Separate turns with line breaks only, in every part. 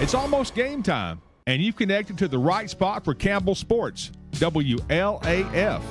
It's almost game time, and you've connected to the right spot for Campbell Sports, WLAF.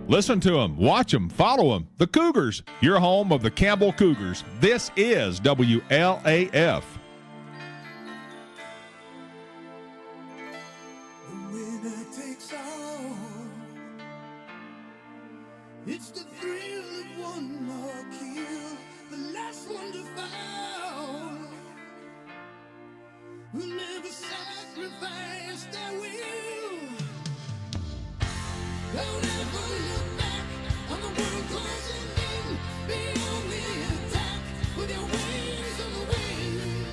Listen to them, watch them, follow them. The Cougars, your home of the Campbell Cougars. This is WLAF.
The winner takes all. It's the thrill of one more kill, the last one to fall. Who never sacrifice their will. Don't ever look back on the world closing in. Be on the attack with your wings on the wind.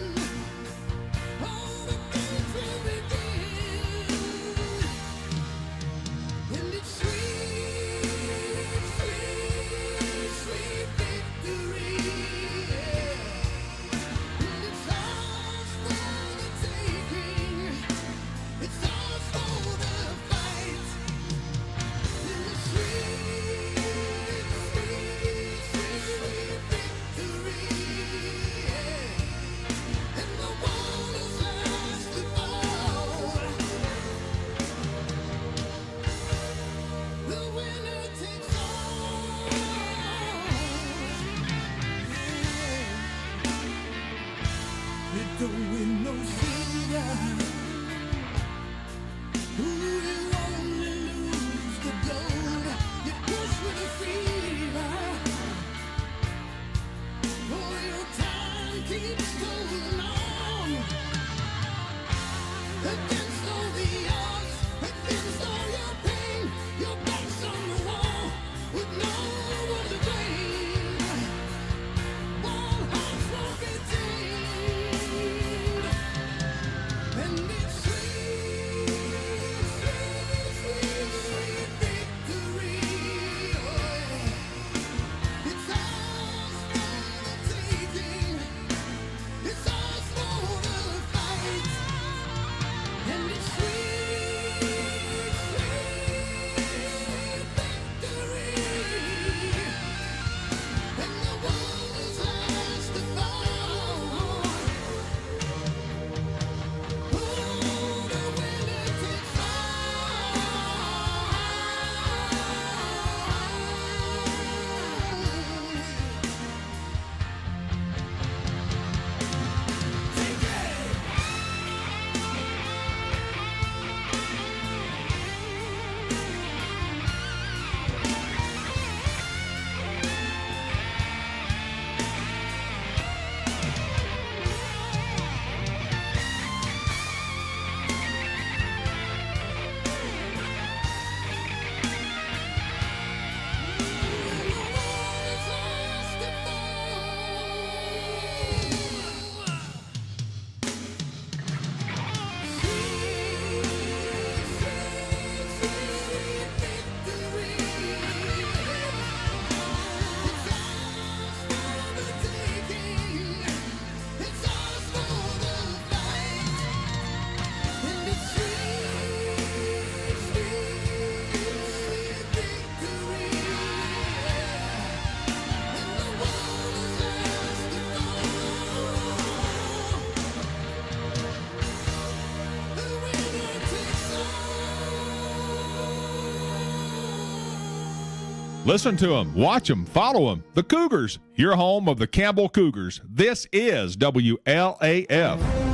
Listen to them, watch them, follow them. The Cougars, your home of the Campbell Cougars. This is WLAF.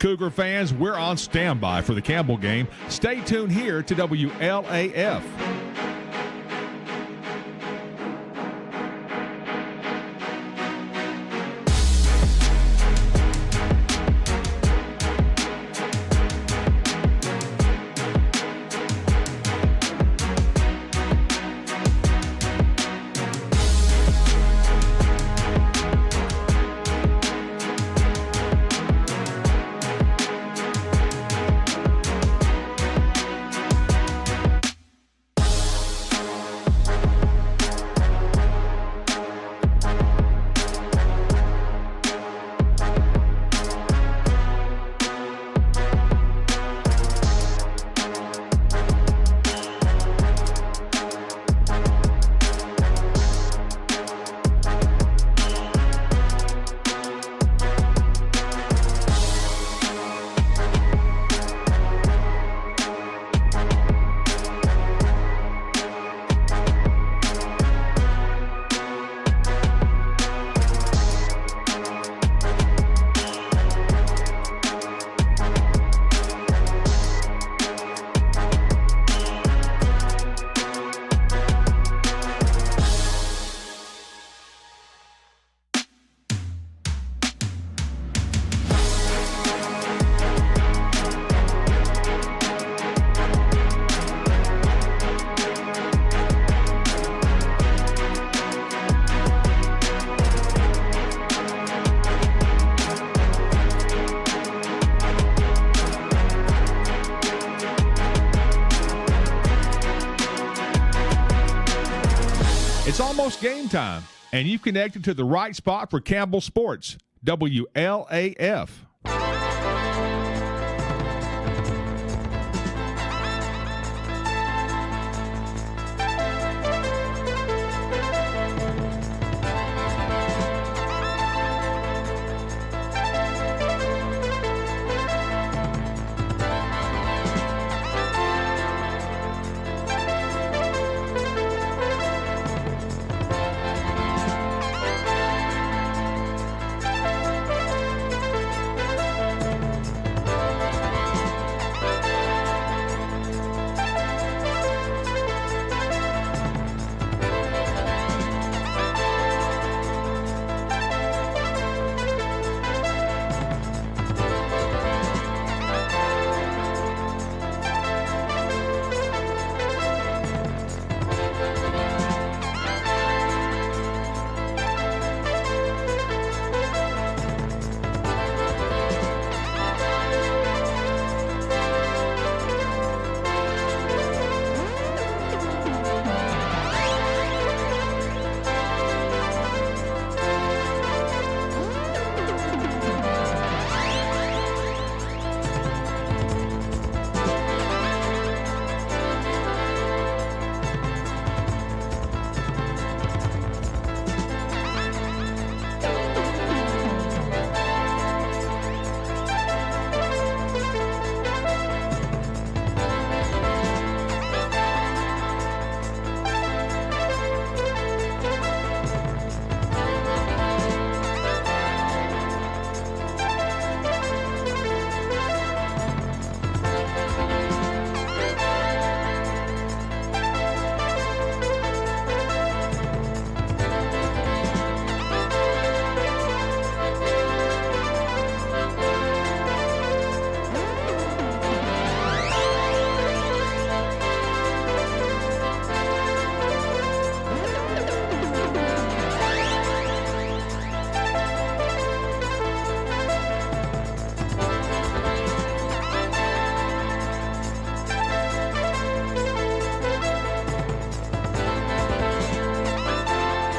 Cougar fans, we're on standby for the Campbell game. Stay tuned here to WLAF. It's almost game time, and you've connected to the right spot for Campbell Sports, WLAF.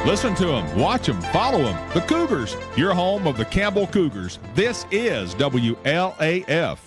Listen to them, watch them, follow them. The Cougars, your home of the Campbell Cougars. This is WLAF.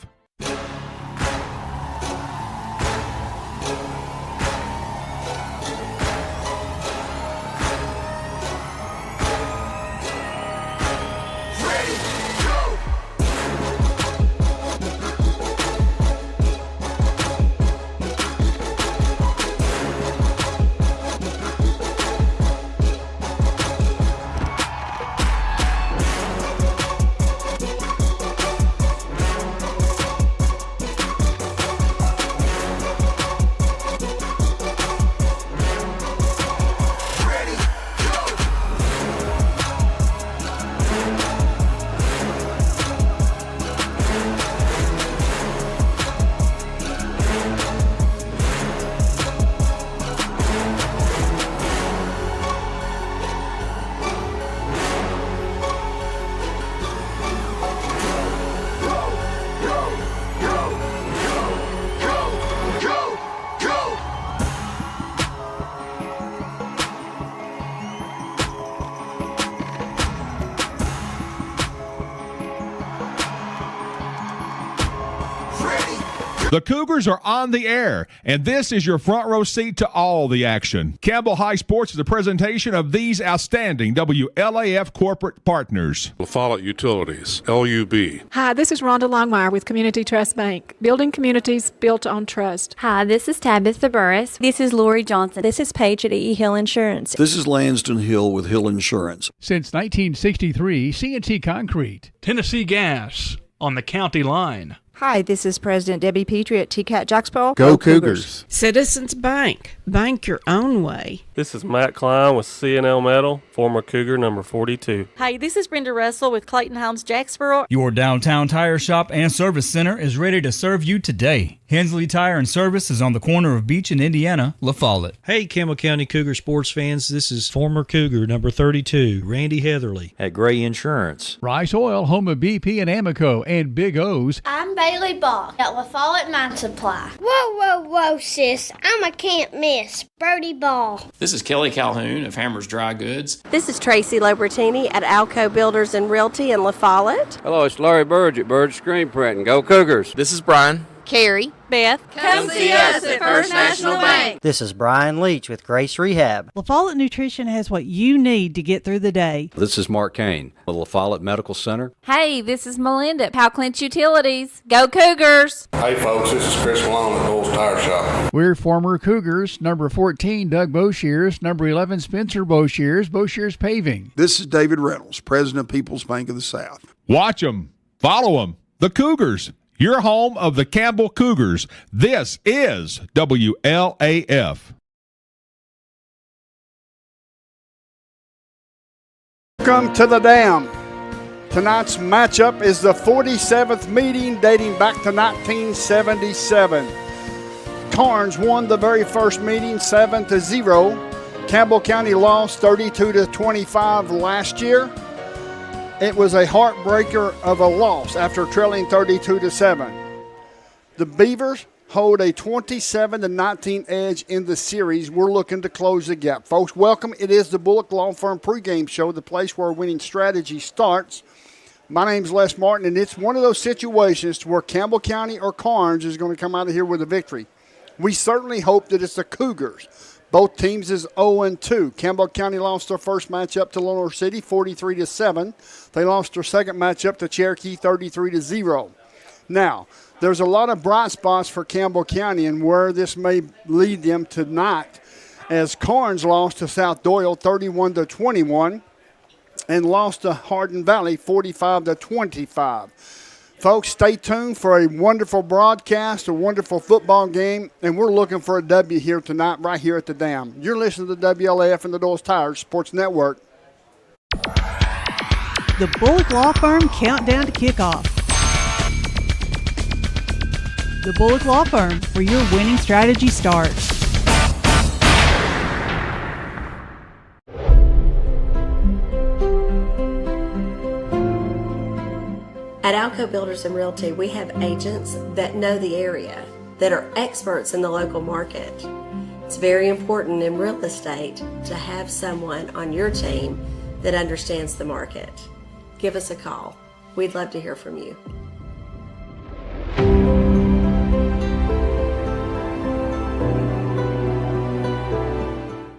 The Cougars are on the air, and this is your front row seat to all the action. Campbell High Sports is a presentation of these outstanding WLAF corporate partners.
LaFollette Utilities, LUB.
Hi, this is Rhonda Longmire with Community Trust Bank, building communities built on trust.
Hi, this is Tabitha Burris. This is Lori Johnson. This is Paige at E. Hill Insurance.
This is Lanston Hill with Hill Insurance.
Since 1963, CNT Concrete.
Tennessee Gas on the county line.
Hi, this is President Debbie Petrie at TCAT Jacksboro.
Go Cougars.
Citizens Bank. Bank your own way.
This is Matt Klein with C&L Metal, former Cougar number 42.
Hi, this is Brenda Russell with Clayton Homes Jacksboro.
Your downtown tire shop and service center is ready to serve you today. Hensley Tire and Service is on the corner of Beach and Indiana, LaFollette.
Hey, Campbell County Cougar sports fans, this is former Cougar number 32, Randy Heatherly
at Gray Insurance.
Rice Oil, home of BP and Amoco and Big O's.
I'm Bailey Ball at LaFollette Mine Supply. Whoa, sis, I'm a can't miss, Birdie Ball.
This is Kelly Calhoun of Hammers Dry Goods.
This is Tracy Lobertini at Alco Builders and Realty in LaFollette.
Hello, it's Larry Burge at Burge Screen Printing. Go Cougars.
This is Brian.
Carrie. Beth.
Come see us at First National Bank.
This is Brian Leach with Grace Rehab.
LaFollette Nutrition has what you need to get through the day.
This is Mark Kane with LaFollette Medical Center.
Hey, this is Melinda at Powell Clinch Utilities. Go Cougars!
Hey folks, this is Chris Malone at Bull's Tire Shop.
We're former Cougars. Number 14, Doug Boshears. Number 11, Spencer Boshears. Boshears Paving.
This is David Reynolds, President of People's Bank of the South.
Watch them. Follow them. The Cougars. Your home of the Campbell Cougars. This is WLAF.
Welcome to the Dam. Tonight's matchup is the 47th meeting dating back to 1977. Karns won the very first meeting 7-0. Campbell County lost 32-25 last year. It was a heartbreaker of a loss after trailing 32-7. The Beavers hold a 27-19 edge in the series. We're looking to close the gap. Folks, welcome. It is the Bullock Law Firm pregame show, the place where winning strategy starts. My name's Les Martin, and it's one of those situations where Campbell County or Karns is going to come out of here with a victory. We certainly hope that it's the Cougars. Both teams is 0-2. Campbell County lost their first matchup to Lenore City, 43-7. They lost their second matchup to Cherokee, 33-0. Now, there's a lot of bright spots for Campbell County and where this may lead them tonight, as Karns lost to South Doyle, 31-21, and lost to Hardin Valley, 45-25. Folks, stay tuned for a wonderful broadcast, a wonderful football game, and we're looking for a W here tonight right here at the Dam. You're listening to WLAF and the Doyle's Tires Sports Network.
The Bullock Law Firm countdown to kickoff. The Bullock Law Firm, where your winning strategy starts.
At Alco Builders and Realty, we have agents that know the area, that are experts in the local market. It's very important in real estate to have someone on your team that understands the market. Give us a call. We'd love to hear from you.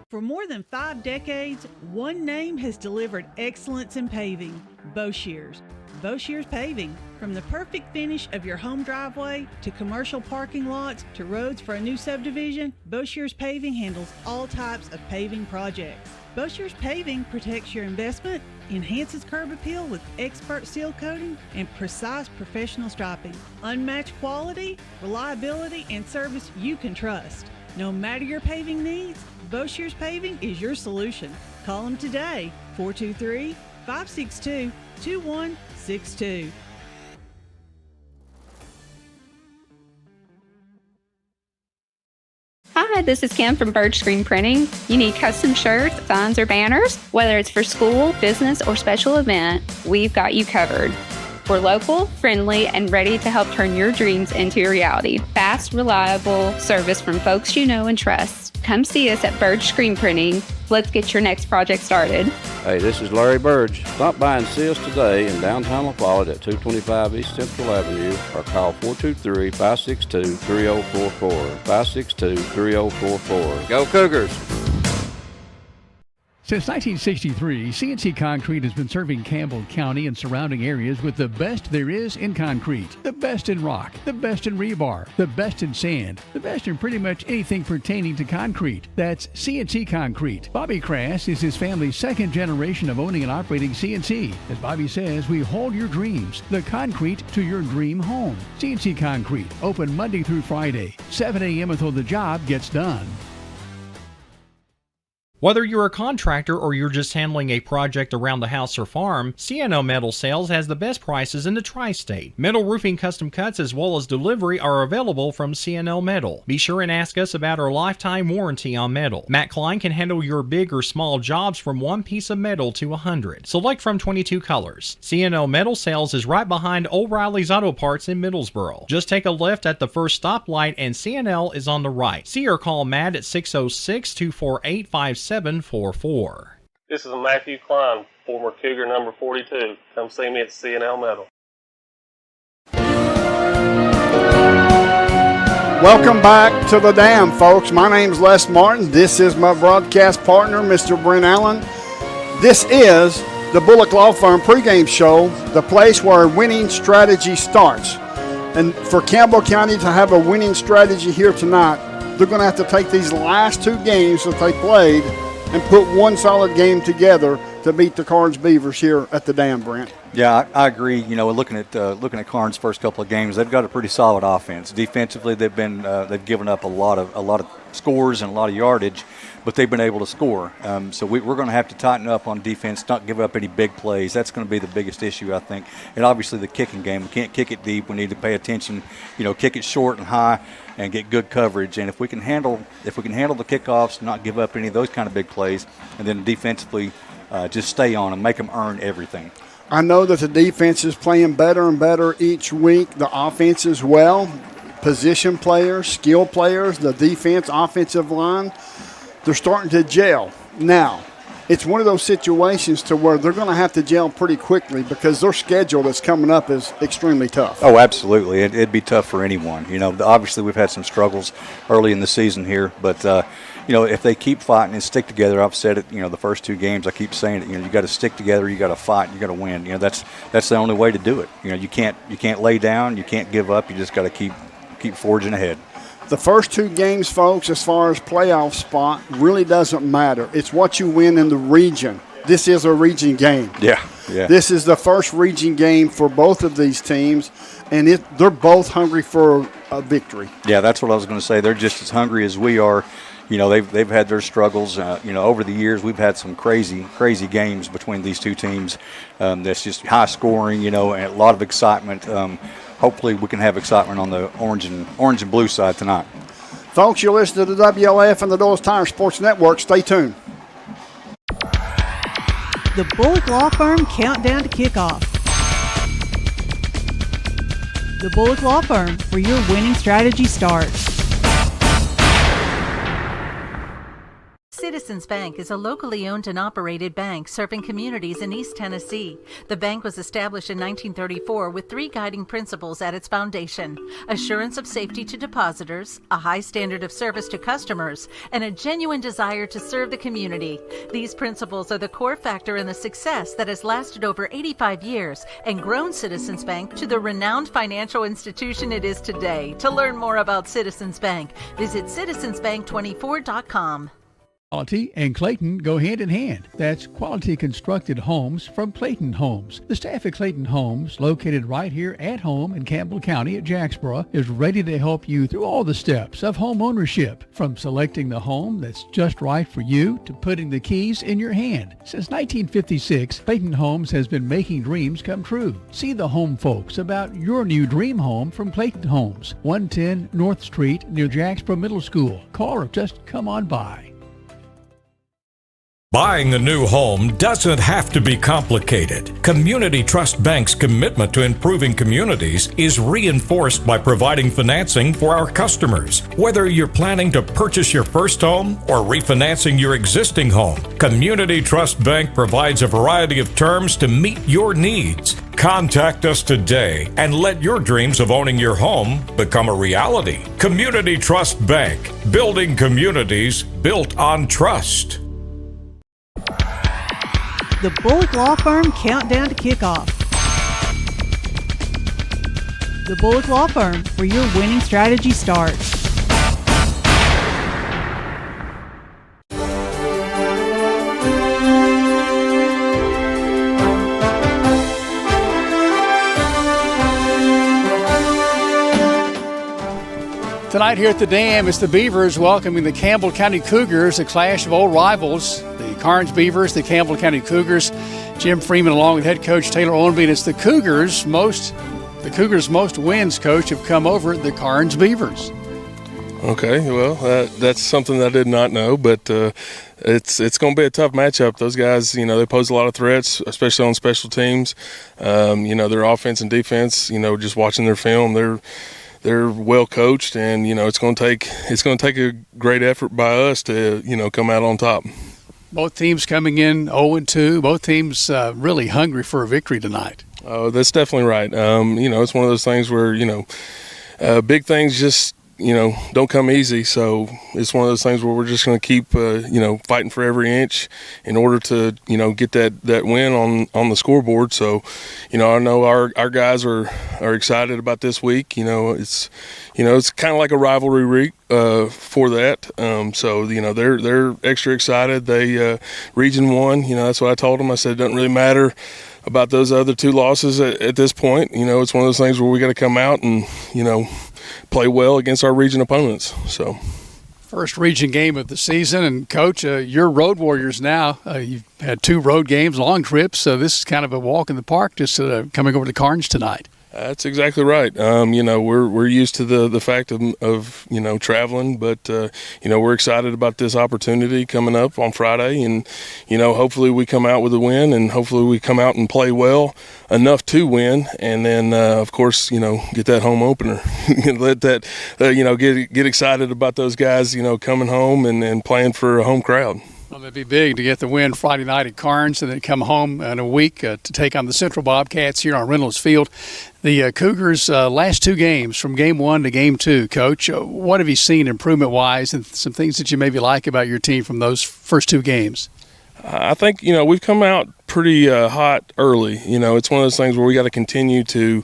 For more than 5 decades, one name has delivered excellence in paving: Boshears. Boshears Paving. From the perfect finish of your home driveway to commercial parking lots to roads for a new subdivision, Boshears Paving handles all types of paving projects. Boshears Paving protects your investment, enhances curb appeal with expert seal coating and precise professional striping. Unmatched quality, reliability, and service you can trust. No matter your paving needs, Boshears Paving is your solution. Call them today, 423-562-2162.
Hi, this is Kim from Bird Screen Printing. You need custom shirts, signs, or banners? Whether it's for school, business, or special event, we've got you covered. We're local, friendly, and ready to help turn your dreams into a reality. Fast, reliable service from folks you know and trust. Come see us at Bird Screen Printing. Let's get your next project started.
Hey, this is Larry Burge. Stop by and see us today in downtown La Follette at 225 East Central Avenue or call 423-562-3044. 562-3044. Go Cougars!
Since 1963, CNC Concrete has been serving Campbell County and surrounding areas with the best there is in concrete. The best in rock, the best in rebar, the best in sand, the best in pretty much anything pertaining to concrete. That's CNC Concrete. Bobby Crass is his family's second generation of owning and operating CNC. As Bobby says, we hold your dreams, the concrete to your dream home. CNC Concrete, open Monday through Friday, 7 a.m. until the job gets done.
Whether you're a contractor or you're just handling a project around the house or farm, C&O Metal Sales has the best prices in the tri-state. Metal roofing custom cuts as well as delivery are available from C&O Metal. Be sure and ask us about our lifetime warranty on metal. Matt Klein can handle your big or small jobs from 1 piece of metal to 100. Select from 22 colors. C&O Metal Sales is right behind O'Reilly's Auto Parts in Middlesboro. Just take a left at the first stoplight and C&L is on the right. See or call Matt at 606-248-5744.
This is Matthew Klein, former Cougar number 42. Come see me at C&L Metal.
Welcome back to the Dam, folks. My name's Les Martin. This is my broadcast partner, Mr. Brent Allen. This is the Bullock Law Firm pregame show, the place where winning strategy starts. And for Campbell County to have a winning strategy here tonight, they're going to have to take these last 2 games that they played and put one solid game together to beat the Karns Beavers here at the Dam, Brent.
Yeah, I agree. You know, looking at Karns' first couple of games, they've got a pretty solid offense. Defensively, they've given up a lot of scores and a lot of yardage, but they've been able to score. So we're going to have to tighten up on defense, not give up any big plays. That's going to be the biggest issue, I think. And obviously the kicking game. We can't kick it deep. We need to pay attention. You know, kick it short and high and get good coverage. And if we can handle the kickoffs, not give up any of those kind of big plays, and then defensively just stay on them, make them earn everything.
I know that the defense is playing better and better each week. The offense as well. Position players, skill players, the defense, offensive line, they're starting to gel. Now, it's one of those situations to where they're going to have to gel pretty quickly because their schedule that's coming up is extremely tough.
Oh, absolutely. It'd be tough for anyone. You know, obviously we've had some struggles early in the season here, but you know, if they keep fighting and stick together, I've said it, you know, the first 2 games, I keep saying it, you know, you got to stick together, you got to fight, you got to win. You know, that's the only way to do it. You know, you can't lay down, you can't give up, you just got to keep forging ahead.
The first 2 games, folks, as far as playoff spot, really doesn't matter. It's what you win in the region. This is a region game.
Yeah.
This is the first region game for both of these teams, and they're both hungry for a victory.
Yeah, that's what I was going to say. They're just as hungry as we are. You know, they've had their struggles. You know, over the years, we've had some crazy games between these 2 teams. That's just high scoring, you know, and a lot of excitement. Hopefully we can have excitement on the orange and blue side tonight.
Folks, you're listening to the WLAF and the Doyle's Tire Sports Network. Stay tuned.
The Bullock Law Firm Countdown to Kickoff. The Bullock Law Firm, where your winning strategy starts.
Citizens Bank is a locally owned and operated bank serving communities in East Tennessee. The bank was established in 1934 with 3 guiding principles at its foundation: assurance of safety to depositors, a high standard of service to customers, and a genuine desire to serve the community. These principles are the core factor in the success that has lasted over 85 years and grown Citizens Bank to the renowned financial institution it is today. To learn more about Citizens Bank, visit citizensbank24.com.
Quality and Clayton go hand in hand. That's quality constructed homes from Clayton Homes. The staff at Clayton Homes, located right here at home in Campbell County at Jacksboro, is ready to help you through all the steps of home ownership, from selecting the home that's just right for you to putting the keys in your hand. Since 1956, Clayton Homes has been making dreams come true. See the home folks about your new dream home from Clayton Homes, 110 North Street near Jacksboro Middle School. Call or just come on by.
Buying a new home doesn't have to be complicated. Community Trust Bank's commitment to improving communities is reinforced by providing financing for our customers. Whether you're planning to purchase your first home or refinancing your existing home, Community Trust Bank provides a variety of terms to meet your needs. Contact us today and let your dreams of owning your home become a reality. Community Trust Bank, building communities built on trust.
The Bullock Law Firm Countdown to Kickoff. The Bullock Law Firm, where your winning strategy starts.
Tonight here at the Dam, it's the Beavers welcoming the Campbell County Cougars, a clash of old rivals. The Karns Beavers, the Campbell County Cougars. Jim Freeman along with head coach Taylor Owenby. And it's the Cougars' most wins, coach, have come over the Karns Beavers.
Okay, well, that's something that I did not know, but it's going to be a tough matchup. Those guys, they pose a lot of threats, especially on special teams. Their offense and defense, just watching their film, they're well coached, and it's going to take a great effort by us to come out on top.
Both teams coming in 0-2. Both teams really hungry for a victory tonight.
Oh, that's definitely right. It's one of those things where big things just don't come easy. So it's one of those things where we're just going to keep fighting for every inch in order to get that win on the scoreboard. So I know our guys are excited about this week. It's kind of like a rivalry week for that. So they're extra excited. They Region 1. That's what I told them. I said it doesn't really matter about those other 2 losses at this point. It's one of those things where we got to come out and play well against our region opponents. So,
first region game of the season, and coach, you're road warriors now. You've had 2 road games, long trips, so this is kind of a walk in the park just coming over to Karns tonight.
That's exactly right. We're used to the fact of traveling, but we're excited about this opportunity coming up on Friday, and hopefully we come out with a win, and hopefully we come out and play well enough to win, and then of course get that home opener. Let that get excited about those guys coming home and playing for a home crowd.
Well, it'd be big to get the win Friday night at Karns and then come home in a week to take on the Central Bobcats here on Reynolds Field. The Cougars' last 2 games, from Game 1 to Game 2, Coach, what have you seen improvement-wise and some things that you maybe like about your team from those first 2 games?
I think, we've come out pretty hot early. It's one of those things where we got to continue to,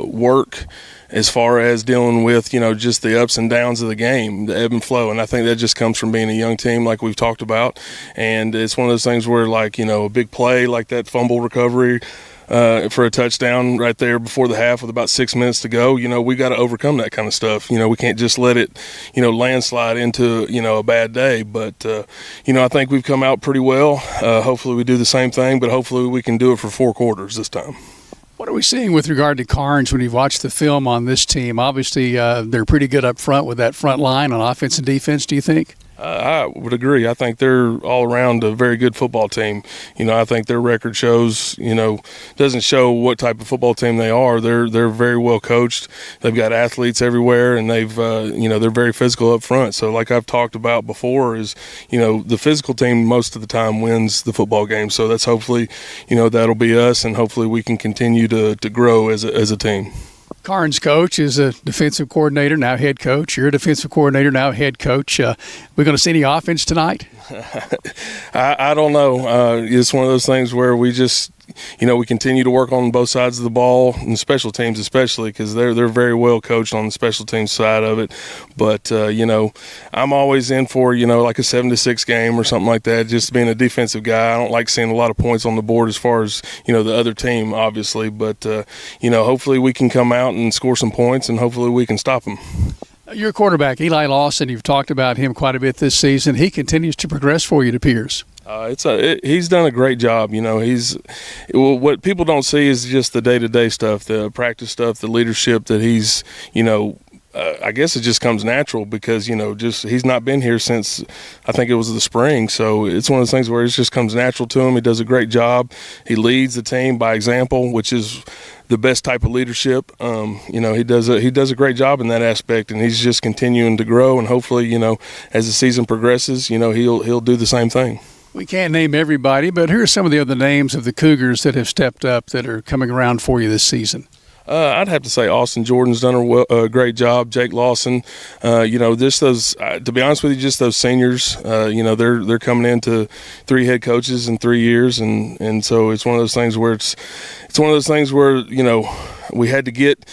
work as far as dealing with, just the ups and downs of the game, the ebb and flow. And I think that just comes from being a young team like we've talked about. And it's one of those things where, a big play like that fumble recovery for a touchdown right there before the half with about 6 minutes to go, we got to overcome that kind of stuff. We can't just let it, landslide into, a bad day. But, I think we've come out pretty well. Hopefully we do the same thing, but hopefully we can do it for 4 quarters this time.
What are we seeing with regard to Karns when you've watched the film on this team? Obviously, they're pretty good up front with that front line on offense and defense, do you think?
I would agree. I think they're all around a very good football team. I think their record shows, doesn't show what type of football team they are. They're very well coached. They've got athletes everywhere, and they're very physical up front. So like I've talked about before is, the physical team most of the time wins the football game. So that's hopefully, that'll be us, and hopefully we can continue to grow as a team.
Karns' coach is a defensive coordinator, now head coach. You're a defensive coordinator, now head coach. We're going to see any offense tonight?
I don't know. It's one of those things where we just, we continue to work on both sides of the ball, and special teams especially, because they're very well coached on the special teams side of it. But, I'm always in for, like a 7-6 game or something like that, just being a defensive guy. I don't like seeing a lot of points on the board as far as, the other team, obviously. But, hopefully we can come out and score some points, and hopefully we can stop them.
Your quarterback, Eli Lawson, you've talked about him quite a bit this season. He continues to progress for you, it appears.
He's done a great job. What people don't see is just the day-to-day stuff, the practice stuff, the leadership that he's, I guess it just comes natural because, he's not been here since I think it was the spring. So it's one of those things where it just comes natural to him. He does a great job. He leads the team by example, which is the best type of leadership. He does a great job in that aspect, and he's just continuing to grow. And hopefully, as the season progresses, he'll do the same thing.
We can't name everybody, but here are some of the other names of the Cougars that have stepped up that are coming around for you this season.
I'd have to say Austin Jordan's done a great job. Jake Lawson, just those. To be honest with you, just those seniors. They're coming into 3 head coaches in 3 years, and so it's one of those things where it's one of those things where we had to get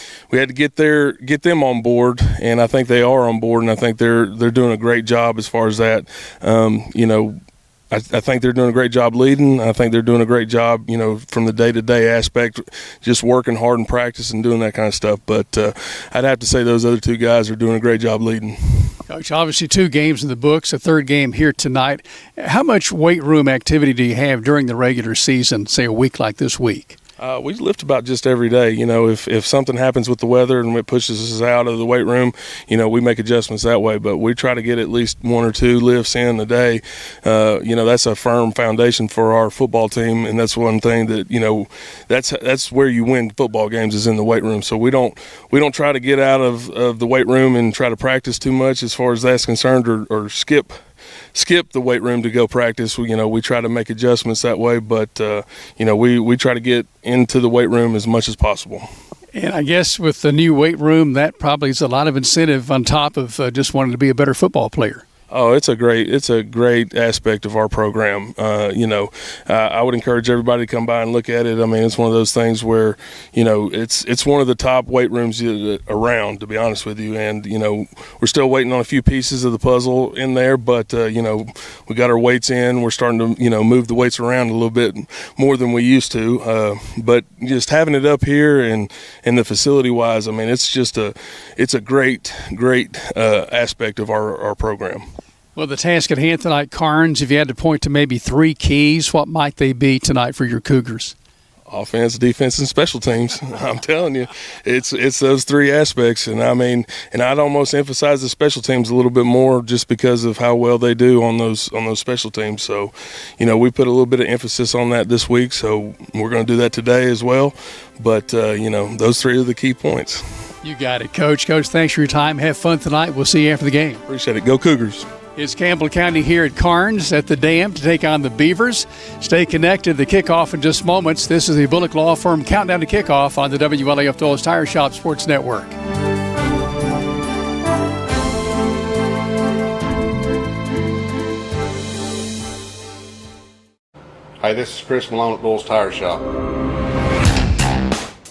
them on board, and I think they are on board, and I think they're doing a great job as far as that. I think they're doing a great job leading. I think they're doing a great job, from the day-to-day aspect, just working hard in practice and doing that kind of stuff. But I'd have to say those other 2 guys are doing a great job leading.
Coach, obviously 2 games in the books, a 3rd game here tonight. How much weight room activity do you have during the regular season, say a week like this week?
We lift about just every day. If something happens with the weather and it pushes us out of the weight room, we make adjustments that way. But we try to get at least 1 or 2 lifts in a day. That's a firm foundation for our football team, and that's one thing that that's where you win football games is in the weight room. So we don't try to get out of the weight room and try to practice too much as far as that's concerned, or skip the weight room to go practice. We try to make adjustments that way, but we try to get into the weight room as much as possible.
And I guess with the new weight room, that probably is a lot of incentive on top of just wanting to be a better football player.
Oh, it's a great aspect of our program. I would encourage everybody to come by and look at it. I mean, it's one of those things where, it's one of the top weight rooms around, to be honest with you. And, we're still waiting on a few pieces of the puzzle in there, but, we got our weights in. We're starting to, move the weights around a little bit more than we used to. But just having it up here and the facility-wise, I mean, it's a great aspect of our program.
Well, the task at hand tonight, Karns, if you had to point to maybe 3 keys, what might they be tonight for your Cougars?
Offense, defense, and special teams. I'm telling you, it's those 3 aspects. And I mean, and I'd almost emphasize the special teams a little bit more just because of how well they do on those special teams. So, we put a little bit of emphasis on that this week. So we're going to do that today as well. But, those 3 are the key points.
You got it, Coach. Coach, thanks for your time. Have fun tonight. We'll see you after the game.
Appreciate it. Go Cougars.
It's Campbell County here at Karns at the Dam to take on the Beavers. Stay connected. The kickoff in just moments. This is the Bullock Law Firm Countdown to Kickoff on the WLAF Dulles Tire Shop Sports Network.
Hey, this is Chris Malone at Dulles Tire Shop.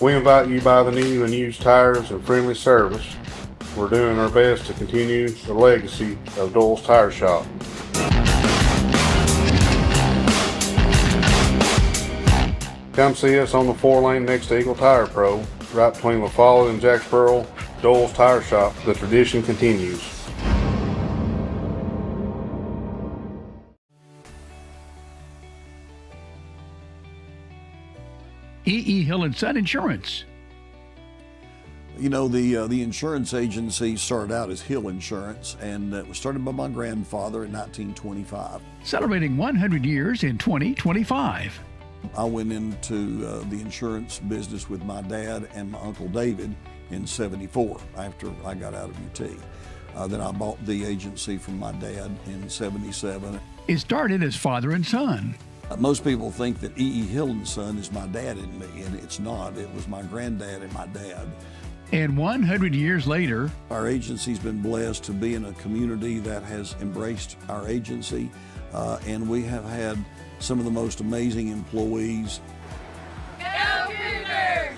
We invite you to buy the new and used tires and friendly service. We're doing our best to continue the legacy of Dulles Tire Shop. Come see us on the 4-lane next to Eagle Tire Pro, right between La Follette and Jacksboro. Dulles Tire Shop, the tradition continues.
E.E. Hill & Son Insurance.
The insurance agency started out as Hill Insurance, and it was started by my grandfather in 1925.
Celebrating 100 years in 2025.
I went into the insurance business with my dad and my Uncle David in '74 after I got out of UT. Then I bought the agency from my dad in '77.
It started as father and son.
Most people think that E.E. Hill and Son is my dad and me, and it's not. It was my granddad and my dad.
And 100 years later,
our agency's been blessed to be in a community that has embraced our agency, and we have had some of the most amazing employees.
Go Cougars!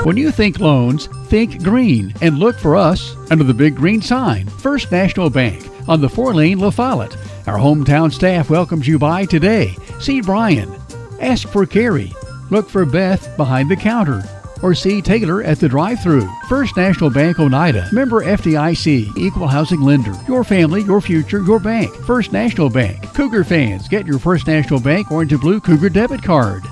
When you think loans, think green and look for us under the big green sign, First National Bank on the 4-lane La Follette. Our hometown staff welcomes you by today. See Brian. Ask for Carrie. Look for Beth behind the counter. Or see Taylor at the drive-thru. First National Bank Oneida. Member FDIC. Equal housing lender. Your family, your future, your bank. First National Bank. Cougar fans, get your First National Bank orange and blue Cougar debit card.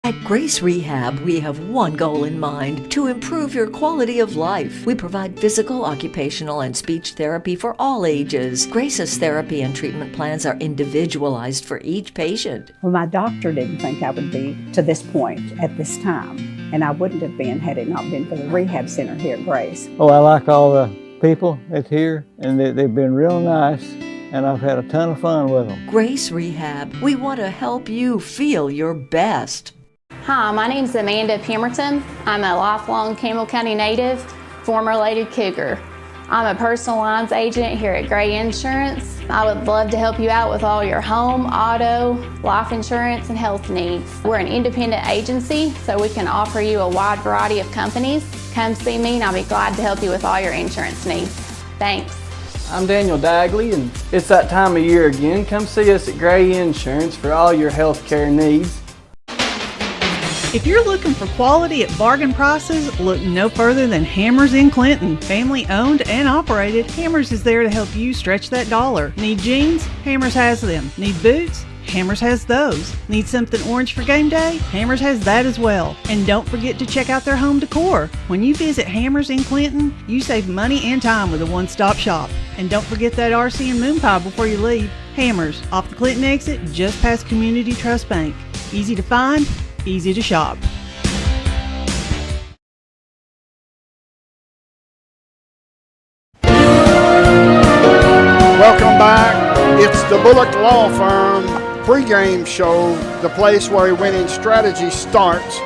At Grace Rehab, we have one goal in mind: to improve your quality of life. We provide physical, occupational, and speech therapy for all ages. Grace's therapy and treatment plans are individualized for each patient.
Well, my doctor didn't think I would be to this point at this time, and I wouldn't have been had it not been for the rehab center here at Grace.
Oh, I like all the people that's here, and they've been real nice, and I've had a ton of fun with them.
Grace Rehab, we want to help you feel your best.
Hi, my name's Amanda Pemberton. I'm a lifelong Campbell County native, former Lady Cougar. I'm a personal lines agent here at Gray Insurance. I would love to help you out with all your home, auto, life insurance, and health needs. We're an independent agency, so we can offer you a wide variety of companies. Come see me and I'll be glad to help you with all your insurance needs. Thanks.
I'm Daniel Dagley, and it's that time of year again. Come see us at Gray Insurance for all your health care needs.
If you're looking for quality at bargain prices, look no further than Hammers in Clinton. Family owned and operated, Hammers is there to help you stretch that dollar. Need jeans? Hammers has them. Need boots? Hammers has those. Need something orange for game day? Hammers has that as well. And don't forget to check out their home decor. When you visit Hammers in Clinton, you save money and time with a one-stop shop. And don't forget that RC and moon pie before you leave. Hammers, off the Clinton exit, just past Community Trust Bank. Easy to find, easy to shop.
Welcome back. It's the Bullock Law Firm pregame show, the place where winning strategy starts.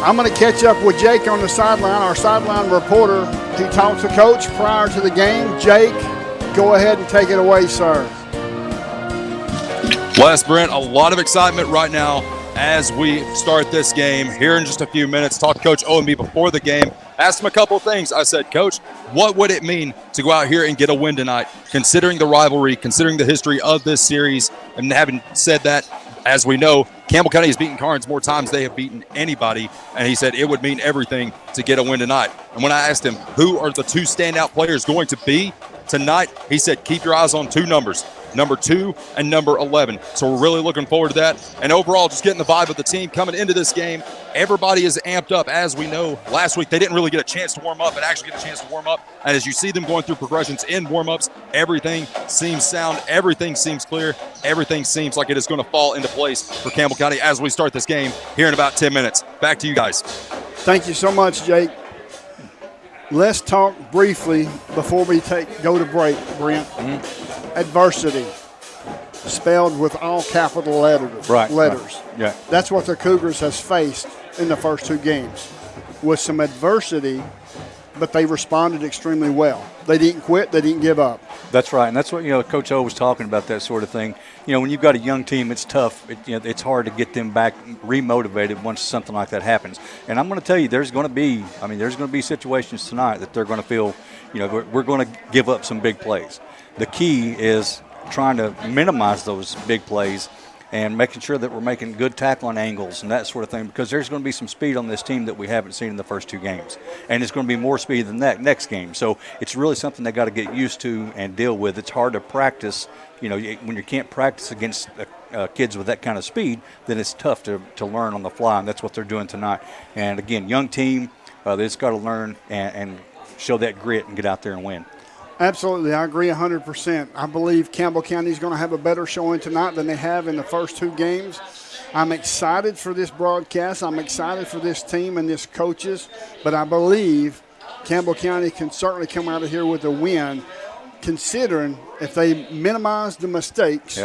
I'm going to catch up with Jake on the sideline, our sideline reporter. He talked to Coach prior to the game. Jake, go ahead and take it away, sir.
Les, Brent, a lot of excitement right now as we start this game here in just a few minutes. Talked to Coach Owenby before the game. Asked him a couple of things. I said, Coach, what would it mean to go out here and get a win tonight, considering the rivalry, considering the history of this series? And having said that, as we know, Campbell County has beaten Karns more times than they have beaten anybody. And he said it would mean everything to get a win tonight. And when I asked him who are the two standout players going to be tonight, he said, keep your eyes on two numbers, number 2 and number 11. So we're really looking forward to that. And overall, just getting the vibe of the team coming into this game. Everybody is amped up. As we know, last week they didn't really get a chance to warm up and actually get a chance to warm up. And as you see them going through progressions in warm-ups, everything seems sound, everything seems clear, everything seems like it is going to fall into place for Campbell County as we start this game here in about 10 minutes. Back to you guys.
Thank you so much, Jake. Let's talk briefly before we go to break, Brent. Adversity, spelled with all capital letters.
Right. Yeah.
That's what the Cougars has faced in the first 2 games, with some adversity, but they responded extremely well. They didn't quit. They didn't give up.
That's right, and that's what Coach O was talking about, that sort of thing. When you've got a young team, it's tough. It's hard to get them back remotivated once something like that happens. And I'm going to tell you, there's going to be situations tonight that they're going to feel, we're going to give up some big plays. The key is trying to minimize those big plays and making sure that we're making good tackling angles and that sort of thing, because there's going to be some speed on this team that we haven't seen in the first 2 games. And it's going to be more speed than that next game. So it's really something they got to get used to and deal with. It's hard to practice. When you can't practice against kids with that kind of speed, then it's tough to learn on the fly, and that's what they're doing tonight. And again, young team, they just got to learn and show that grit and get out there and win.
Absolutely, I agree 100%. I believe Campbell County is going to have a better showing tonight than they have in the first 2 games. I'm excited for this broadcast. I'm excited for this team and this coaches, but I believe Campbell County can certainly come out of here with a win, considering if they minimize the mistakes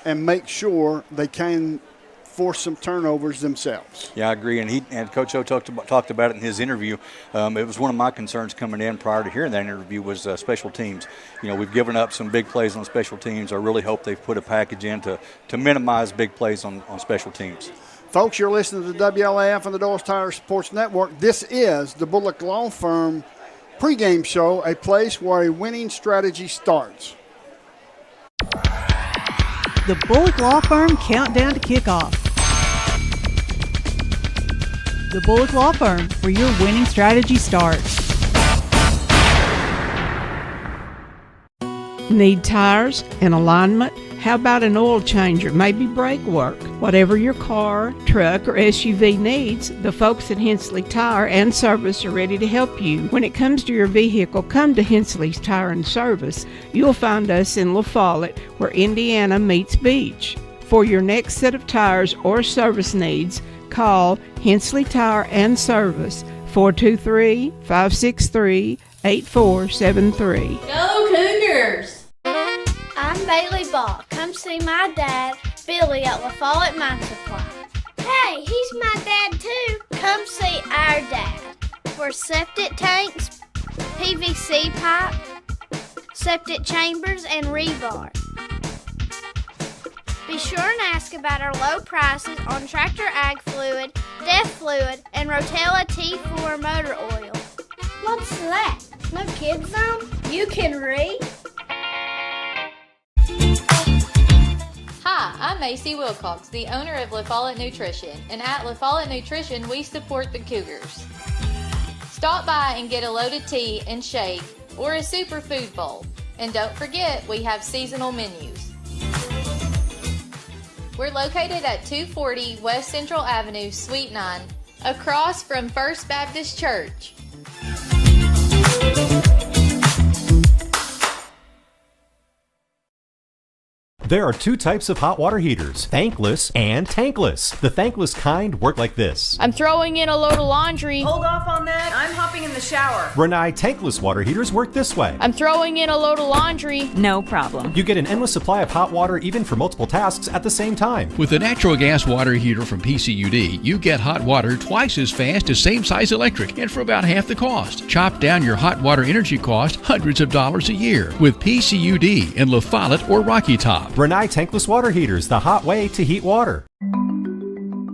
and make sure they can force some turnovers themselves.
Yeah, I agree. And Coach O talked about it in his interview. It was one of my concerns coming in prior to hearing that interview was special teams. We've given up some big plays on special teams. I really hope they've put a package in to minimize big plays on special teams.
Folks, you're listening to the WLAF and the Doyle's Tire Sports Network. This is the Bullock Law Firm pregame show, a place where a winning strategy starts.
The Bullock Law Firm countdown to kickoff. The Bullock Law Firm, where your winning strategy starts. Need tires and alignment? How about an oil changer, maybe brake work? Whatever your car, truck, or SUV needs, the folks at Hensley Tire and Service are ready to help you. When it comes to your vehicle, come to Hensley's Tire and Service. You'll find us in La Follette, where Indiana meets Beach. For your next set of tires or service needs, call Hensley Tire and Service, 423-563-8473.
Go Cougars!
I'm Bailey Ball. Come see my dad, Billy, at La Follette Mine Supply. Hey, he's my dad too. Come see our dad for septic tanks, PVC pipe, septic chambers, and rebar. Be sure and ask about our low prices on Tractor Ag Fluid, Def Fluid, and Rotella T4 motor oil. What's that? No kids zone? You can read?
Hi, I'm Macy Wilcox, the owner of La Follette Nutrition, and at La Follette Nutrition, we support the Cougars. Stop by and get a loaded tea and shake or a superfood bowl. And don't forget, we have seasonal menus. We're located at 240 West Central Avenue, Suite 9, across from First Baptist Church.
There are 2 types of hot water heaters, thankless and tankless. The thankless kind work like this.
I'm throwing in a load of laundry.
Hold off on that. I'm hopping in the shower.
Rinnai tankless water heaters work this way.
I'm throwing in a load of laundry.
No problem.
You get an endless supply of hot water even for multiple tasks at the same time.
With the natural gas water heater from PCUD, you get hot water twice as fast as same size electric and for about half the cost. Chop down your hot water energy cost hundreds of dollars a year with PCUD in La Follette or Rocky Top.
Rinnai tankless water heaters, the hot way to heat water.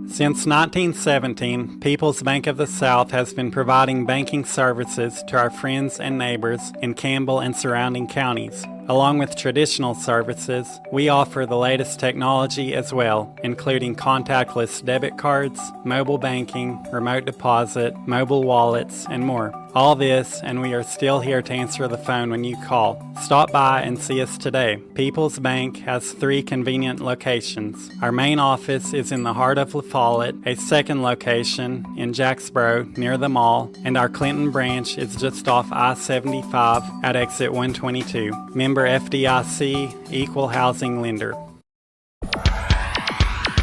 Since 1917, People's Bank of the South has been providing banking services to our friends and neighbors in Campbell and surrounding counties. Along with traditional services, we offer the latest technology as well, including contactless debit cards, mobile banking, remote deposit, mobile wallets, and more. All this, and we are still here to answer the phone when you call. Stop by and see us today. People's Bank has 3 convenient locations. Our main office is in the heart of La Follette, a second location in Jacksboro near the mall, and our Clinton branch is just off I-75 at exit 122. Member FDIC, Equal Housing Lender.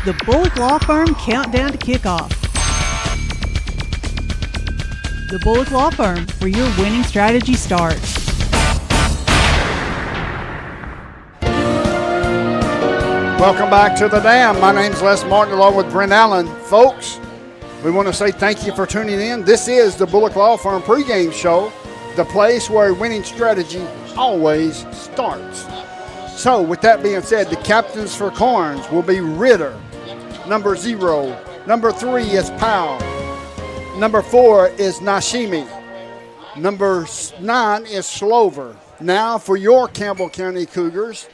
The Bullock Law Firm countdown to kickoff. The Bullock Law Firm, where your winning strategy starts.
Welcome back to the Dam. My name's Les Martin along with Brent Allen. Folks, we want to say thank you for tuning in. This is the Bullock Law Firm pregame show, the place where a winning strategy always starts. So with that being said, the captains for Karns will be Ritter, number 0. Number 3 is Powell. Number 4 is Nashimi. Number 9 is Slover. Now for your Campbell County Cougars,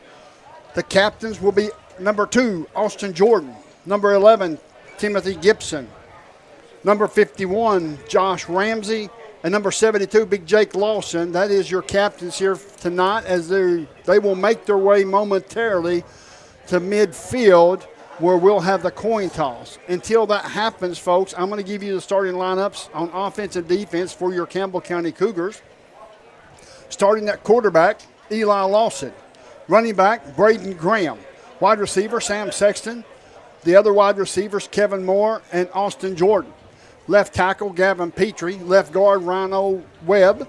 the captains will be number 2, Austin Jordan. Number 11, Timothy Gibson. Number 51, Josh Ramsey. And number 72, Big Jake Lawson. That is your captains here tonight as they will make their way momentarily to midfield where we'll have the coin toss. Until that happens, folks, I'm going to give you the starting lineups on offense and defense for your Campbell County Cougars. Starting at quarterback, Eli Lawson. Running back, Braden Graham. Wide receiver, Sam Sexton. The other wide receivers, Kevin Moore and Austin Jordan. Left tackle, Gavin Petrie. Left guard, Rhino Webb.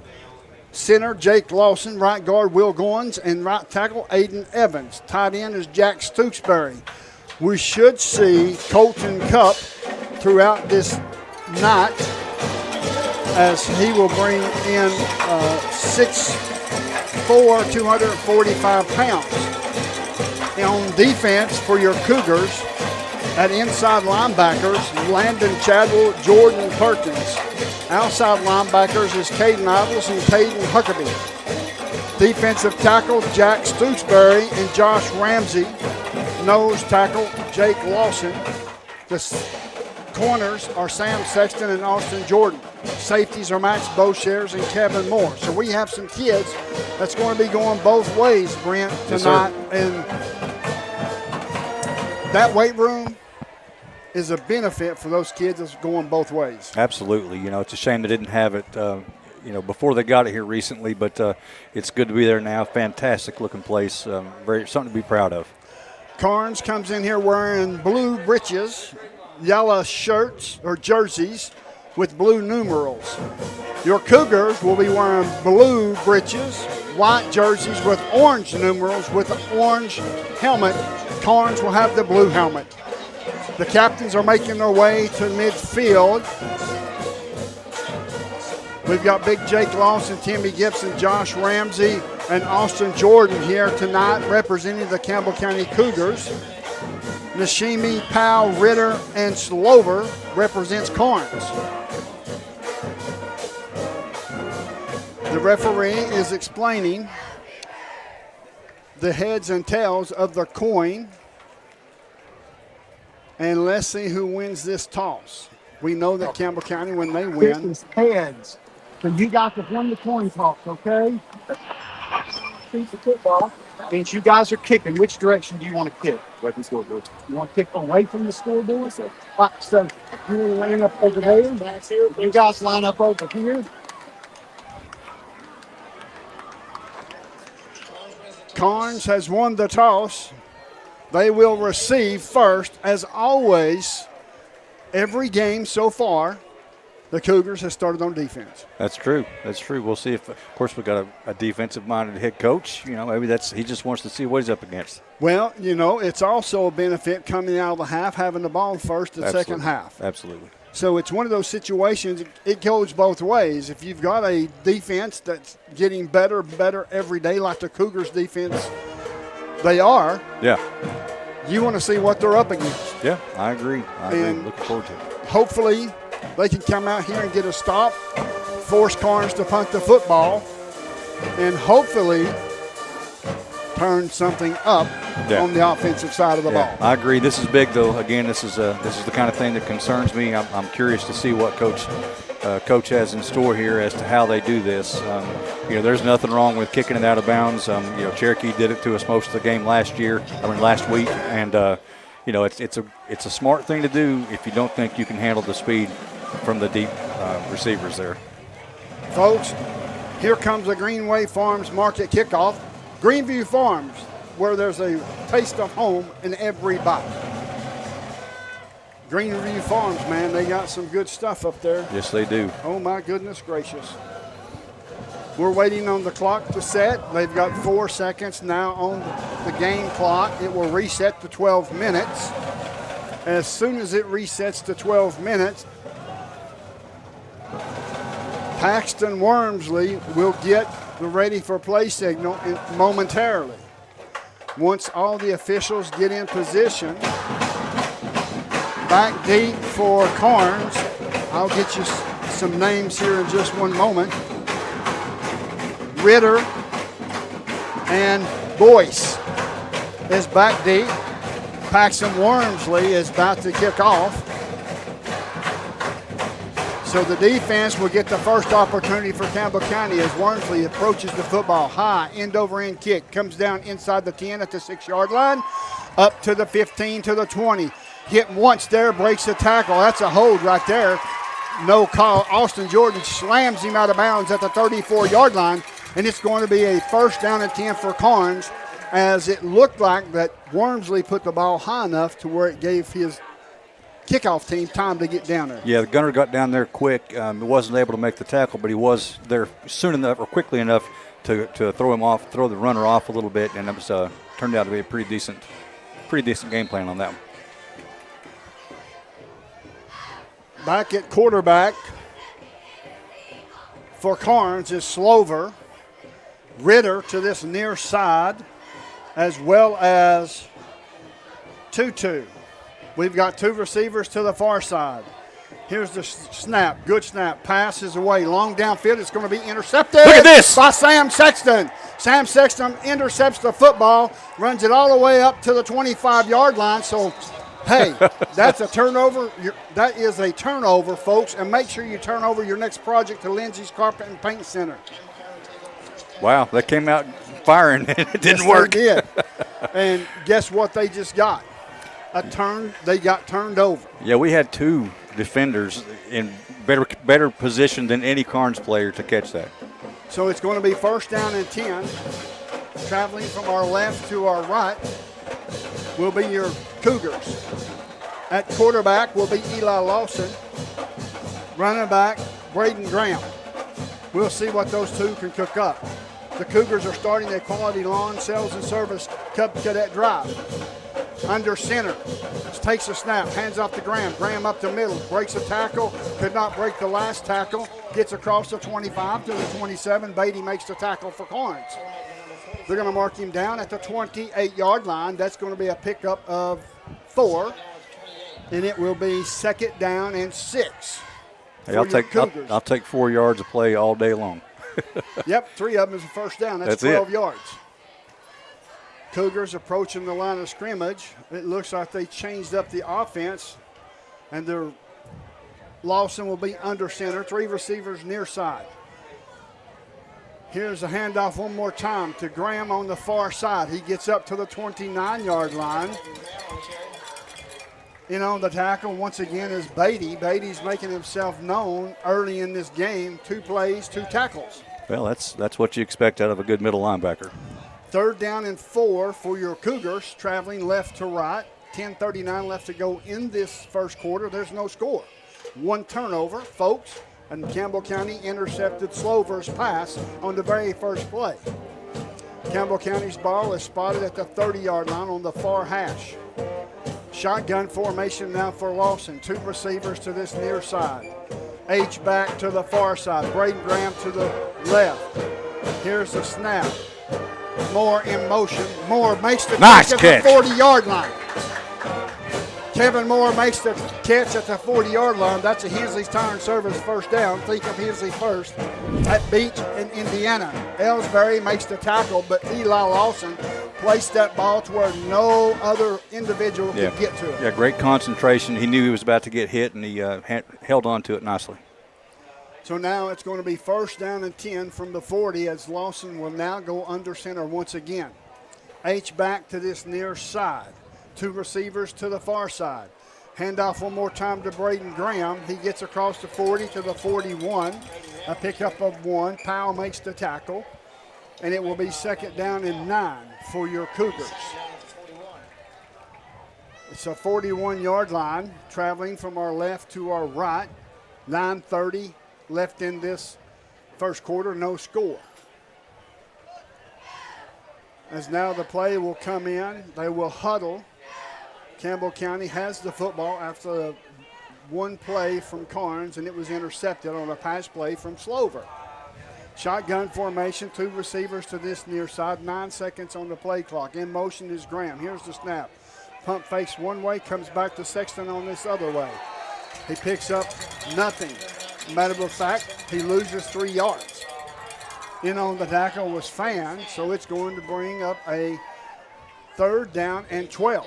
Center, Jake Lawson. Right guard, Will Goins. And right tackle, Aiden Evans. Tight end is Jack Stooksbury. We should see Colton Cup throughout this night as he will bring in 6'4", 245 pounds. And on defense for your Cougars, at inside linebackers, Landon Chadwell, Jordan Perkins. Outside linebackers is Caden Idles and Caden Huckabee. Defensive tackle, Jack Stooksbury and Josh Ramsey. Nose tackle, Jake Lawson. The corners are Sam Sexton and Austin Jordan. Safeties are Max Beauchers and Kevin Moore. So we have some kids that's going to be going both ways, Brent, tonight.
Yes,
and that weight room is a benefit for those kids that's going both ways.
Absolutely. You know, it's a shame they didn't have it, before they got it here recently, but it's good to be there now. Fantastic looking place. Something to be proud of.
Karns comes in here wearing blue breeches, yellow shirts or jerseys with blue numerals. Your Cougars will be wearing blue breeches, white jerseys with orange numerals with an orange helmet. Karns will have the blue helmet. The captains are making their way to midfield. We've got Big Jake Lawson, Timmy Gibson, Josh Ramsey, and Austin Jordan here tonight representing the Campbell County Cougars. Nashimi, Powell, Ritter, and Slover represents Karns. The referee is explaining the heads and tails of the coin. And let's see who wins this toss. We know that Campbell County, when they win.
This is heads. So you guys have won the coin toss, okay? Piece of football means you guys are kicking. Which direction do you want to kick? Away from the scoreboard. You want to kick away from the scoreboard? So you want to line up over there. You guys line up over here.
Karns has won the toss. They will receive first. As always, every game so far, the Cougars have started on defense.
That's true. That's true. We'll see if, of course, we've got a defensive-minded head coach. You know, maybe he just wants to see what he's up against.
Well, you know, it's also a benefit coming out of the half, having the ball first and second half.
Absolutely.
So it's one of those situations, it goes both ways. If you've got a defense that's getting better and better every day, like the Cougars defense, they are.
Yeah.
You want to see what they're up against.
Yeah, I agree. Looking forward to it.
Hopefully they can come out here and get a stop, force Karns to punt the football, and hopefully turn something up on the offensive side of the ball.
I agree. This is big, though. Again, this is the kind of thing that concerns me. I'm curious to see what Coach has in store here as to how they do this. There's nothing wrong with kicking it out of bounds. Cherokee did it to us most of the game last week, and it's a smart thing to do if you don't think you can handle the speed from the deep receivers there.
Folks, here comes the Greenway Farms Market kickoff. Greenview Farms, where there's a taste of home in every bite. Greenview Farms, man, they got some good stuff up there.
Yes, they do.
Oh, my goodness gracious. We're waiting on the clock to set. They've got 4 seconds now on the game clock. It will reset to 12 minutes. As soon as it resets to 12 minutes, Paxton Wormsley will get the ready for play signal momentarily. Once all the officials get in position, back deep for Karns. I'll get you some names here in just one moment. Ritter and Boyce is back deep. Paxton Wormsley is about to kick off. So the defense will get the first opportunity for Campbell County as Wormsley approaches the football. High, end-over-end kick. Comes down inside the 10 at the 6-yard line. Up to the 15, to the 20. Hit once there, breaks the tackle. That's a hold right there. No call. Austin Jordan slams him out of bounds at the 34-yard line, and it's going to be a first down and 10 for Karns, as it looked like that Wormsley put the ball high enough to where it gave his kickoff team time to get down there.
Yeah, the gunner got down there quick. He wasn't able to make the tackle, but he was there soon enough or quickly enough to throw him off, throw the runner off a little bit, and it was turned out to be a pretty decent game plan on that one.
Back at quarterback for Karns is Slover. Ritter to this near side, as well as Tutu. We've got two receivers to the far side. Here's the snap. Good snap. Pass is away. Long downfield. It's going to be intercepted.
Look at this.
By Sam Sexton. Sam Sexton intercepts the football, runs it all the way up to the 25-yard line. So, hey, that's a turnover. That is a turnover, folks. And make sure you turn over your next project to Lindsay's Carpet and Paint Center.
Wow, that came out firing. It didn't work.
They did. And guess what they just got? They got turned over.
Yeah, we had two defenders in better position than any Karns player to catch that.
So it's going to be first down and 10. Traveling from our left to our right will be your Cougars. At quarterback will be Eli Lawson. Running back, Braden Graham. We'll see what those two can cook up. The Cougars are starting a quality lawn sales and service Cub Cadet drive. Under center, takes a snap, hands off to Graham. Graham up the middle, breaks a tackle, could not break the last tackle, gets across the 25 to the 27. Beatty makes the tackle for Karns. They're going to mark him down at the 28-yard line. That's going to be a pickup of 4, and it will be second down and 6.
Hey, I'll take 4 yards of play all day long.
Yep, 3 of them is a first down. That's 12 yards. Cougars approaching the line of scrimmage. It looks like they changed up the offense, and their Lawson will be under center. 3 receivers near side. Here's a handoff one more time to Graham on the far side. He gets up to the 29-yard line. In on the tackle once again is Beatty. Beatty's making himself known early in this game. 2 plays, 2 tackles.
Well, that's what you expect out of a good middle linebacker.
Third down and 4 for your Cougars, traveling left to right. 10:39 left to go in this first quarter. There's no score. 1 turnover, folks, and Campbell County intercepted Slover's pass on the very first play. Campbell County's ball is spotted at the 30-yard line on the far hash. Shotgun formation now for Lawson. 2 receivers to this near side. H back to the far side. Braden Graham to the left. Here's the snap. Moore in motion. Moore makes the catch at the 40-yard line. Kevin Moore makes the catch at the 40-yard line. That's a Hensley's Tire and Service first down. Think of Hensley first. At Beach in Indiana. Ellsbury makes the tackle, but Eli Lawson placed that ball to where no other individual could get to it.
Yeah, great concentration. He knew he was about to get hit, and he held on to it nicely.
So now it's going to be first down and 10 from the 40 as Lawson will now go under center once again. H back to this near side. 2 receivers to the far side. Handoff one more time to Braden Graham. He gets across the 40 to the 41. A pickup of 1. Powell makes the tackle. And it will be second down and 9 for your Cougars. It's a 41-yard line traveling from our left to our right. 9:30 left in this first quarter, no score. As now the play will come in, they will huddle. Campbell County has the football after 1 play from Karns, and it was intercepted on a pass play from Slover. Shotgun formation, 2 receivers to this near side, 9 seconds on the play clock. In motion is Graham. Here's the snap. Pump fakes one way, comes back to Sexton on this other way. He picks up nothing. Matter of fact, he loses 3 yards. In on the tackle was Fan, so it's going to bring up a third down and 12.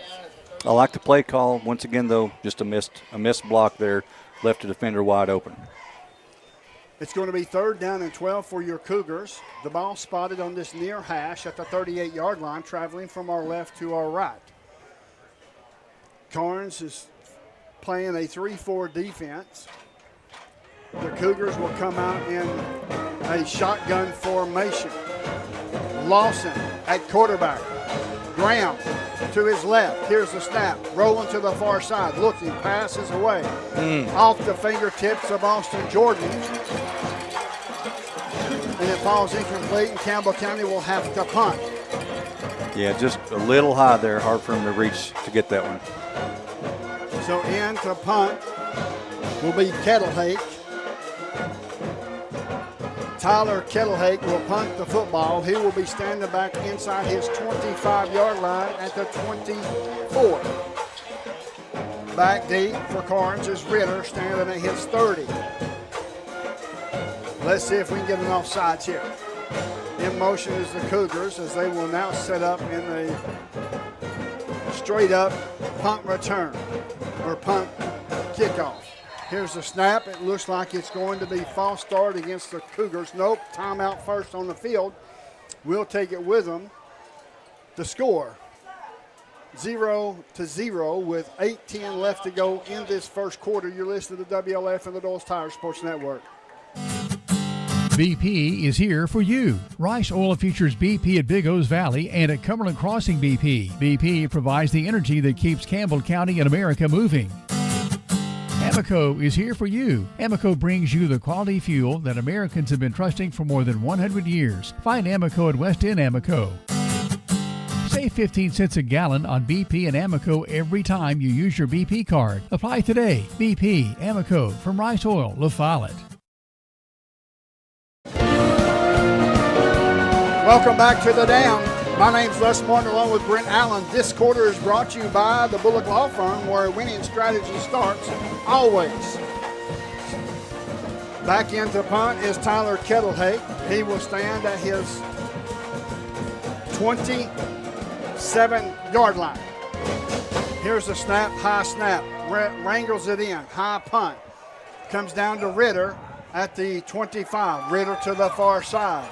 I like the play call. Once again, though, just a missed block there, left the defender wide open.
It's going to be 3rd down and 12 for your Cougars. The ball spotted on this near hash at the 38-yard line, traveling from our left to our right. Karns is playing a 3-4 defense. The Cougars will come out in a shotgun formation. Lawson at quarterback. Graham to his left. Here's the snap. Rolling to the far side. Looking. Passes away. Off the fingertips of Austin Jordan. And it falls incomplete, and Campbell County will have to punt.
Yeah, just a little high there. Hard for him to reach to get that one.
So in to punt will be Kettlehake. Tyler Kettlehake will punt the football. He will be standing back inside his 25-yard line at the 24. Back deep for Karns is Ritter standing at his 30. Let's see if we can get an offsides here. In motion is the Cougars as they will now set up in a straight-up punt return or punt kickoff. Here's the snap. It looks like it's going to be false start against the Cougars. Nope, timeout first on the field. We'll take it with them. The score, 0-0 with 8:10 left to go in this first quarter. You're listening to WLF and the Doyle's Tire Sports Network.
BP is here for you. Rice Oil features BP at Big O's Valley and at Cumberland Crossing BP. BP provides the energy that keeps Campbell County and America moving. Amoco is here for you. Amoco brings you the quality fuel that Americans have been trusting for more than 100 years. Find Amoco at West End Amoco. Save 15 cents a gallon on BP and Amoco every time you use your BP card. Apply today. BP, Amoco, from Rice Oil, La Follette.
Welcome back to the Dam. My name's Les Martin along with Brent Allen. This quarter is brought to you by the Bullock Law Firm, where winning strategy starts always. Back into punt is Tyler Kettlehake. He will stand at his 27-yard line. Here's the snap, high snap. Wrangles it in, high punt. Comes down to Ritter at the 25. Ritter to the far side.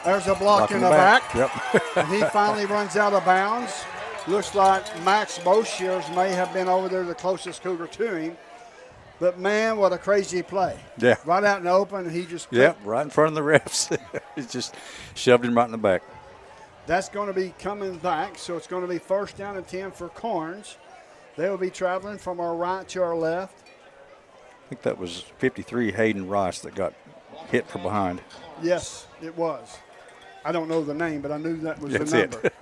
There's a block in the back.
Yep.
And he finally runs out of bounds. Looks like Max Boshears may have been over there, the closest Cougar to him. But, man, what a crazy play.
Yeah.
Right out in the open, he just
right in front of the refs. He just shoved him right in the back.
That's going to be coming back, so it's going to be 1st down and 10 for Karns. They will be traveling from our right to our left.
I think that was 53 Hayden Rice that got hit from behind.
Yes, it was. I don't know the name, but I knew that was
That's
the number.
it.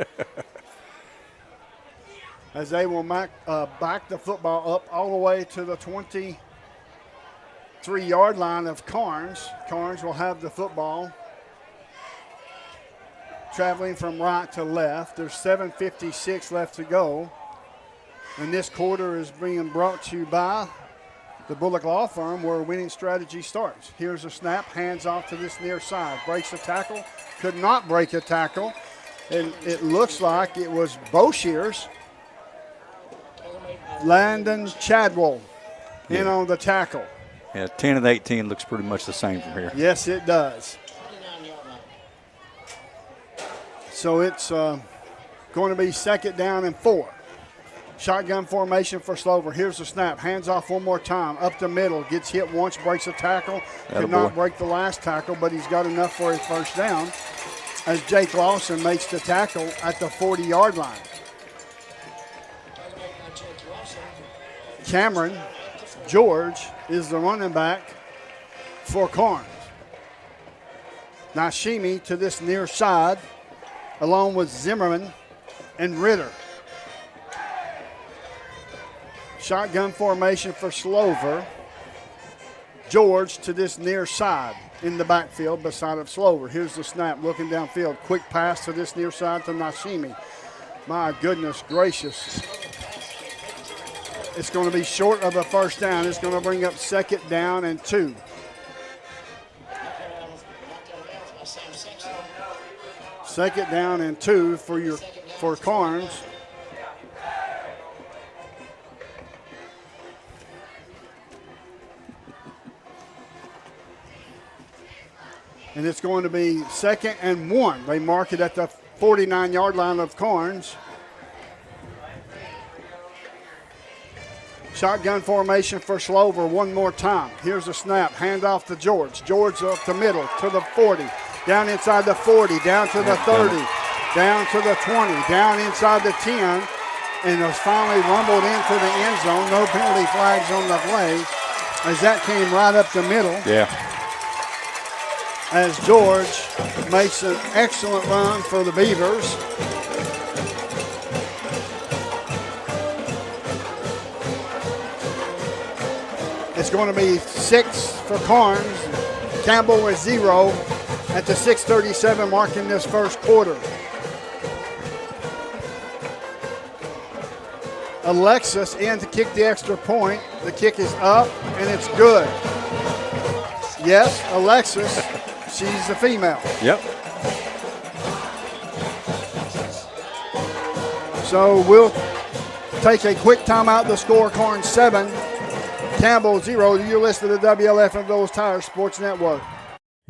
As they will back the football up all the way to the 23-yard line of Karns. Karns will have the football traveling from right to left. There's 7:56 left to go. And this quarter is being brought to you by the Bullock Law Firm, where winning strategy starts. Here's a snap, hands off to this near side. Breaks the tackle, could not break a tackle. And it looks like it was Boshears. Landon Chadwell in on the tackle.
Yeah, 10 and 18 looks pretty much the same from here.
Yes, it does. So it's going to be 2nd down and 4. Shotgun formation for Slover. Here's the snap. Hands off one more time. Up the middle. Gets hit once, breaks a tackle. Could not break the last tackle, but he's got enough for his 1st down as Jake Lawson makes the tackle at the 40-yard line. Cameron George is the running back for Karns. Nashimi to this near side, along with Zimmerman and Ritter. Shotgun formation for Slover. George to this near side in the backfield beside of Slover. Here's the snap, looking downfield. Quick pass to this near side to Nashimi. My goodness gracious. It's going to be short of a 1st down. It's going to bring up 2nd down and 2. Second down and 2 for Karns. And it's going to be 2nd and 1. They mark it at the 49-yard line of Karns. Shotgun formation for Slover one more time. Here's a snap. Hand off to George. George up the middle to the 40. Down inside the 40. Down to the 30. Down to the 20. Down inside the 10. And was finally rumbled into the end zone. No penalty flags on the play as that came right up the middle.
Yeah.
As George makes an excellent run for the Beavers. It's going to be 6 for Karns. Campbell with 0 at the 6:37 mark in this first quarter. Alexis in to kick the extra point. The kick is up and it's good. Yes, Alexis, she's the female.
Yep.
So we'll take a quick timeout. The score, Karns 7, Campbell 0. You're listening to WLF and Those Tires Sports Network.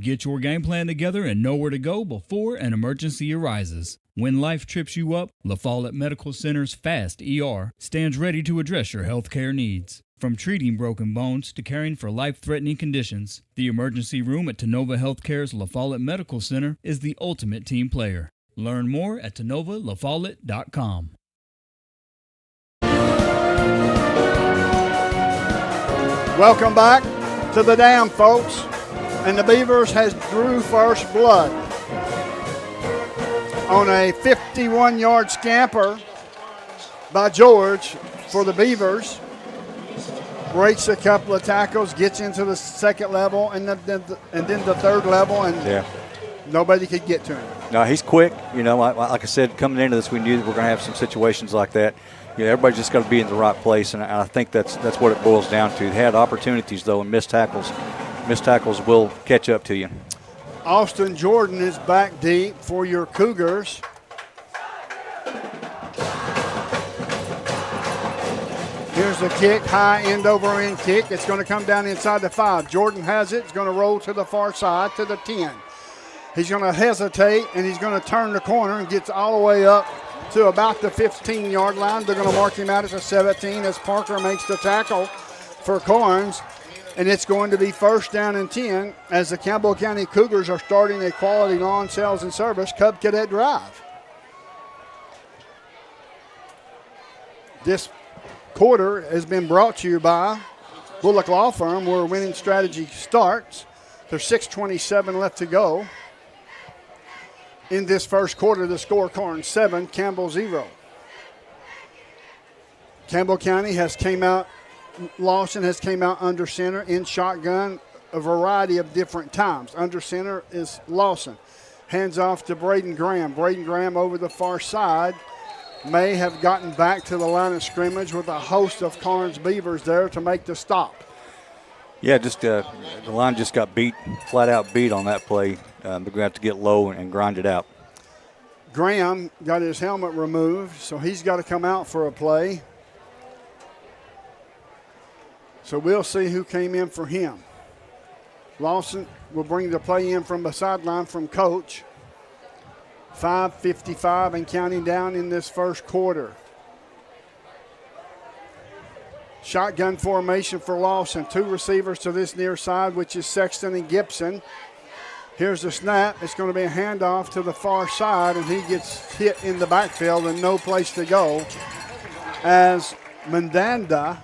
Get your game plan together and know where to go before an emergency arises. When life trips you up, La Follette Medical Center's FAST ER stands ready to address your health care needs. From treating broken bones to caring for life-threatening conditions, the emergency room at Tenova Healthcare's La Follette Medical Center is the ultimate team player. Learn more at TenovaLaFollette.com.
Welcome back to the Dam, folks. And the Beavers has drew first blood on a 51-yard scamper by George for the Beavers. Breaks a couple of tackles, gets into the second level, and then the third level, and nobody could get to him.
No, he's quick. You know, like I said, coming into this, we knew that we're going to have some situations like that. You know, everybody's just got to be in the right place, and I think that's what it boils down to. They had opportunities, though, and missed tackles. Missed tackles will catch up to you.
Austin Jordan is back deep for your Cougars. Here's the kick, high end over end kick. It's going to come down inside the 5. Jordan has it. It's going to roll to the far side to the 10. He's going to hesitate, and he's going to turn the corner and gets all the way up to about the 15-yard line. They're going to mark him out at the 17 as Parker makes the tackle for Karns. And it's going to be first down and 10 as the Campbell County Cougars are starting a quality lawn sales and service Cub Cadet Drive. This quarter has been brought to you by Bullock Law Firm, where winning strategy starts. There's 6:27 left to go. In this first quarter, the score, Karns 7, Campbell 0. Campbell County has came out. Lawson has came out under center in shotgun a variety of different times. Under center is Lawson. Hands off to Braden Graham. Braden Graham over the far side. May have gotten back to the line of scrimmage with a host of Karns Beavers there to make the stop.
Yeah, just the line just got beat, flat out beat on that play. They're going to have to get low and grind it out.
Graham got his helmet removed, so he's got to come out for a play. So we'll see who came in for him. Lawson will bring the play in from the sideline from Coach. 5:55 and counting down in this first quarter. Shotgun formation for Lawson. 2 receivers to this near side, which is Sexton and Gibson. Here's the snap. It's going to be a handoff to the far side, and he gets hit in the backfield and no place to go as Mandanda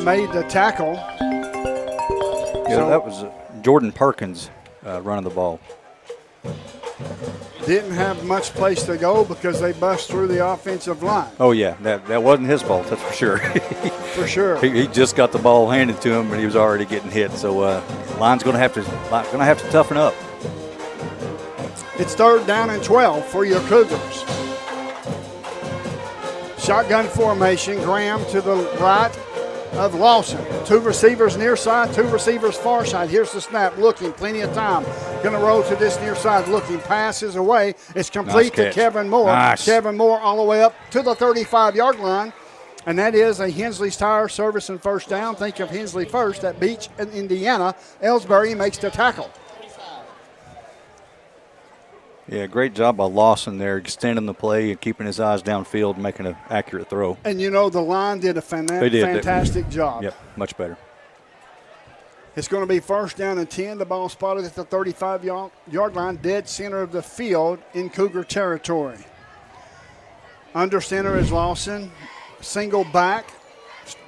made the tackle.
Yeah, so that was Jordan Perkins running the ball.
Didn't have much place to go because they bust through the offensive line.
Oh, yeah, that wasn't his fault, that's for sure.
For sure.
He just got the ball handed to him, but he was already getting hit. So line's going to have to toughen up.
It's 3rd down and 12 for your Cougars. Shotgun formation. Graham to the right of Lawson. 2 receivers near side, 2 receivers far side. Here's the snap, looking, plenty of time. Going to roll to this near side, looking, passes away. It's complete to Kevin Moore.
Nice.
Kevin Moore all the way up to the 35-yard line. And that is a Hensley's Tire Service and first down. Think of Hensley first at Beach in Indiana. Ellsbury makes the tackle.
Yeah, great job by Lawson there, extending the play and keeping his eyes downfield and making an accurate throw.
And, the line did a fantastic job.
Yep, much better.
It's going to be 1st down and 10. The ball spotted at the 35-yard line, dead center of the field in Cougar territory. Under center is Lawson. Single back.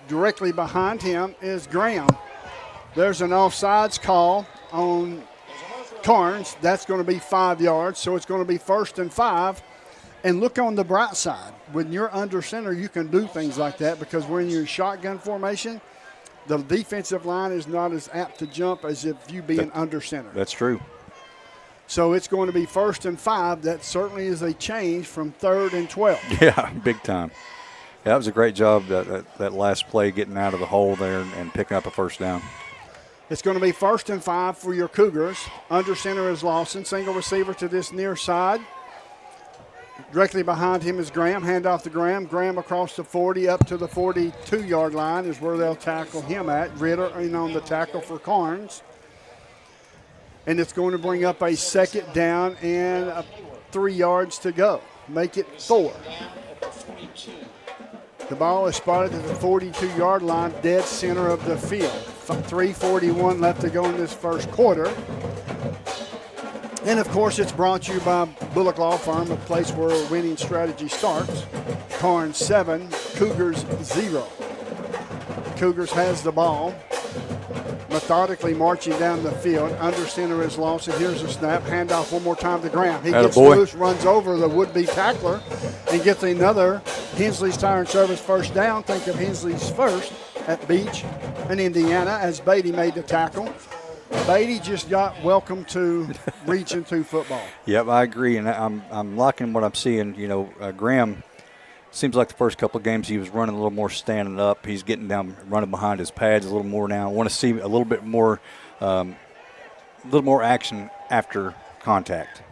Directly behind him is Graham. There's an offsides call on Karns. That's going to be 5 yards, so it's going to be 1st and 5. And look on the bright side. When you're under center, you can do things like that because when you're in shotgun formation, the defensive line is not as apt to jump as if you being under center.
That's true.
So it's going to be 1st and 5. That certainly is a change from 3rd and 12.
Yeah, big time. Yeah, that was a great job, that last play, getting out of the hole there and picking up a 1st down.
It's going to be 1st and 5 for your Cougars. Under center is Lawson. Single receiver to this near side. Directly behind him is Graham. Hand off to Graham. Graham across the 40 up to the 42-yard line is where they'll tackle him at. Ritter in on the tackle for Karns. And it's going to bring up a 2nd down and 3 yards to go. Make it 4. The ball is spotted at the 42-yard line, dead center of the field. 3:41 left to go in this first quarter. And, of course, it's brought to you by Bullock Law Firm, a place where winning strategy starts. Karns 7, Cougars 0. Cougars has the ball, methodically marching down the field. Under center is Lawson. Here's a snap. Handoff one more time to Graham. He gets loose, runs over the would-be tackler, and gets another Hensley's Tire and Service 1st down. Think of Hensley's first at Beach in Indiana as Beatty made the tackle. Beatty just got welcome to reaching to football.
Yep, I agree, and I'm liking what I'm seeing. Graham seems like the first couple of games he was running a little more standing up. He's getting down, running behind his pads a little more now. I want to see a little bit more, action after contact.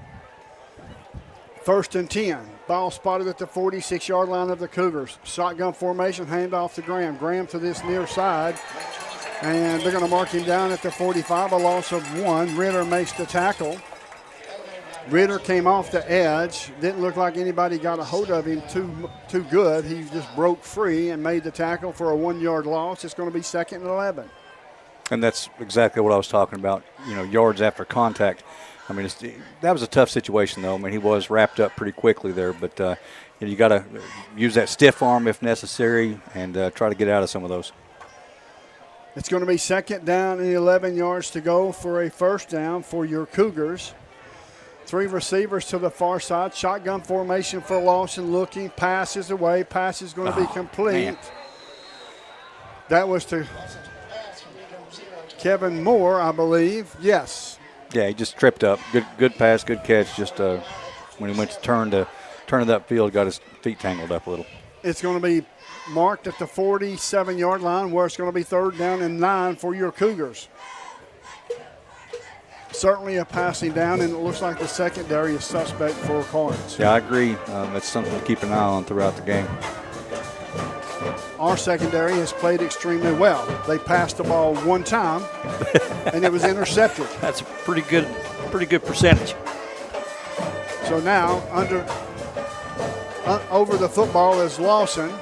1st and 10. Ball spotted at the 46-yard line of the Cougars. Shotgun formation, handoff to Graham. Graham to this near side. And they're going to mark him down at the 45, a loss of 1. Ritter makes the tackle. Ritter came off the edge. Didn't look like anybody got a hold of him too good. He just broke free and made the tackle for a 1-yard loss. It's going to be 2nd and 11.
And that's exactly what I was talking about, yards after contact. I mean, that was a tough situation, though. I mean, he was wrapped up pretty quickly there, but you got to use that stiff arm if necessary and try to get out of some of those.
It's going to be 2nd down and 11 yards to go for a 1st down for your Cougars. 3 receivers to the far side. Shotgun formation for Lawson looking. Pass is away. Pass is going to be complete. Man. That was to Kevin Moore, I believe. Yes.
Yeah, he just tripped up. Good pass, good catch. Just when he went to turn it upfield, got his feet tangled up a little.
It's going to be marked at the 47-yard line where it's going to be 3rd down and 9 for your Cougars. Certainly a passing down, and it looks like the secondary is suspect for Karns.
Yeah, I agree. That's something to keep an eye on throughout the game.
Our secondary has played extremely well. They passed the ball 1 time, and it was intercepted.
That's a pretty good percentage.
So now over the football is Lawson,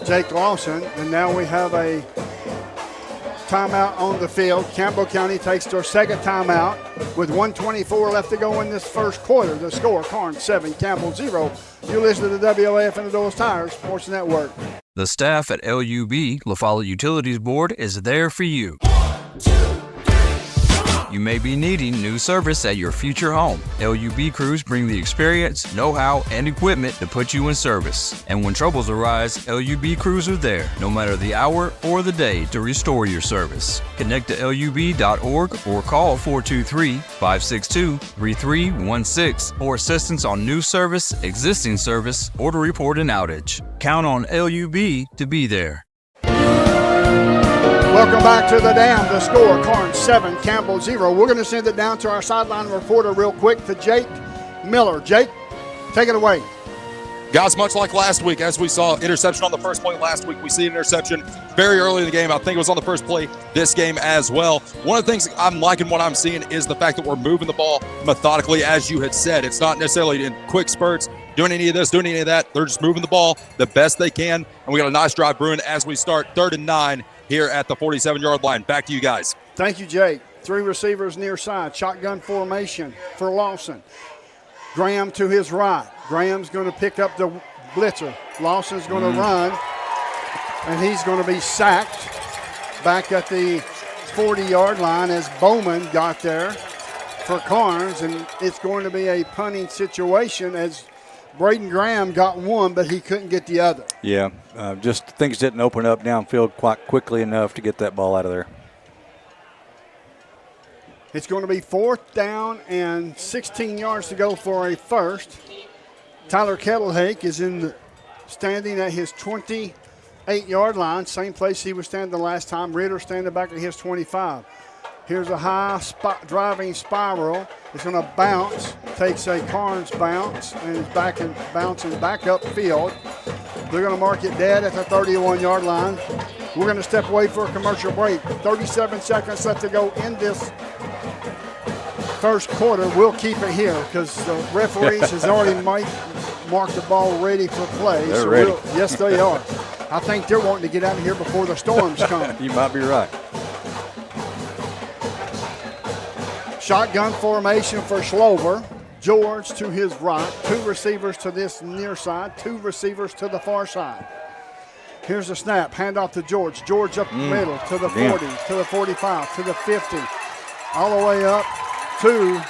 Jake Lawson, and now we have a timeout on the field. Campbell County takes their 2nd timeout with 1:24 left to go in this first quarter. The score, Karns 7, Campbell 0. You listen to the WLAF and the Doyle's Tires Sports Network.
The staff at LUB, La Follette Utilities Board, is there for you. You may be needing new service at your future home. LUB crews bring the experience, know-how, and equipment to put you in service. And when troubles arise, LUB crews are there, no matter the hour or the day, to restore your service. Connect to LUB.org or call 423-562-3316 for assistance on new service, existing service, or to report an outage. Count on LUB to be there.
Welcome back to the Dam. The score, Karns 7, Campbell 0. We're going to send it down to our sideline reporter real quick, to Jake Miller. Jake, take it away.
Guys, much like last week, as we saw interception on the first play last week, we see an interception very early in the game. I think it was on the first play this game as well. One of the things I'm liking what I'm seeing is the fact that we're moving the ball methodically, as you had said. It's not necessarily in quick spurts, doing any of this, doing any of that. They're just moving the ball the best they can, and we got a nice drive brewing as we start 3rd and 9 here at the 47-yard line. Back to you guys.
Thank you, Jake. 3 receivers near side. Shotgun formation for Lawson. Graham to his right. Graham's going to pick up the blitzer. Lawson's going to run, and he's going to be sacked back at the 40-yard line as Bowman got there for Karns, and it's going to be a punting situation as Braden Graham got one, but he couldn't get the other.
Yeah, just things didn't open up downfield quite quickly enough to get that ball out of there.
It's going to be 4th down and 16 yards to go for a first. Tyler Kettlehake is standing at his 28-yard line, same place he was standing the last time. Ritter standing back at his 25. Here's a high driving spiral. It's going to bounce, takes a Karns bounce, and is bouncing back upfield. They're going to mark it dead at the 31-yard line. We're going to step away for a commercial break. 37 seconds left to go in this first quarter. We'll keep it here because the referees has already marked the ball ready for play.
They're ready.
Yes, they are. I think they're wanting to get out of here before the storms come.
You might be right.
Shotgun formation for Slover. George to his right. 2 receivers to this near side. 2 receivers to the far side. Here's the snap. Hand off to George. George up the middle to the 40, to the 45, to the 50. All the way up to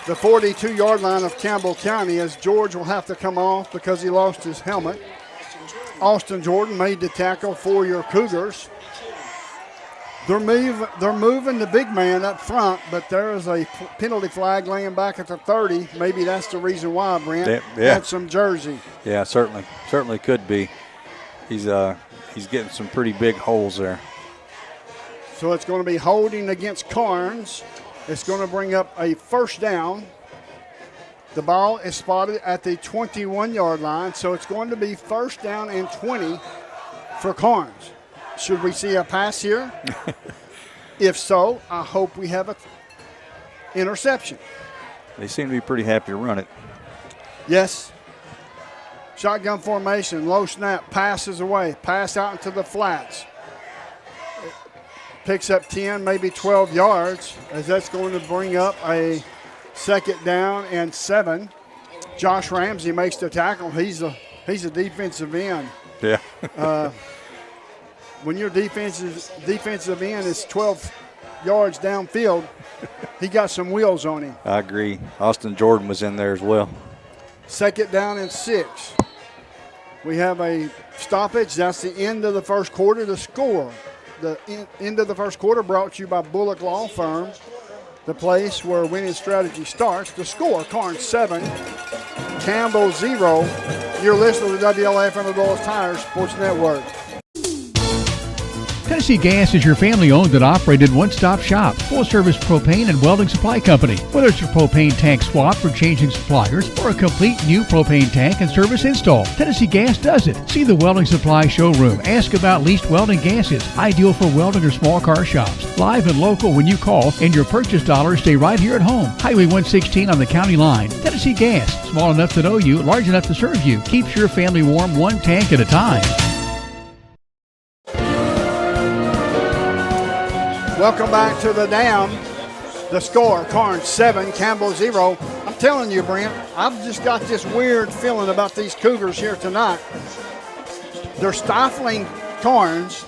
the 42-yard line of Campbell County as George will have to come off because he lost his helmet. Austin Jordan made the tackle for your Cougars. They're moving the big man up front, but there is a penalty flag laying back at the 30. Maybe that's the reason why, Brent.
Yeah.
Had some jersey.
Yeah, certainly could be. He's getting some pretty big holes there.
So it's going to be holding against Karns. It's going to bring up a first down. The ball is spotted at the 21-yard line, so it's going to be first down and 20 for Karns. Should we see a pass here? If so, I hope we have an interception.
They seem to be pretty happy to run it.
Yes. Shotgun formation, low snap, passes away, pass out into the flats. Picks up 10, maybe 12 yards, as that's going to bring up a 2nd down and 7. Josh Ramsey makes the tackle. He's a defensive end.
Yeah.
When your defensive end is 12 yards downfield, he got some wheels on him.
I agree. Austin Jordan was in there as well.
2nd down and 6. We have a stoppage. That's the end of the first quarter. The score. The end of the first quarter brought to you by Bullock Law Firm, the place where winning strategy starts. The score, Karns 7, Campbell 0. You're listening to WLF and Adults Tires Sports Network.
Tennessee Gas is your family-owned and operated one-stop shop, full-service propane and welding supply company. Whether it's your propane tank swap for changing suppliers or a complete new propane tank and service install, Tennessee Gas does it. See the welding supply showroom. Ask about leased welding gases, ideal for welding or small car shops. Live and local when you call, and your purchase dollars stay right here at home. Highway 116 on the county line. Tennessee Gas, small enough to know you, large enough to serve you. Keeps your family warm one tank at a time.
Welcome back to the Dam. The score, Karns 7, Campbell 0. I'm telling you, Brent, I've just got this weird feeling about these Cougars here tonight. They're stifling Karns.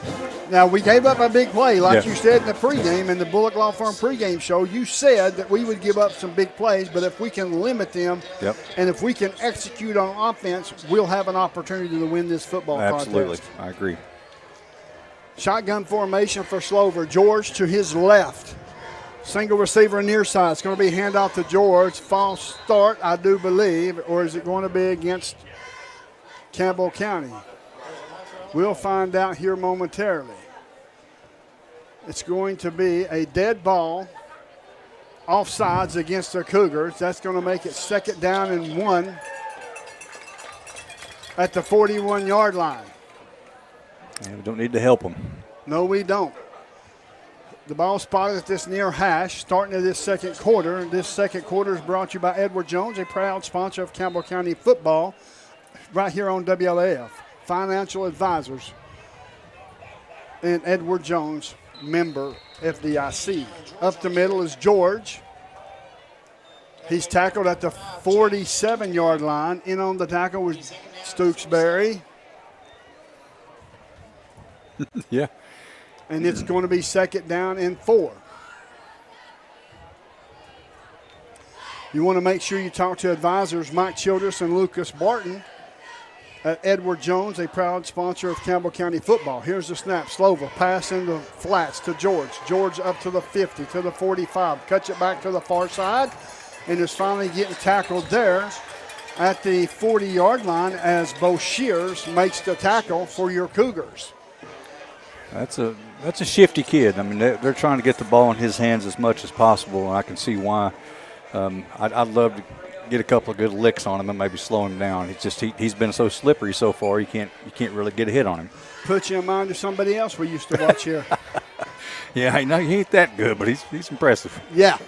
Now, we gave up a big play, like you said in the pregame, in the Bullock Law Firm pregame show. You said that we would give up some big plays, but if we can limit them and if we can execute on offense, we'll have an opportunity to win this football contest.
Absolutely, I agree.
Shotgun formation for Slover. George to his left. Single receiver near side. It's going to be handoff to George. False start, I do believe. Or is it going to be against Campbell County? We'll find out here momentarily. It's going to be a dead ball. Offsides against the Cougars. That's going to make it 2nd down and 1 at the 41-yard line.
And we don't need to help them.
No, we don't. The ball spotted at this near hash, starting at this second quarter. This second quarter is brought to you by Edward Jones, a proud sponsor of Campbell County football, right here on WLAF. Financial Advisors and Edward Jones, member FDIC. Up the middle is George. He's tackled at the 47-yard line. In on the tackle was Stooksbury.
Yeah.
And it's going to be second down and 4. You want to make sure you talk to advisors Mike Childress and Lucas Barton at Edward Jones, a proud sponsor of Campbell County football. Here's the snap. Slova pass in the flats to George. George up to the 50, to the 45. Cuts it back to the far side and is finally getting tackled there at the 40-yard line as Bo Shears makes the tackle for your Cougars.
That's a shifty kid. I mean, they're trying to get the ball in his hands as much as possible, and I can see why. I'd love to get a couple of good licks on him and maybe slow him down. He's been so slippery so far. You can't really get a hit on him.
Put you in mind of somebody else we used to watch here.
Yeah, I know he ain't that good, but he's impressive.
Yeah,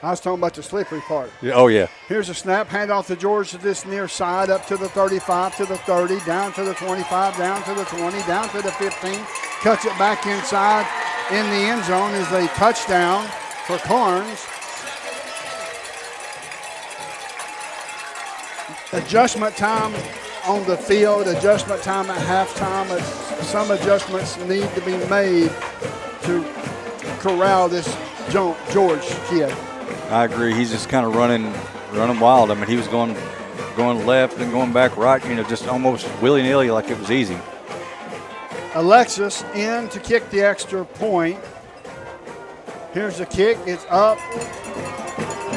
I was talking about the slippery part.
Yeah, oh yeah.
Here's a snap, hand off to George to this near side, up to the 35, to the 30, down to the 25, down to the 20, down to the 15. Cuts it back inside in the end zone is a touchdown for Karns. Adjustment time on the field, adjustment time at halftime. Some adjustments need to be made to corral this George kid.
I agree. He's just kind of running wild. I mean, he was going left and going back right, just almost willy-nilly like it was easy.
Alexis in to kick the extra point. Here's the kick. It's up.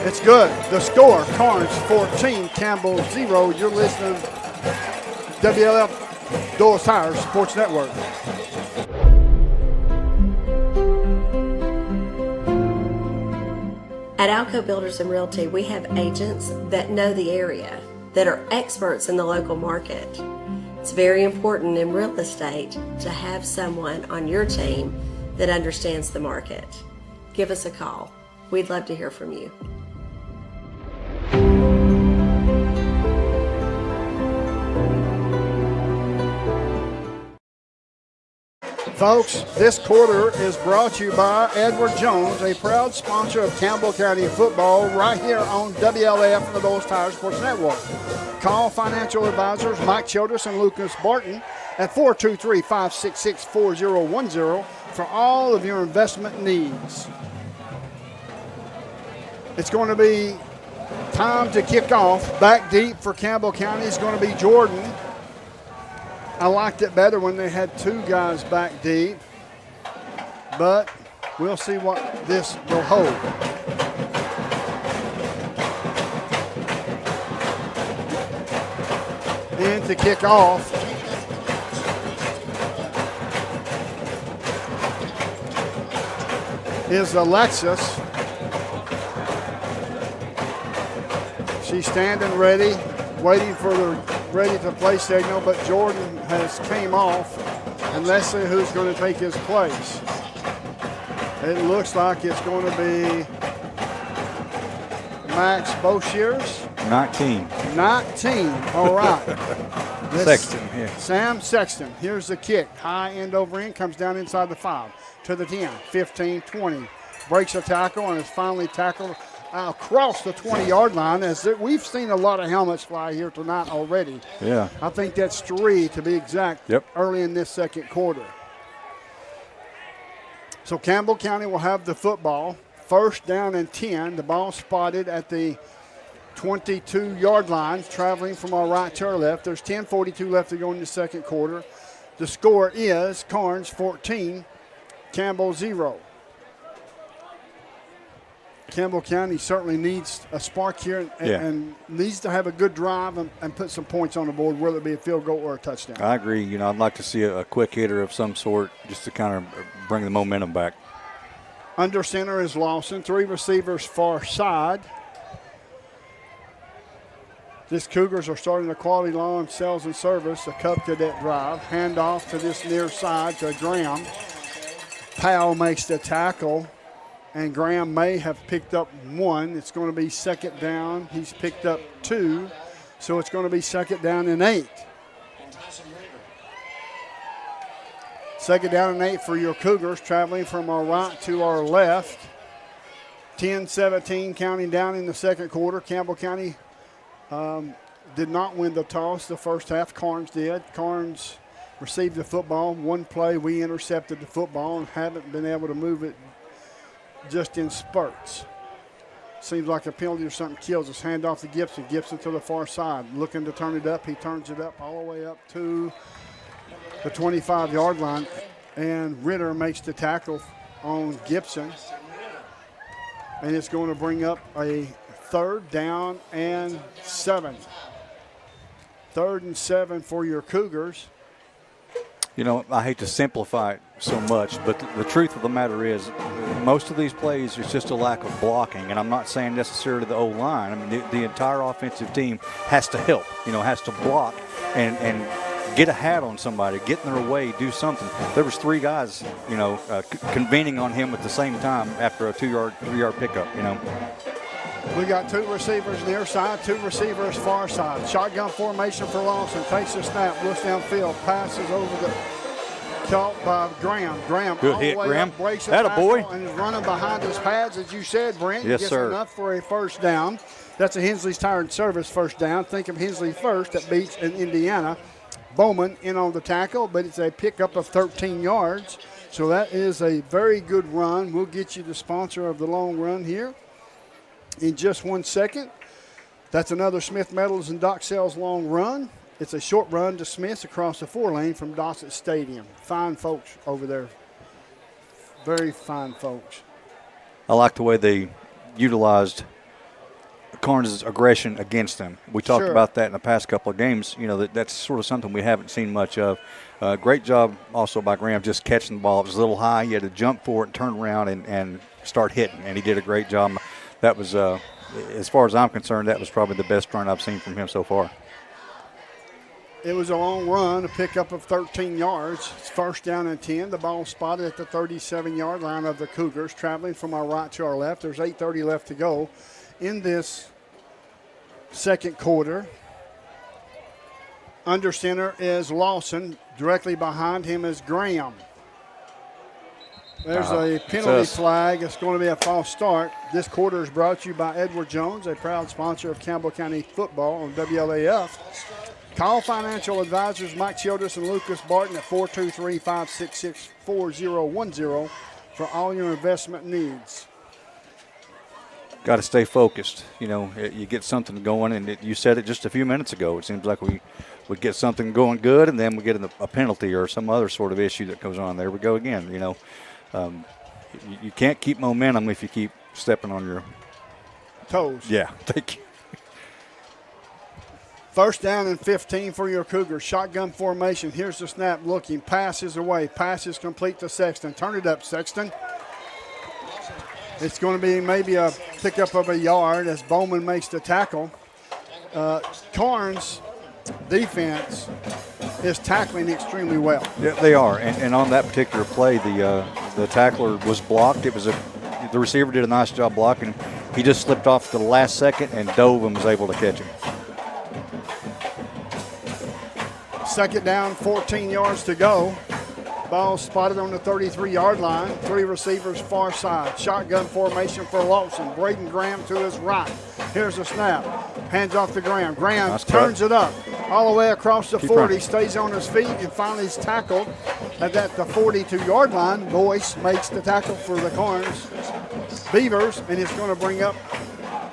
It's good. The score, Karns 14, Campbell 0. You're listening to WLF Dulles Tires Sports Network.
At Alco Builders and Realty, we have agents that know the area, that are experts in the local market. It's very important in real estate to have someone on your team that understands the market. Give us a call. We'd love to hear from you.
Folks, this quarter is brought to you by Edward Jones, a proud sponsor of Campbell County football, right here on WLAF and the Dulles Tires Sports Network. Call financial advisors Mike Childress and Lucas Barton at 423-566-4010 for all of your investment needs. It's going to be time to kick off. Back deep for Campbell County is going to be Jordan. I liked it better when they had two guys back deep, but we'll see what this will hold. And to kick off is Alexis. She's standing ready, waiting for the ready to play signal, but Jordan has came off, and let's see who's going to take his place. It looks like it's going to be Max Boshears.
19.
All right.
Sexton, yeah.
Sam Sexton. Here's the kick. High end over end, comes down inside the 5 to the 10, 15, 20. Breaks a tackle and is finally tackled across the 20-yard line, as we've seen a lot of helmets fly here tonight already.
Yeah.
I think that's 3 to be exact.
Yep.
Early in this second quarter. So Campbell County will have the football. First down and 10. The ball spotted at the 22-yard line, traveling from our right to our left. There's 10:42 left to go in the second quarter. The score is Karns 14, Campbell 0. Campbell County certainly needs a spark here and needs to have a good drive and put some points on the board, whether it be a field goal or a touchdown.
I agree. I'd like to see a quick hitter of some sort just to kind of bring the momentum back.
Under center is Lawson. 3 receivers far side. This Cougars are starting the quality lawn sales and service, a Cub Cadet drive. Hand off to this near side to Graham. Powell makes the tackle, and Graham may have picked up one. It's going to be second down. He's picked up two, so it's going to be second down and 8. Second down and 8 for your Cougars, traveling from our right to our left. 10-17 counting down in the second quarter. Campbell County did not win the toss the first half. Karns did. Karns received the football. One play, we intercepted the football and haven't been able to move it just in spurts. Seems like a penalty or something kills us. Hand off to Gibson. Gibson to the far side. Looking to turn it up. He turns it up all the way up to the 25-yard line. And Ritter makes the tackle on Gibson. And it's going to bring up a third down and 7. 3rd and 7 for your Cougars.
You know, I hate to simplify it so much, but the truth of the matter is most of these plays is just a lack of blocking, and I'm not saying necessarily the O-line. I mean, the entire offensive team has to help, has to block and get a hat on somebody, get in their way, do something. There was 3 guys, convening on him at the same time after a 3-yard pickup,
We got 2 receivers near side, 2 receivers far side. Shotgun formation for Lawson. Takes a snap, looks downfield, passes over the caught by Graham. Graham
good
all
hit,
the way
Graham.
Up, breaks
That a boy.
And is running behind his pads, as you said, Brent.
Yes,
Gets
sir.
enough for a first down. That's a Hensley's Tire and Service first down. Think of Hensley first. That beats in Indiana. Bowman in on the tackle, but it's a pickup of 13 yards. So that is a very good run. We'll get you the sponsor of the long run here in just 1 second. That's another Smith Metals and Dock Sales long run. It's a short run to Smith's across the 4-lane from Dossett Stadium. Fine folks over there. Very fine folks.
I like the way they utilized Karns' aggression against them. We talked
Sure.
about that in the past couple of games. That's sort of something we haven't seen much of. Great job also by Graham just catching the ball. It was a little high. He had to jump for it and turn around and start hitting, and he did a great job. That was, as far as I'm concerned, that was probably the best run I've seen from him so far.
It was a long run, a pickup of 13 yards. It's first down and 10. The ball spotted at the 37-yard line of the Cougars, traveling from our right to our left. There's 8:30 left to go in this second quarter. Under center is Lawson. Directly behind him is Graham. There's a penalty flag. It's going to be a false start. This quarter is brought to you by Edward Jones, a proud sponsor of Campbell County football on WLAF. Call financial advisors Mike Childress and Lucas Barton at 423-566-4010 for all your investment needs.
Got to stay focused. You get something going, and you said it just a few minutes ago. It seems like we get something going good, and then we get a penalty or some other sort of issue that goes on. There we go again. You can't keep momentum if you keep stepping on your
toes.
Yeah, thank you.
First down and 15 for your Cougars. Shotgun formation. Here's the snap looking. Passes away. Passes complete to Sexton. Turn it up, Sexton. It's going to be maybe a pickup of a yard as Bowman makes the tackle. Karns' defense is tackling extremely well.
Yeah, they are. And on that particular play, the tackler was blocked. The receiver did a nice job blocking him. He just slipped off at the last second and dove and was able to catch him.
Second down, 14 yards to go. Ball spotted on the 33-yard line. 3 receivers far side. Shotgun formation for Lawson. Braden Graham to his right. Here's the snap. Hands off to Graham. Graham
nice
turns
cut.
it up all the way across the
Keep
40.
running.
Stays on his feet and finally is tackled at the 42-yard line. Boyce makes the tackle for the Karns Beavers, and it's going to bring up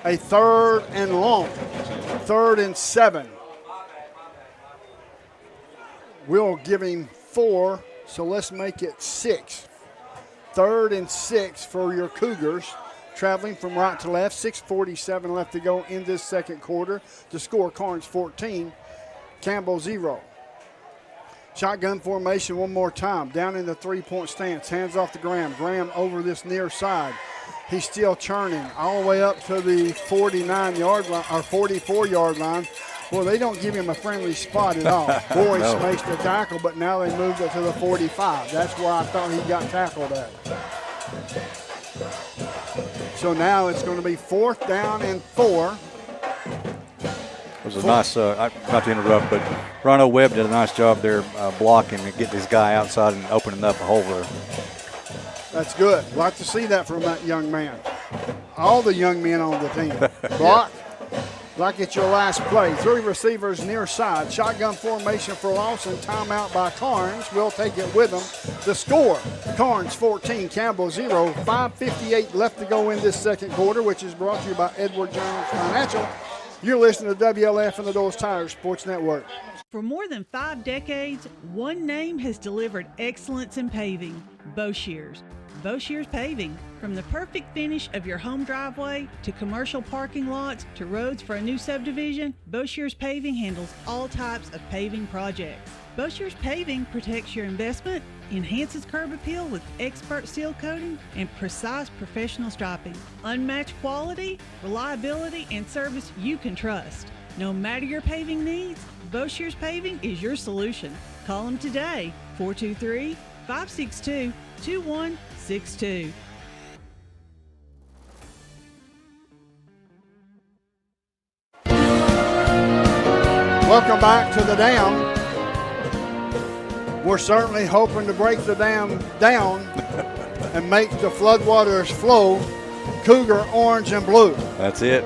a 3rd and long. 3rd and 7. We'll give him 4, so let's make it 6. 3rd and 6 for your Cougars, traveling from right to left. 6:47 left to go in this second quarter. The score, Karns 14, Campbell 0. Shotgun formation one more time. Down in the 3-point stance. Hands off to Graham. Graham over this near side. He's still churning all the way up to the 49-yard line or 44-yard line. Well, they don't give him a friendly spot at all. Boyce makes the tackle, but now they moved it to the 45. That's where I thought he got tackled at. So now it's going to be 4th down and 4.
It was a nice, not to interrupt, but Rono Webb did a nice job there blocking and getting this guy outside and opening up a hole there.
That's good. Like to see that from that young man. All the young men on the team. Block like it's your last play. 3 receivers near side. Shotgun formation for Lawson. Timeout by Karns. We'll take it with them. The score, Karns 14, Campbell 0. 5:58 left to go in this second quarter, which is brought to you by Edward Jones Financial. You're listening to WLF and the Doors Tire Sports Network.
For more than 5 decades, one name has delivered excellence in paving: Boshears. Boshears Paving. From the perfect finish of your home driveway to commercial parking lots to roads for a new subdivision, Boshears Paving handles all types of paving projects. Boshears Paving protects your investment, enhances curb appeal with expert seal coating and precise professional striping. Unmatched quality, reliability, and service you can trust. No matter your paving needs, Boshears Paving is your solution. Call them today, 423-562-2162.
Welcome back to the Dam. We're certainly hoping to break the dam down and make the floodwaters flow Cougar, orange, and blue.
That's it.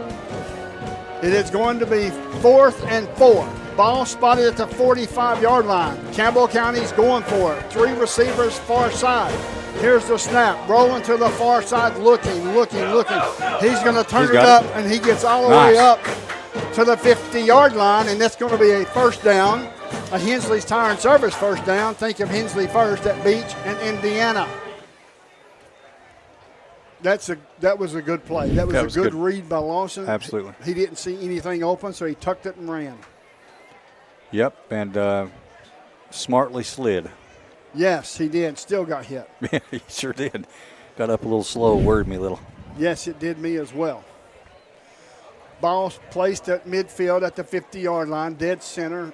It is going to be 4th and 4. Ball spotted at the 45-yard line. Campbell County's going for it. 3 receivers far side. Here's the snap. Rolling to the far side, looking. He's going to turn it up, and he gets all the way up to the 50-yard line, and that's going to be a first down. A Hensley's Tire and Service first down. Think of Hensley first at Beach and Indiana. That was a good play. That was a good read by Lawson.
Absolutely.
He didn't see anything open, so he tucked it and ran.
Yep, and smartly slid.
Yes, he did. Still got hit.
Yeah, he sure did. Got up a little slow, worried me a little.
Yes, it did me as well. Ball placed at midfield at the 50-yard line, dead center,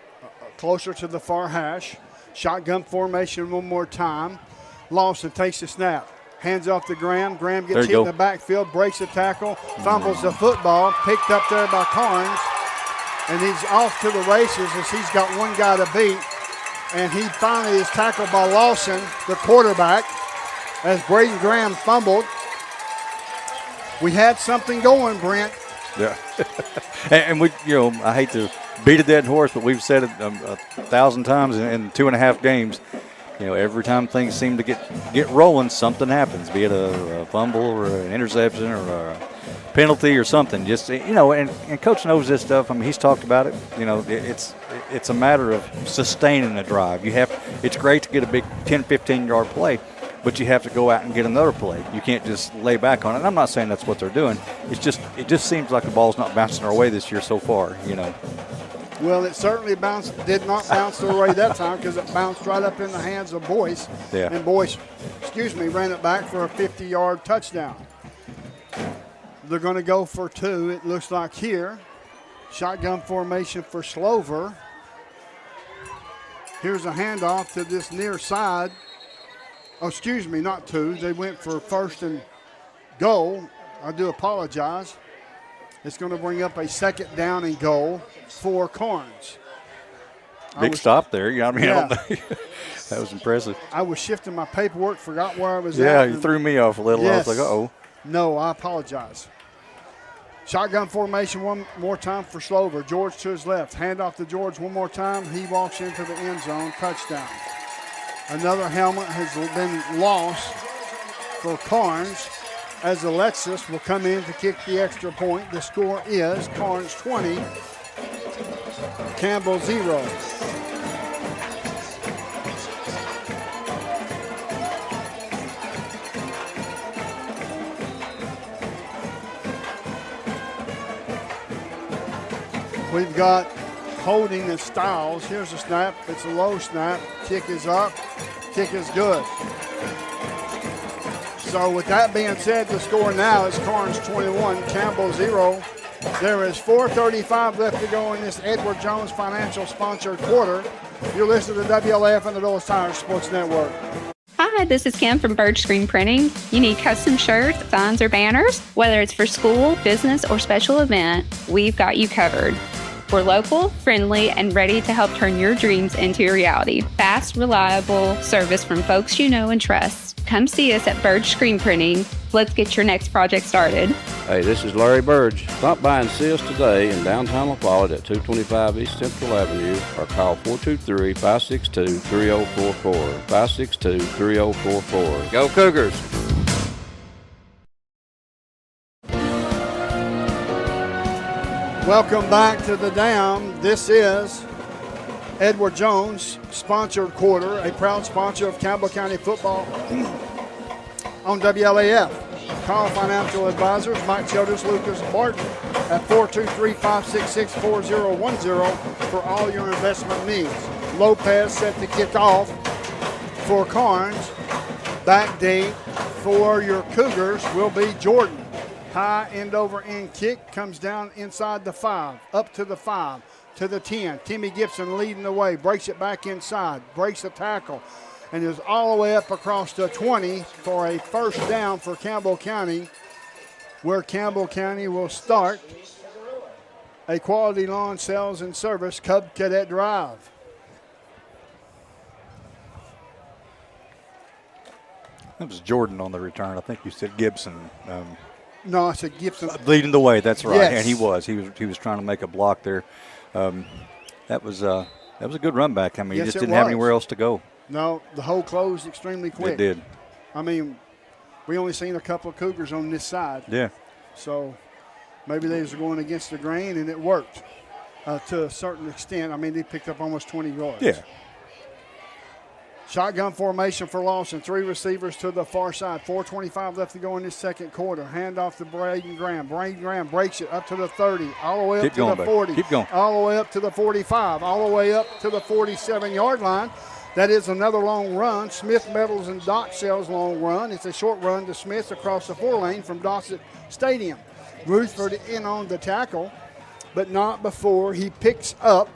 closer to the far hash. Shotgun formation one more time. Lawson takes the snap. Hands off to Graham. Graham gets hit in the backfield, breaks the tackle, fumbles the football, picked up there by Karns, and he's off to the races as he's got one guy to beat. And he finally is tackled by Lawson, the quarterback, as Braden Graham fumbled. We had something going, Brent.
Yeah. And we, I hate to beat a dead horse, but we've said it 1,000 times in 2.5 games. Every time things seem to get rolling, something happens, be it a fumble or an interception or a penalty or something. Just, and Coach knows this stuff. I mean, he's talked about it. It's a matter of sustaining a drive. It's great to get a big 10, 15-yard play, but you have to go out and get another play. You can't just lay back on it. And I'm not saying that's what they're doing. It just seems like the ball's not bouncing our way this year so far,
Well, it certainly did not bounce their way that time because it bounced right up in the hands of Boyce.
Yeah.
And Boyce, ran it back for a 50-yard touchdown. They're going to go for 2, it looks like here. Shotgun formation for Slover. Here's a handoff to this near side. Oh, not 2. They went for 1st and goal. I do apologize. It's going to bring up a 2nd down and goal for Karns.
Big stop there.
Yeah.
That was impressive.
I was shifting my paperwork, forgot where I was at.
Yeah, you threw me off a little.
Yes.
I was like, uh-oh.
No, I apologize. Shotgun formation one more time for Slover. George to his left. Hand off to George one more time. He walks into the end zone. Touchdown. Another helmet has been lost for Karns, as Alexis will come in to kick the extra point. The score is Karns 20, Campbell 0. We've got holding and Styles. Here's a snap. It's a low snap. Kick is up. Kick is good. So with that being said, the score now is Karns 21, Campbell 0. There is 4:35 left to go in this Edward Jones Financial sponsored quarter. You're listening to WLAF and the Dulles Tire Sports Network.
Hi, this is Kim from Bird Screen Printing. You need custom shirts, signs, or banners? Whether it's for school, business, or special event, we've got you covered. We're local, friendly, and ready to help turn your dreams into a reality. Fast, reliable service from folks you know and trust. Come see us at Bird Screen Printing. Let's get your next project started.
Hey, this is Larry Burge. Stop by and see us today in downtown La Follette at 225 East Central Avenue or call 423-562-3044. 562-3044. Go Cougars!
Welcome back to the Dam. This is Edward Jones sponsored quarter, a proud sponsor of Campbell County football on WLAF. Call financial advisors Mike Childers, Lucas Barton at 423-566-4010 for all your investment needs. Lopez set to kick off for Karns. Back date for your Cougars will be Jordan. High end over end kick comes down inside the 5, up to the 5, to the 10. Timmy Gibson leading the way, breaks it back inside, breaks the tackle, and is all the way up across the 20 for a first down for Campbell County, where Campbell County will start a Quality Lawn Sales and Service Cub Cadet Drive.
That was Jordan on the return. I think you said Gibson.
No, I said Gibson.
Leading the way, that's right.
Yes.
And he was trying to make a block there. That was a good run back. I mean,
Yes,
he just
it
didn't have
was.
anywhere else to go.
No, the hole closed extremely quick.
It did.
I mean, we only seen a couple of Cougars on this side.
Yeah.
So maybe they was going against the grain, and it worked to a certain extent. I mean, they picked up almost 20 yards.
Yeah.
Shotgun formation for Lawson. 3 receivers to the far side. 4:25 left to go in this second quarter. Handoff to Braden Graham. Braden Graham breaks it up to the 30, all the way up
Keep
to
going,
the
buddy.
40.
Keep going.
All the way up to the 45, all the way up to the 47-yard line. That is another long run. Smith, Metals, and Dock Sales long run. It's a short run to Smith across the 4-lane from Dossett Stadium. Rutherford in on the tackle, but not before he picks up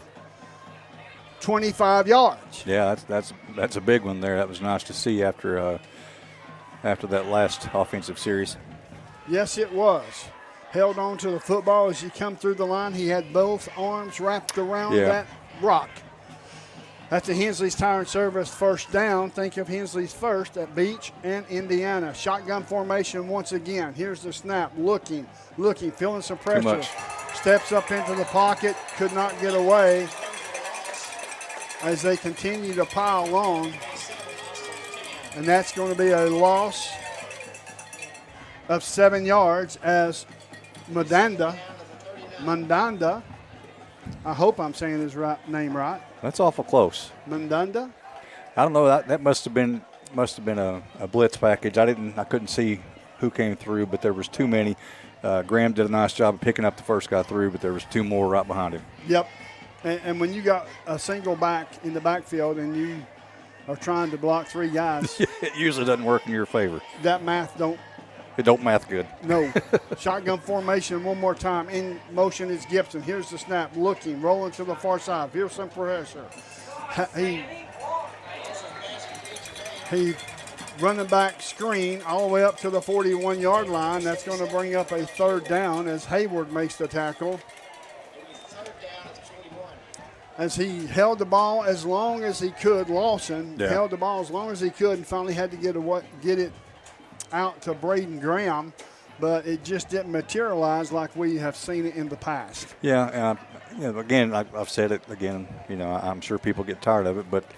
25 yards.
Yeah, that's a big one there. That was nice to see after that last offensive series.
Yes, it was. Held on to the football as he come through the line. He had both arms wrapped around that rock. That's a Hensley's Tire and Service first down. Think of Hensley's first at Beach and Indiana. Shotgun formation once again. Here's the snap. Looking, feeling some pressure. Steps up into the pocket. Could not get away as they continue to pile on. And that's going to be a loss of 7 yards as Mandanda, I hope I'm saying his name right.
That's awful close.
Mandanda?
I don't know. That must have been a blitz package. I couldn't see who came through, but there was too many. Graham did a nice job of picking up the first guy through, but there was 2 more right behind him.
Yep. And when you got a single back in the backfield and you are trying to block 3 guys,
it usually doesn't work in your favor.
That math don't
math good.
No. Shotgun formation one more time. In motion is Gibson. Here's the snap. Looking, rolling to the far side. Here's some pressure. He running back screen all the way up to the 41-yard line. That's going to bring up a 3rd down as Hayward makes the tackle. As he held the ball as long as he could, Lawson held the ball as long as he could and finally had to get it out to Braden Graham, but it just didn't materialize like we have seen it in the past.
Yeah, again, I've said it again. I'm sure people get tired of it, but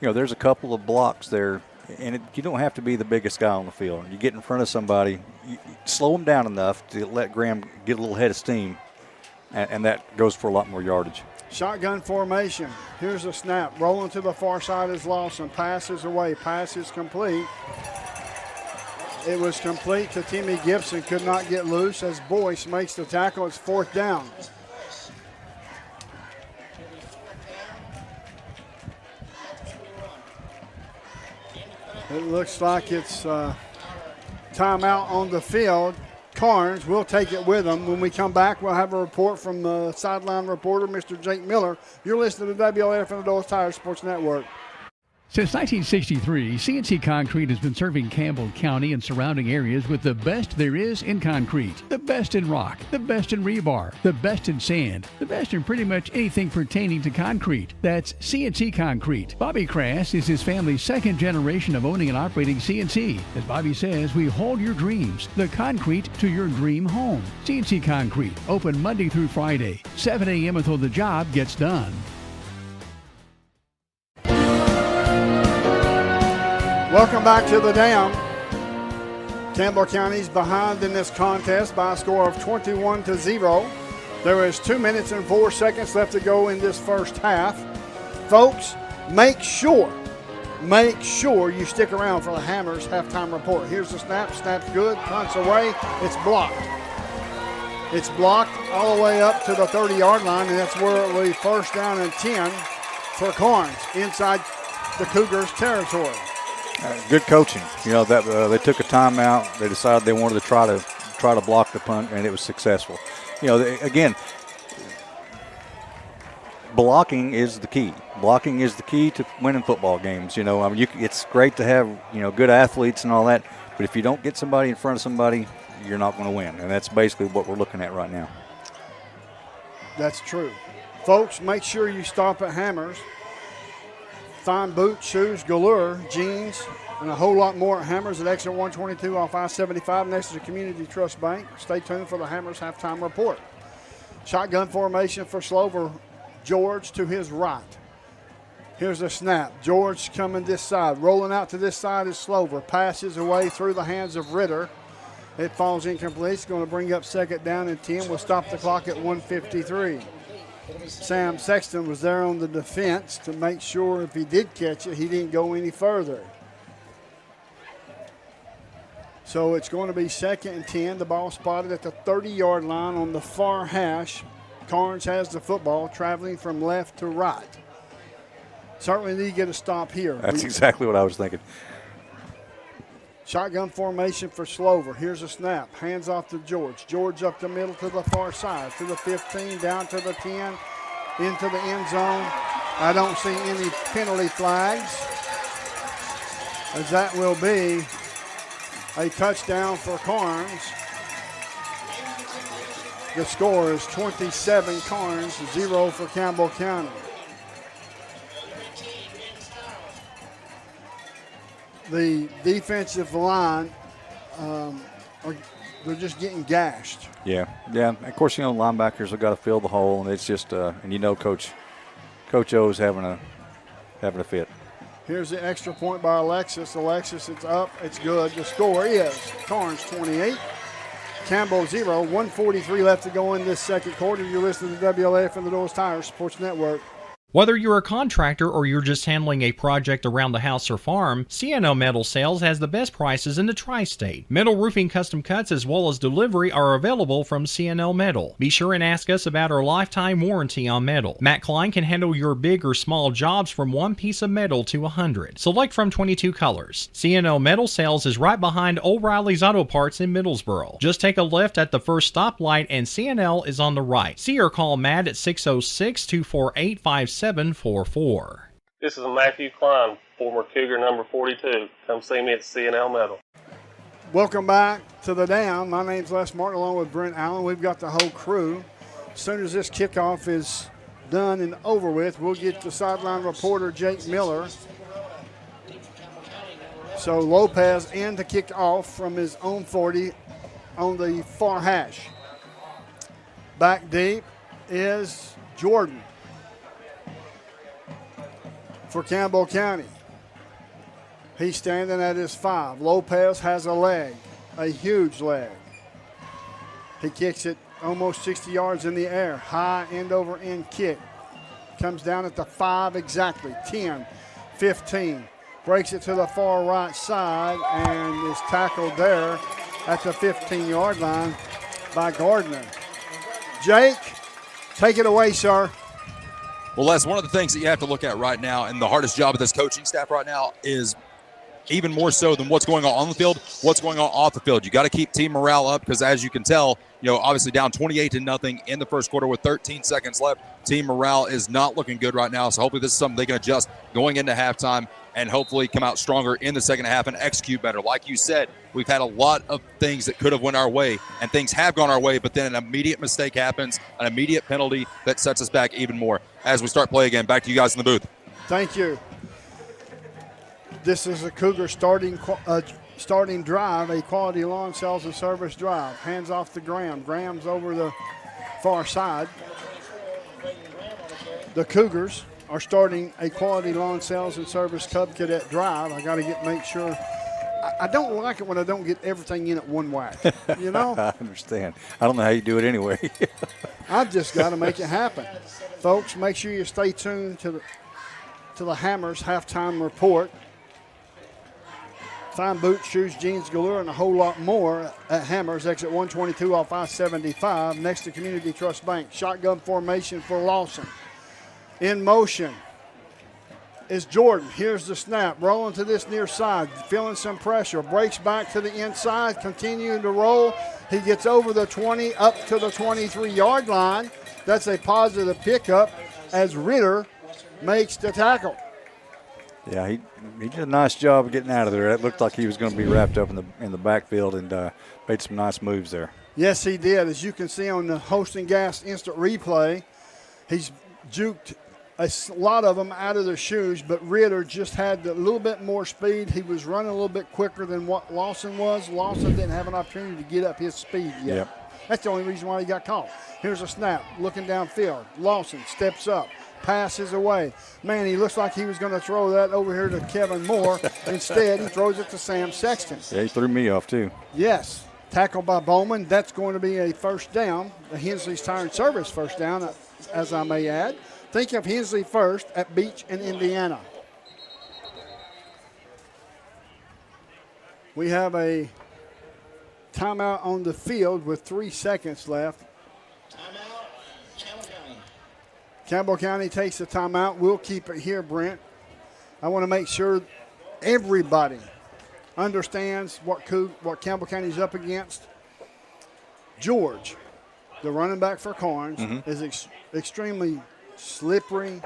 there's a couple of blocks there, and you don't have to be the biggest guy on the field. You get in front of somebody, you slow them down enough to let Graham get a little head of steam, and that goes for a lot more yardage.
Shotgun formation. Here's a snap. Rolling to the far side is Lawson. Passes away. Pass is complete. It was complete to Timmy Gibson. Could not get loose as Boyce makes the tackle. It's 4th down. It looks like it's timeout on the field. Karns will take it with them. When we come back, we'll have a report from the sideline reporter, Mr. Jake Miller. You're listening to WLF and the Dulles Tire Sports Network.
Since 1963, CNC Concrete has been serving Campbell County and surrounding areas with the best there is in concrete. The best in rock, the best in rebar, the best in sand, the best in pretty much anything pertaining to concrete. That's CNC Concrete. Bobby Crass is his family's second generation of owning and operating CNC. As Bobby says, we hold your dreams, the concrete to your dream home. CNC Concrete, open Monday through Friday, 7 a.m. until the job gets done.
Welcome back to the Dam. Campbell County's behind in this contest by a score of 21-0. There is 2 minutes and 4 seconds left to go in this first half. Folks, make sure you stick around for the Hammers halftime report. Here's the snap. Snap's good. Punts away. It's blocked. It's blocked all the way up to the 30-yard line, and that's where it will be first down and 10 for Karns inside the Cougars' territory.
Good coaching. You know that they took a timeout. They decided they wanted to try to block the punt, and it was successful. You know, again, blocking is the key. Blocking is the key to winning football games. You know, I mean, it's great to have good athletes and all that, but if you don't get somebody in front of somebody, you're not going to win, and that's basically what we're looking at right now.
That's true, folks. Make sure you stop at Hammers. Find boots, shoes, galore, jeans, and a whole lot more at Hammers at exit 122 off I-75 next to the Community Trust Bank. Stay tuned for the Hammers halftime report. Shotgun formation for Slover. George to his right. Here's the snap. George coming this side. Rolling out to this side is Slover. Passes away through the hands of Ritter. It falls incomplete. It's going to bring up second down and 10. We'll stop the clock at 1:53. Sam Sexton was there on the defense to make sure if he did catch it, he didn't go any further. So it's going to be second and 10. The ball spotted at the 30-yard line on the far hash. Karns has the football traveling from left to right. Certainly need to get a stop here.
That's exactly what I was thinking.
Shotgun formation for Slover. Here's a snap. Hands off to George. George up the middle to the far side. To the 15, down to the 10, into the end zone. I don't see any penalty flags, as that will be a touchdown for Karns. The score is 27 Karns, 0 for Campbell County. The defensive line, they're just getting gashed.
Yeah. Of course, linebackers have got to fill the hole, and it's just, Coach O is having a fit.
Here's the extra point by Alexis. Alexis, it's up, it's good. The score is Karns 28, Campbell 0. 1:43 left to go in this second quarter. You're listening to WLF and the Dulles Tire Sports Network.
Whether you're a contractor or you're just handling a project around the house or farm, C&O Metal Sales has the best prices in the tri-state. Metal roofing custom cuts as well as delivery are available from C&O Metal. Be sure and ask us about our lifetime warranty on metal. Matt Klein can handle your big or small jobs from 1 piece of metal to 100. Select from 22 colors. C&O Metal Sales is right behind O'Reilly's Auto Parts in Middlesboro. Just take a left at the first stoplight and C&L is on the right. See or call Matt at 606-248-5744.
This is Matthew Klein, former Cougar number 42. Come see me at C&L Metal.
Welcome back to the Dam. My name's Les Martin along with Brent Allen. We've got the whole crew. As soon as this kickoff is done and over with, we'll get the sideline reporter Jake Miller. So Lopez in to kick off from his own 40 on the far hash. Back deep is Jordan for Campbell County. He's standing at his 5. Lopez has a leg, a huge leg. He kicks it almost 60 yards in the air. High end over end kick. Comes down at the 5 exactly. 10, 15. Breaks it to the far right side and is tackled there at the 15-yard line by Gardner. Jake, take it away, sir.
Well, Les, one of the things that you have to look at right now, and the hardest job of this coaching staff right now, is even more so than what's going on the field, what's going on off the field. You got to keep team morale up because, as you can tell, obviously down 28-0 in the first quarter with 13 seconds left. Team morale is not looking good right now, so hopefully this is something they can adjust going into halftime and hopefully come out stronger in the second half and execute better. Like you said, we've had a lot of things that could have went our way, and things have gone our way, but then an immediate mistake happens, an immediate penalty that sets us back even more. As we start play again, back to you guys in the booth.
Thank you. This is a Cougar starting drive, a quality lawn sales and service drive. Hands off to Graham. Graham's over the far side. The Cougars are starting a quality lawn sales and service Cub Cadet drive. I got to make sure. I don't like it when I don't get everything in at one whack.
I understand. I don't know how you do it anyway.
I've just got to make it happen. Folks, make sure you stay tuned to the Hammers halftime report. Fine boots, shoes, jeans galore, and a whole lot more at Hammers, exit 122 off I-75, next to Community Trust Bank. Shotgun formation for Lawson. In motion is Jordan. Here's the snap. Rolling to this near side, feeling some pressure. Breaks back to the inside, continuing to roll. He gets over the 20, up to the 23-yard line. That's a positive pickup as Ritter makes the tackle.
Yeah, he did a nice job of getting out of there. It looked like he was going to be wrapped up in the backfield and made some nice moves there.
Yes, he did. As you can see on the Hosting Gas instant replay, he's juked a lot of them out of their shoes, but Ritter just had a little bit more speed. He was running a little bit quicker than what Lawson was. Lawson didn't have an opportunity to get up his speed yet.
Yep.
That's the only reason why he got caught. Here's a snap, looking downfield. Lawson steps up. Passes away. Man, he looks like he was going to throw that over here to Kevin Moore. Instead, he throws it to Sam Sexton.
Yeah, he threw me off too.
Yes. Tackled by Bowman. That's going to be a first down. The Hensley's Tire and Service first down, as I may add. Think of Hensley first at Beach in Indiana. We have a timeout on the field with 3 seconds left. Campbell County takes the timeout. We'll keep it here, Brent. I want to make sure everybody understands what Campbell County's up against. George, the running back for Karns, is extremely slippery.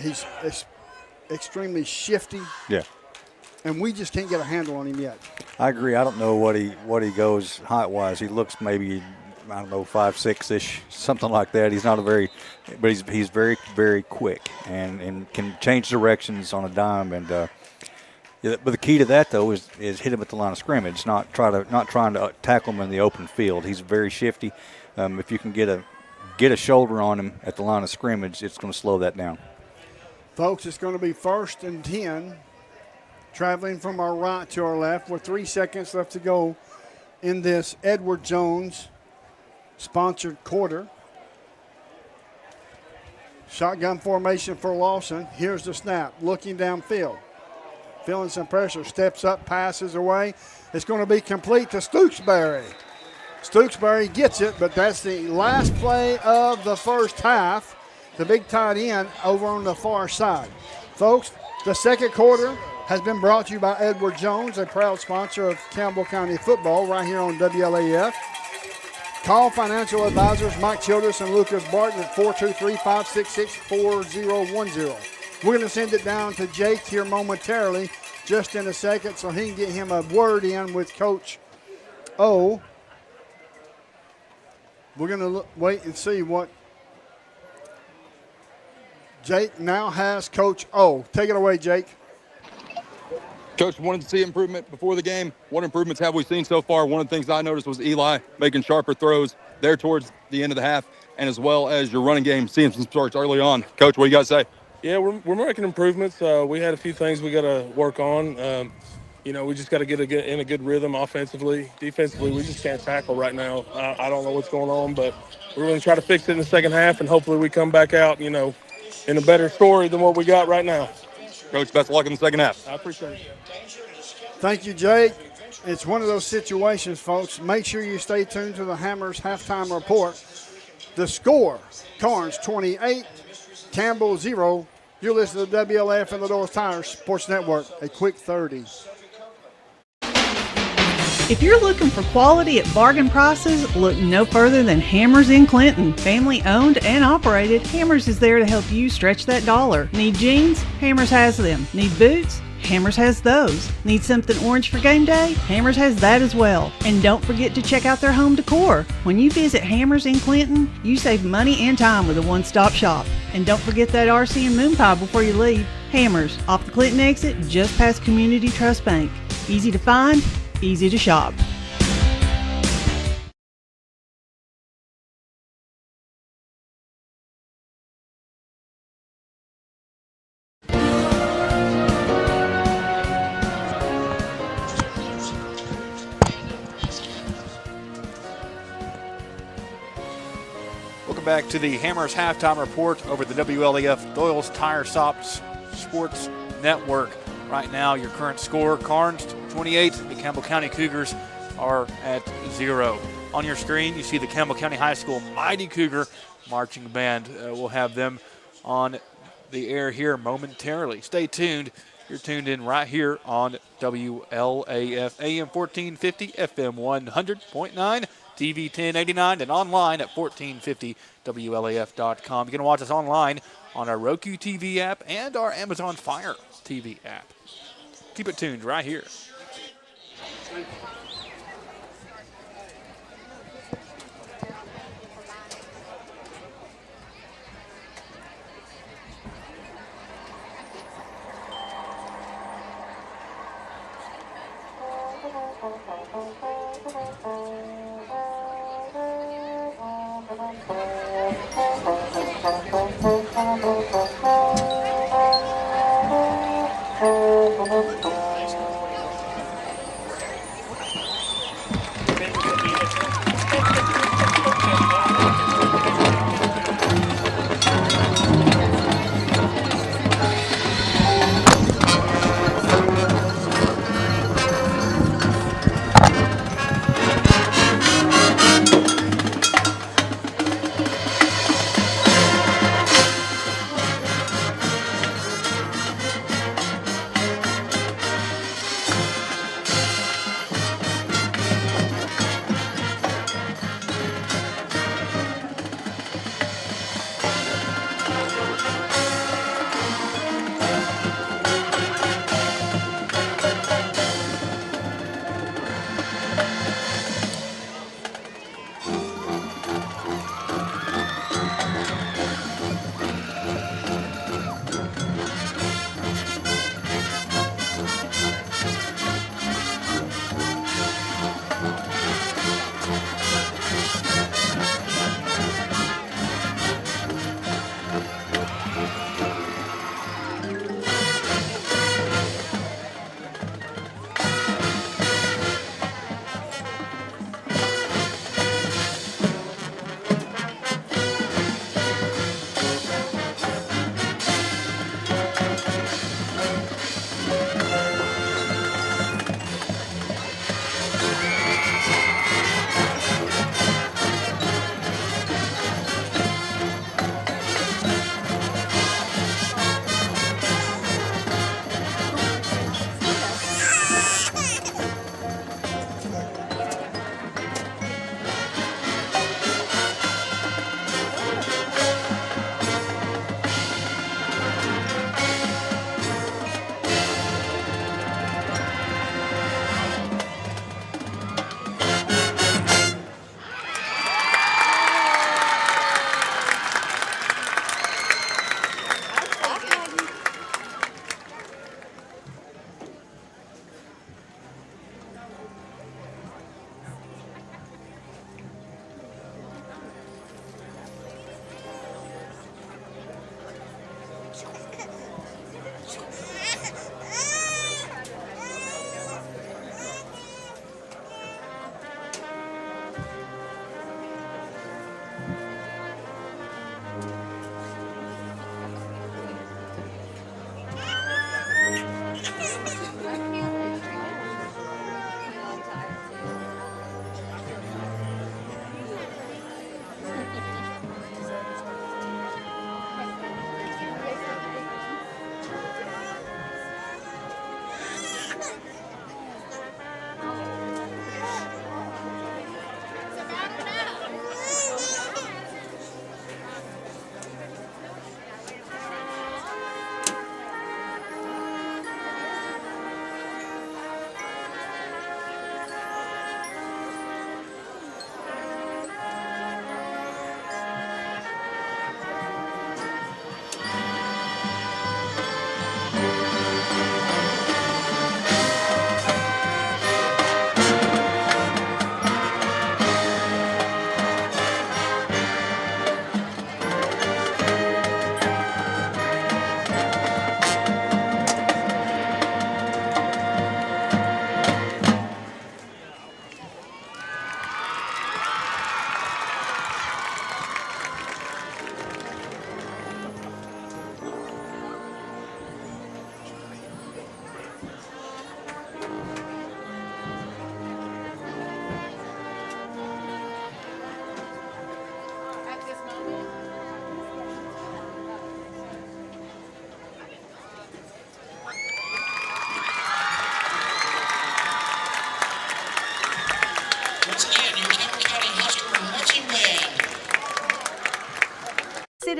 He's extremely shifty.
Yeah.
And we just can't get a handle on him yet.
I agree. I don't know what he goes height-wise. He looks maybe, 5'6"-ish, something like that. He's not but he's very, very quick and can change directions on a dime. And but the key to that though is hit him at the line of scrimmage, not trying to tackle him in the open field. He's very shifty. If you can get a shoulder on him at the line of scrimmage, it's going to slow that down.
Folks, it's going to be 1st and 10, traveling from our right to our left with 3 seconds left to go in this Edward Jones sponsored quarter. Shotgun formation for Lawson. Here's the snap, looking downfield. Feeling some pressure, steps up, passes away. It's going to be complete to Stooksbury. Stooksbury gets it, but that's the last play of the first half. The big tight end over on the far side. Folks, the second quarter has been brought to you by Edward Jones, a proud sponsor of Campbell County football right here on WLAF. Call financial advisors Mike Childress and Lucas Barton at 423-566-4010. We're going to send it down to Jake here momentarily, just in a second, so he can get him a word in with Coach O. We're going to wait and see what Jake now has Coach O. Take it away, Jake.
Coach, wanted to see improvement before the game. What improvements have we seen so far? One of the things I noticed was Eli making sharper throws there towards the end of the half, and as well as your running game seeing some starts early on. Coach, what do you guys say?
Yeah, we're making improvements. We had a few things we got to work on. We just got to get in a good rhythm offensively. Defensively, we just can't tackle right now. I don't know what's going on, but we're going to try to fix it in the second half, and hopefully we come back out, in a better story than what we got right now.
Coach, best of luck in the second half.
I appreciate it.
Thank you, Jake. It's one of those situations, folks. Make sure you stay tuned to the Hammers halftime report. The score, Karns 28, Campbell 0. You're listening to WLF and the North Tire Sports Network, a quick 30.
If you're looking for quality at bargain prices, look no further than Hammers in Clinton. Family owned and operated, Hammers is there to help you stretch that dollar. Need jeans? Hammers has them. Need boots? Hammers has those. Need something orange for game day? Hammers has that as well. And don't forget to check out their home decor. When you visit Hammers in Clinton, you save money and time with a one-stop shop. And don't forget that RC and moon pie before you leave. Hammers, off the Clinton exit, just past Community Trust Bank. Easy to find, easy to shop.
Welcome back to the Hammers halftime report over the WLEF Doyle's Tire Shops Sports Network. Right now, your current score, Karns 28, the Campbell County Cougars are at 0. On your screen, you see the Campbell County High School Mighty Cougar Marching Band. We'll have them on the air here momentarily. Stay tuned. You're tuned in right here on WLAF AM 1450, FM 100.9. TV 1089 and online at 1450WLAF.com. You can watch us online on our Roku TV app and our Amazon Fire TV app. Keep it tuned right here.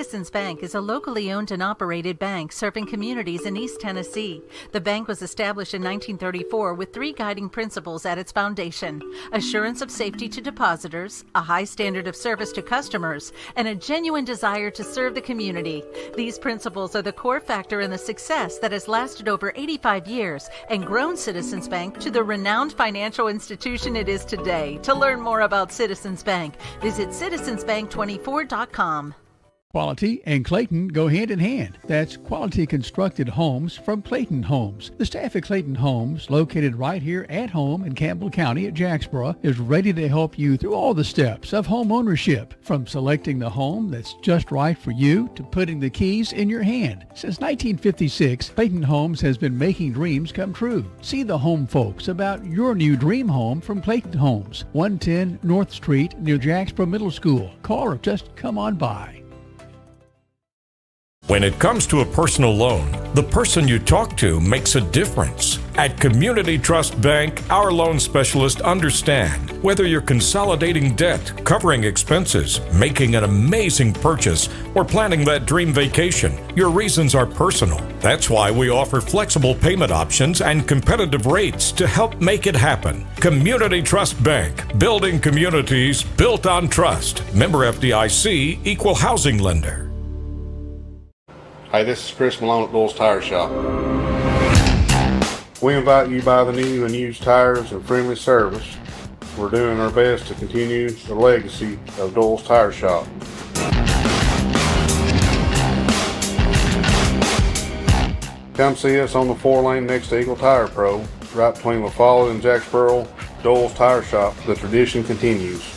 Citizens Bank is a locally owned and operated bank serving communities in East Tennessee. The bank was established in 1934 with 3 guiding principles at its foundation: assurance of safety to depositors, a high standard of service to customers, and a genuine desire to serve the community. These principles are the core factor in the success that has lasted over 85 years and grown Citizens Bank to the renowned financial institution it is today. To learn more about Citizens Bank, visit citizensbank24.com.
Quality and Clayton go hand in hand. That's quality constructed homes from Clayton Homes. The staff at Clayton Homes, located right here at home in Campbell County at Jacksboro, is ready to help you through all the steps of home ownership, from selecting the home that's just right for you to putting the keys in your hand. Since 1956, Clayton Homes has been making dreams come true. See the home folks about your new dream home from Clayton Homes, 110 North Street near Jacksboro Middle School. Call or just come on by.
When it comes to a personal loan, the person you talk to makes a difference. At Community Trust Bank, our loan specialists understand whether you're consolidating debt, covering expenses, making an amazing purchase, or planning that dream vacation. Your reasons are personal. That's why we offer flexible payment options and competitive rates to help make it happen. Community Trust Bank, building communities built on trust. Member FDIC, equal housing lender.
Hey, this is Chris Malone at Doyle's Tire Shop. We invite you to buy the new and used tires and friendly service. We're doing our best to continue the legacy of Doyle's Tire Shop. Come see us on the 4-lane next to Eagle Tire Pro, right between La Follette and Jacksboro. Doyle's Tire Shop. The tradition continues.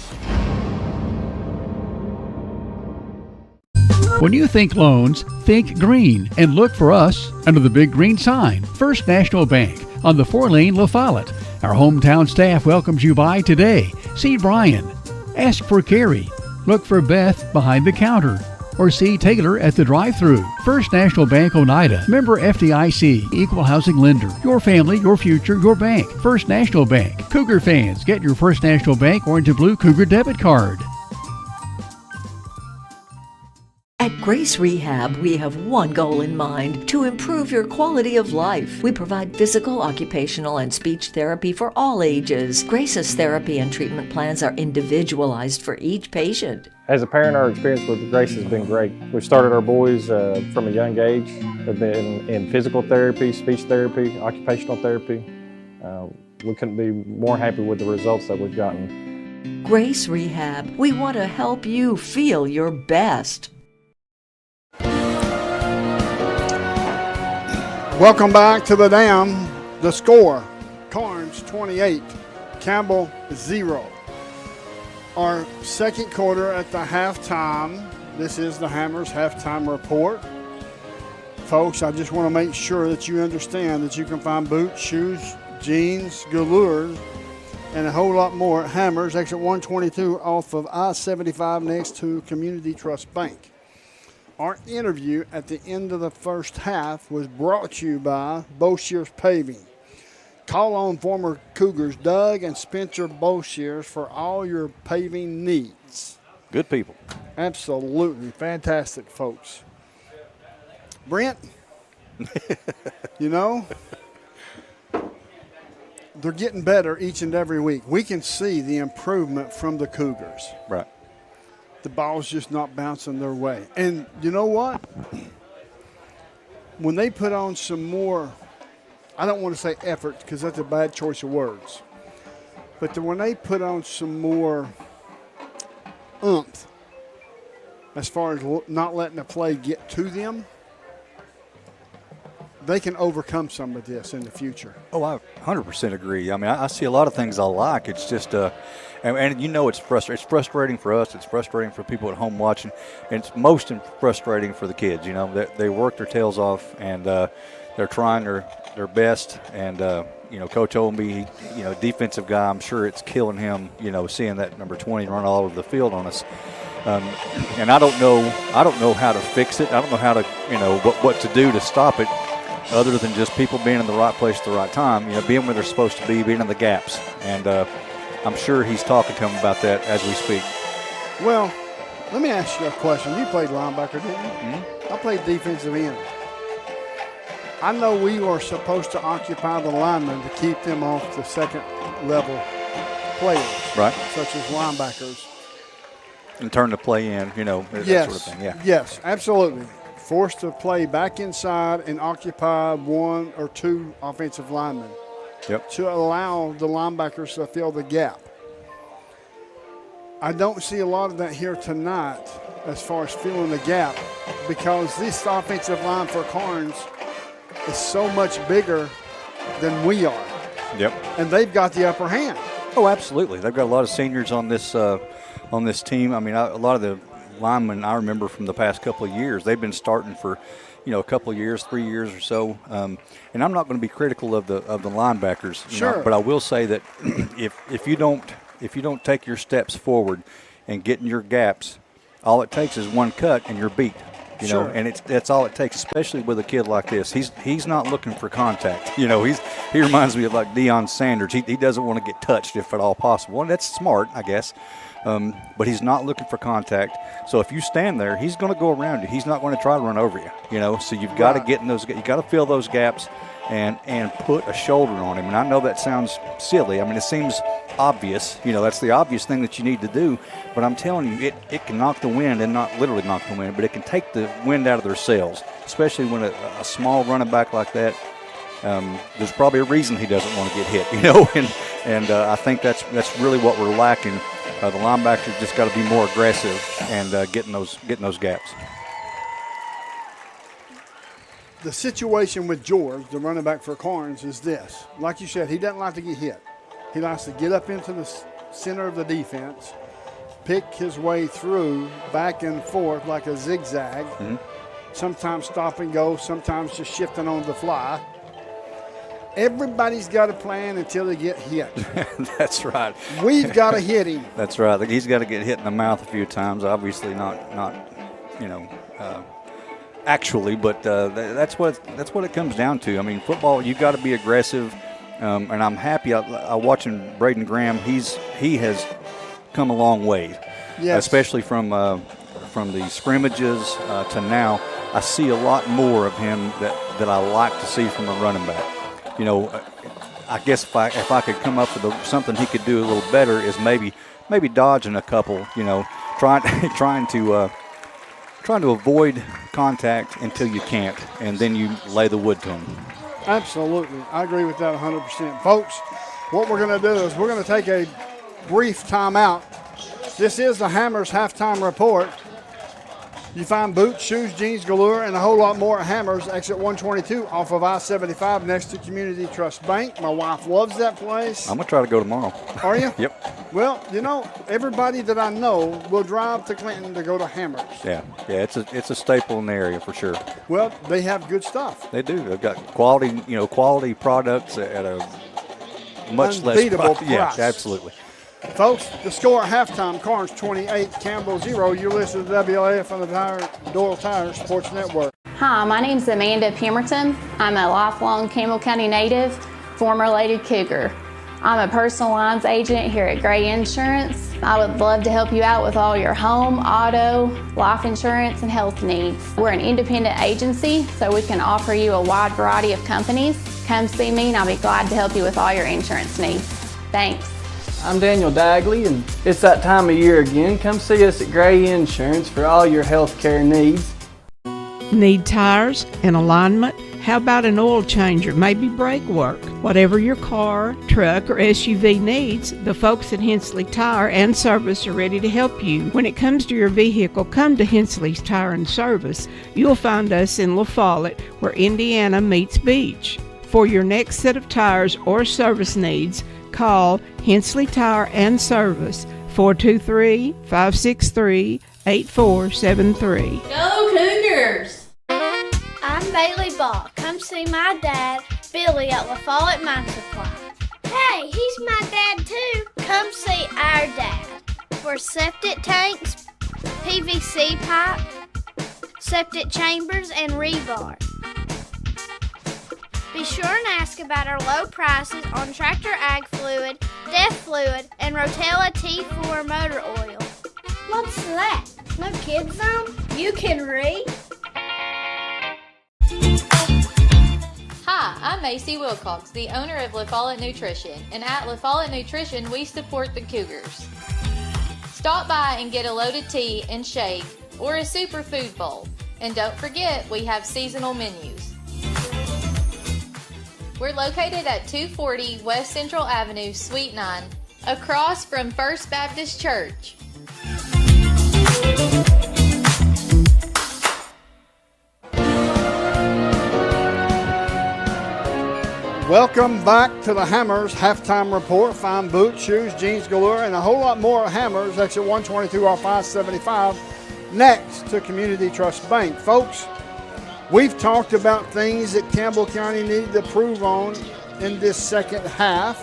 When you think loans, think green and look for us under the big green sign, First National Bank on the 4-lane La Follette. Our hometown staff welcomes you by today. See Brian. Ask for Carrie. Look for Beth behind the counter. Or see Taylor at the drive-thru. First National Bank Oneida. Member FDIC. Equal housing lender. Your family, your future, your bank. First National Bank. Cougar fans, get your First National Bank orange and blue Cougar debit card.
At Grace Rehab, we have one goal in mind: to improve your quality of life. We provide physical, occupational, and speech therapy for all ages. Grace's therapy and treatment plans are individualized for each patient.
As a parent, our experience with Grace has been great. We've started our boys from a young age. They've been in physical therapy, speech therapy, occupational therapy. We couldn't be more happy with the results that we've gotten.
Grace Rehab, we want to help you feel your best.
Welcome back to the Dam. The score, Karns 28, Campbell 0. Our second quarter at the halftime. This is the Hammers halftime report. Folks, I just want to make sure that you understand that you can find boots, shoes, jeans, galures, and a whole lot more at Hammers, exit 122 off of I-75 next to Community Trust Bank. Our interview at the end of the first half was brought to you by Boshears Paving. Call on former Cougars Doug and Spencer Boshears for all your paving needs.
Good people.
Absolutely. Fantastic folks. Brent, you know, they're getting better each and every week. We can see the improvement from the Cougars.
Right.
The ball's just not bouncing their way. And you know what? When they put on some more, I don't want to say effort because that's a bad choice of words, but when they put on some more oomph as far as not letting the play get to them, they can overcome some of this in the future.
Oh, I 100% agree. I mean, I see a lot of things I like. It's just, and you know, it's frustrating. It's frustrating for us. It's frustrating for people at home watching. And it's most frustrating for the kids. You know, they work their tails off, and they're trying their best. And you know, Coach Oldby, you know, defensive guy, I'm sure it's killing him. You know, seeing that number 20 run all over the field on us. And I don't know how to fix it. I don't know how to, you know, what to do to stop it, other than just people being in the right place at the right time, you know, being where they're supposed to be, being in the gaps. And I'm sure he's talking to them about that as we speak.
Well, Let me ask you a question. You played linebacker, didn't you?
Mm-hmm.
I played defensive end. I know we were supposed to occupy the linemen to keep them off the second level players,
right?
Such as linebackers.
And turn the play in, you know, that
Yes,
sort of thing. Yeah.
yes, absolutely. Forced to play back inside and occupy one or two offensive linemen.
Yep.
To allow the linebackers to fill the gap. I don't see a lot of that here tonight as far as filling the gap because this offensive line for Karns is so much bigger than we are.
Yep.
And they've got the upper hand.
Oh, absolutely. They've got a lot of seniors on this team. I mean, a lot of the linemen I remember from the past couple of years, they've been starting for, a couple of years, 3 years or so. And I'm not going to be critical of the linebackers,
sure.
But I will say that if you don't take your steps forward and get in your gaps, all it takes is one cut and you're beat. You know, and that's all it takes, especially with a kid like this. He's not looking for contact. You know, he reminds me of like Deion Sanders. He doesn't want to get touched if at all possible. And that's smart, I guess. But he's not looking for contact. So if you stand there, he's going to go around you. He's not going to try to run over you. You know, so you've got to get in those. You got to fill those gaps and put a shoulder on him. And I know that sounds silly. I mean, it seems obvious. You know, that's the obvious thing that you need to do. But I'm telling you, it can knock the wind, and not literally knock the wind, but it can take the wind out of their sails, especially when a small running back like that. There's probably a reason he doesn't want to get hit. You know, and I think that's really what we're lacking. The linebackers just got to be more aggressive and getting those gaps.
The situation with George, the running back for Karns, is this. Like you said, he doesn't like to get hit. He likes to get up into the center of the defense, pick his way through back and forth like a zigzag, sometimes stop and go, sometimes just shifting on the fly. Everybody's got a plan until they get hit.
That's right.
We've got to hit him.
That's right. He's got to get hit in the mouth a few times. Obviously not actually, but that's what it comes down to. I mean, football, you got to be aggressive, and I'm happy. I watching Braden Graham. He has come a long way, especially from the scrimmages to now. I see a lot more of him that I like to see from a running back. You know, I guess if I could come up with something he could do a little better is maybe dodging a couple. You know, trying to avoid contact until you can't, and then you lay the wood to him.
Absolutely. I agree with that 100%. Folks, what we're going to do is we're going to take a brief timeout. This is the Hammers halftime report. You find boots, shoes, jeans galore, and a whole lot more at Hammers, exit 122 off of I-75 next to Community Trust Bank. My wife loves that place.
I'm going to try to go tomorrow.
Are you?
Yep.
Well, you know, everybody that I know will drive to Clinton to go to Hammers.
Yeah, it's a staple in the area for sure.
Well, they have good stuff.
They do. They've got quality products at a much
unbeatable
less
price.
Yeah, absolutely.
Folks, the score at halftime, Karns 28, Campbell 0. You're listening to WLAF on the Doyle Tire Sports Network.
Hi, my name's Amanda Pemberton. I'm a lifelong Campbell County native, former Lady Cougar. I'm a personal lines agent here at Gray Insurance. I would love to help you out with all your home, auto, life insurance, and health needs. We're an independent agency, so we can offer you a wide variety of companies. Come see me and I'll be glad to help you with all your insurance needs. Thanks.
I'm Daniel Dagley, and it's that time of year again. Come see us at Gray Insurance for all your health care needs.
Need tires and alignment? How about an oil changer, maybe brake work? Whatever your car, truck, or SUV needs, the folks at Hensley Tire and Service are ready to help you. When it comes to your vehicle, come to Hensley's Tire and Service. You'll find us in La Follette, where Indiana meets Beach. For your next set of tires or service needs, call Hensley Tire and Service, 423-563-8473.
Go Cougars! I'm Bailey Ball. Come see my dad, Billy, at La Follette Mine Supply. Hey, he's my dad too. Come see our dad for septic tanks, PVC pipe, septic chambers, and rebar. Be sure and ask about our low prices on Tractor Ag Fluid, Def Fluid, and Rotella T4 motor oil. What's that? No kids zone? You can read?
Hi, I'm Macy Wilcox, the owner of La Follette Nutrition, and at La Follette Nutrition, we support the Cougars. Stop by and get a loaded tea and shake or a superfood bowl. And don't forget, we have seasonal menus. We're located at 240 West Central Avenue, Suite 9, across from First Baptist Church.
Welcome back to the Hammers Halftime Report. Fine boots, shoes, jeans galore, and a whole lot more Hammers. Exit 122 off I-75. Next to Community Trust Bank. Folks, we've talked about things that Campbell County needed to improve on in this second half.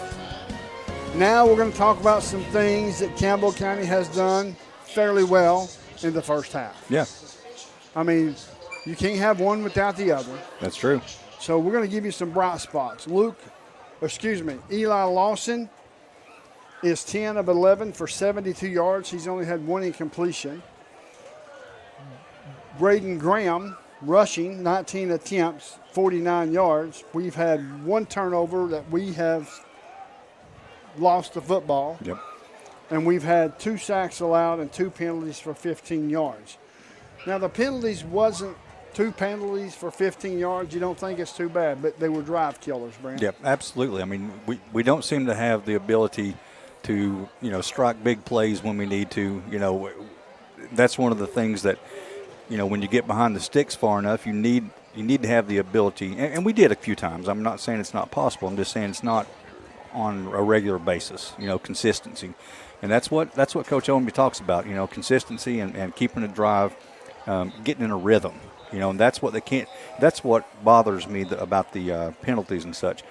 Now we're going to talk about some things that Campbell County has done fairly well in the first half.
Yeah.
I mean, you can't have one without the other.
That's true.
So we're going to give you some bright spots. Eli Lawson is 10 of 11 for 72 yards. He's only had one incompletion. Braden Graham rushing, 19 attempts, 49 yards. We've had one turnover that we have lost the football.
Yep.
And we've had 2 sacks allowed and 2 penalties for 15 yards. Now, the penalties wasn't 2 penalties for 15 yards. You don't think it's too bad, but they were drive killers, Brent.
Yep, absolutely. I mean, we don't seem to have the ability to, strike big plays when we need to. That's one of the things that, when you get behind the sticks far enough, you need to have the ability, and we did a few times. I'm not saying it's not possible. I'm just saying it's not on a regular basis, consistency. And that's what Coach Owenby talks about, consistency and keeping a drive, getting in a rhythm. And that's what they can't. That's what bothers me about the penalties and such.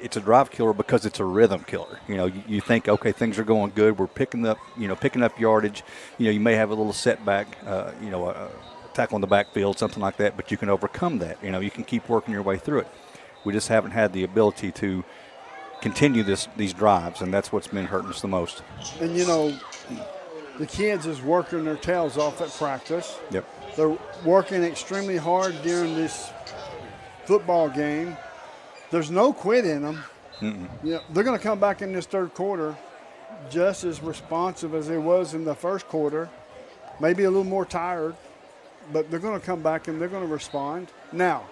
It's a drive killer because it's a rhythm killer. You think, okay, things are going good. We're picking up yardage. You may have a little setback. A tackle in the backfield, something like that, but you can overcome that. You can keep working your way through it. We just haven't had the ability to continue these drives, and that's what's been hurting us the most.
And the kids is working their tails off at practice.
Yep.
They're working extremely hard during this football game. There's no quit in them. They're going to come back in this third quarter just as responsive as they was in the first quarter, maybe a little more tired, but they're going to come back and they're going to respond. Now,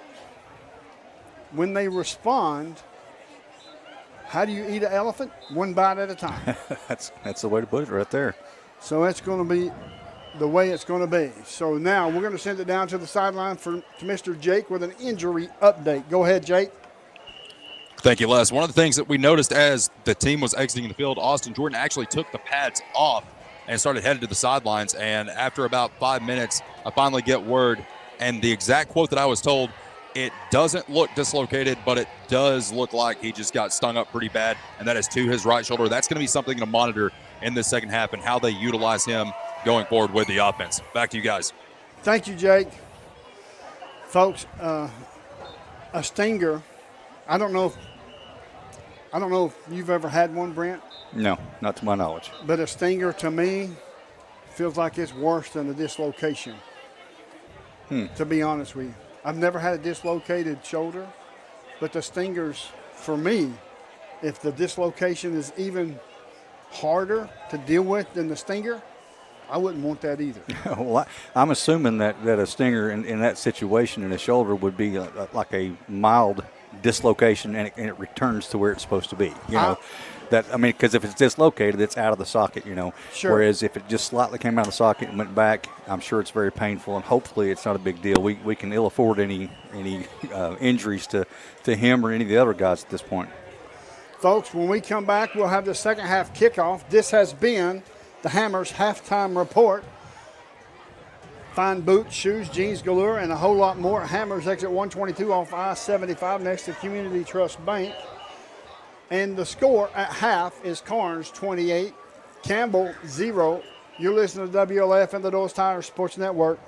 when they respond, how do you eat an elephant? One bite at a time.
That's the way to put it right there.
So that's going to be the way it's going to be. So now we're going to send it down to the sideline to Mr. Jake with an injury update. Go ahead, Jake.
Thank you, Les. One of the things that we noticed as the team was exiting the field, Austin Jordan actually took the pads off and started headed to the sidelines. And after about 5 minutes, I finally get word, and the exact quote that I was told, it doesn't look dislocated, but it does look like he just got stung up pretty bad, and that is to his right shoulder. That's going to be something to monitor in the second half and how they utilize him going forward with the offense. Back to you guys.
Thank you, Jake. Folks, a stinger, I don't know if you've ever had one, Brent.
No, not to my knowledge.
But a stinger to me feels like it's worse than a dislocation, to be honest with you. I've never had a dislocated shoulder, but the stingers, for me, if the dislocation is even harder to deal with than the stinger, I wouldn't want that either.
Well, I'm assuming that a stinger in that situation in the shoulder would be like a mild dislocation, and it returns to where it's supposed to be. Because if it's dislocated, it's out of the socket.
Sure.
Whereas if it just slightly came out of the socket and went back, I'm sure it's very painful, and hopefully it's not a big deal. We can ill afford any injuries to him or any of the other guys at this point.
Folks, when we come back, we'll have the second half kickoff. This has been the Hammers halftime report. Fine boots, shoes, jeans galore, and a whole lot more. Hammers exit 122 off I-75 next to Community Trust Bank. And the score at half is Karns 28, Campbell 0. You're listening to WLF and the Doyle's Tire Sports Network.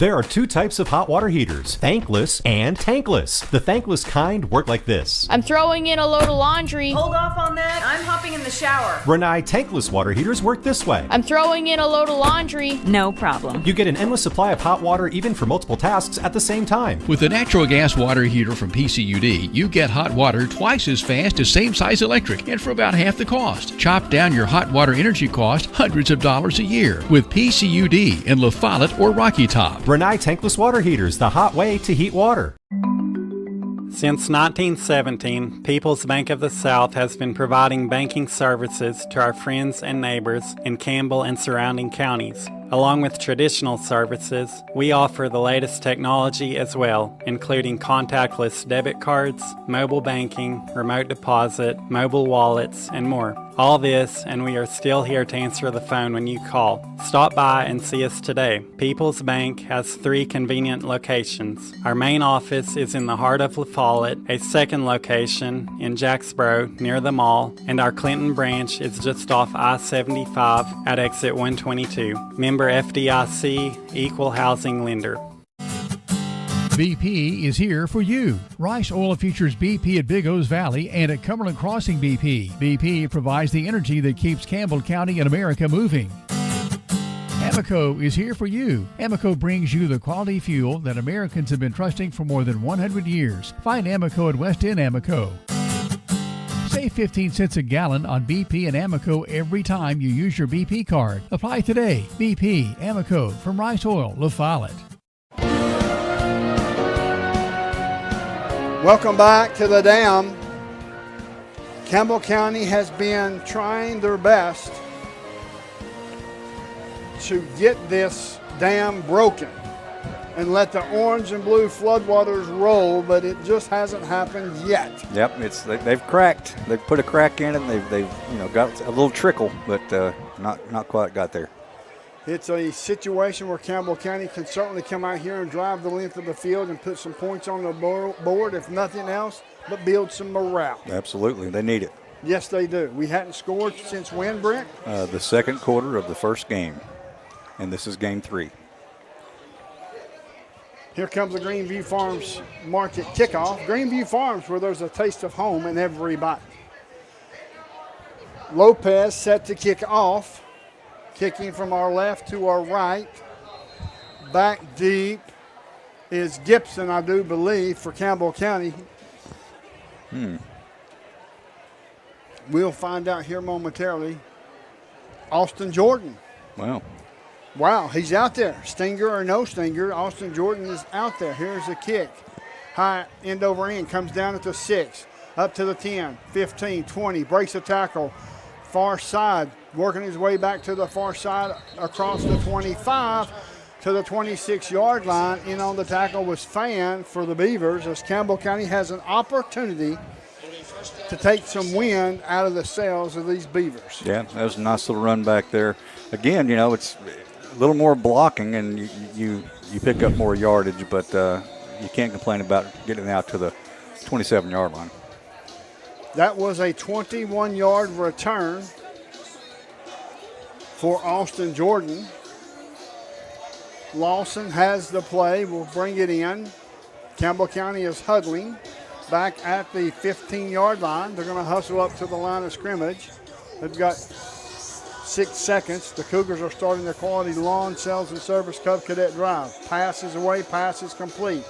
There are two types of hot water heaters, thankless and tankless. The thankless kind work like this.
I'm throwing in a load of laundry.
Hold off on that. I'm hopping in the shower.
Rinnai tankless water heaters work this way.
I'm throwing in a load of laundry.
No problem.
You get an endless supply of hot water even for multiple tasks at the same time.
With the natural gas water heater from PCUD, you get hot water twice as fast as same-size electric and for about half the cost. Chop down your hot water energy cost hundreds of dollars a year with PCUD in La Follette or Rocky Top.
Rinnai tankless water heaters, the hot way to heat water.
Since 1917, People's Bank of the South has been providing banking services to our friends and neighbors in Campbell and surrounding counties. Along with traditional services, we offer the latest technology as well, including contactless debit cards, mobile banking, remote deposit, mobile wallets, and more. All this, and we are still here to answer the phone when you call. Stop by and see us today. People's Bank has 3 convenient locations. Our main office is in the heart of La Follette, a second location in Jacksboro near the mall, and our Clinton branch is just off I-75 at exit 122. Member FDIC, Equal Housing Lender.
BP is here for you. Rice Oil features BP at Big O's Valley and at Cumberland Crossing BP. BP provides the energy that keeps Campbell County and America moving. Amoco is here for you. Amoco brings you the quality fuel that Americans have been trusting for more than 100 years. Find Amoco at West End Amoco. Save 15 cents a gallon on BP and Amoco every time you use your BP card. Apply today. BP, Amoco from Rice Oil, La Follette.
Welcome back to the dam. Campbell County has been trying their best to get this dam broken and let the orange and blue floodwaters roll, but it just hasn't happened yet.
Yep, they've cracked. They've put a crack in it, and they've got a little trickle, but not quite got there.
It's a situation where Campbell County can certainly come out here and drive the length of the field and put some points on the board, if nothing else, but build some morale.
Absolutely, they need it.
Yes, they do. We hadn't scored since when, Brent?
The second quarter of the first game, and this is game 3.
Here comes the Greenview Farms Market kickoff. Greenview Farms, where there's a taste of home in every bite. Lopez set to kick off. Kicking from our left to our right. Back deep is Gibson, I do believe, for Campbell County. We'll find out here momentarily. Austin Jordan. Wow, he's out there. Stinger or no stinger, Austin Jordan is out there. Here's the kick. High end over end, comes down at the 6, up to the 10, 15, 20, breaks the tackle. Far side, working his way back to the far side across the 25 to the 26-yard line. In on the tackle was Fan for the Beavers, as Campbell County has an opportunity to take some wind out of the sails of these Beavers.
Yeah, that was a nice little run back there. Again, it's a little more blocking, and you pick up more yardage, but you can't complain about getting out to the 27-yard line.
That was a 21-yard return for Austin Jordan. Lawson has the play. We'll bring it in. Campbell County is huddling back at the 15-yard line. They're going to hustle up to the line of scrimmage. They've got 6 seconds. The Cougars are starting their quality lawn, sales, and service Cub Cadet drive. Pass is away. Pass is complete.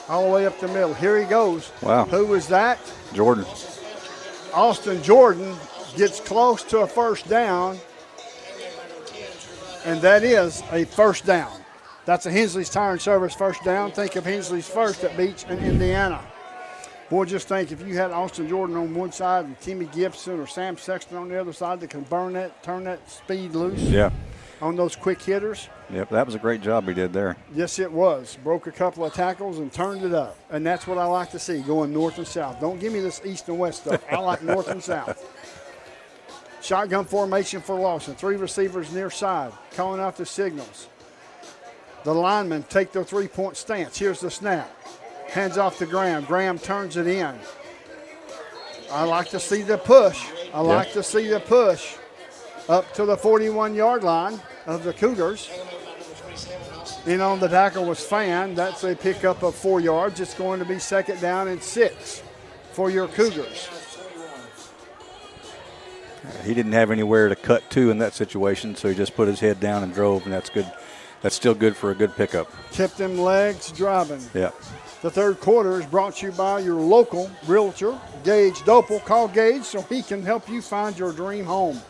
All the way up the middle. Here he goes.
Wow.
Who was that?
Jordan.
Austin Jordan gets close to a first down, and that is a first down. That's a Hensley's Tire and Service first down. Think of Hensley's first at Beach in Indiana. Boy, just think if you had Austin Jordan on one side and Timmy Gibson or Sam Sexton on the other side that can burn that, turn that speed loose.
Yeah.
On those quick hitters.
Yep, that was a great job he did there.
Yes, it was. Broke a couple of tackles and turned it up. And that's what I like to see, going north and south. Don't give me this east and west stuff. I like north and south. Shotgun formation for Lawson. 3 receivers near side, calling out the signals. The linemen take their 3-point stance. Here's the snap. Hands off to Graham. Graham turns it in. I like to see the push. I like to see the push up to the 41-yard line of the Cougars. In on the tackle was Fan. That's a pickup of 4 yards. It's going to be 2nd down and 6 for your Cougars.
He didn't have anywhere to cut to in that situation, so he just put his head down and drove, and that's good. That's still good for a good pickup.
Kept them legs driving.
Yeah.
The third quarter is brought to you by your local realtor, Gage Dopel. Call Gage so he can help you find your dream home.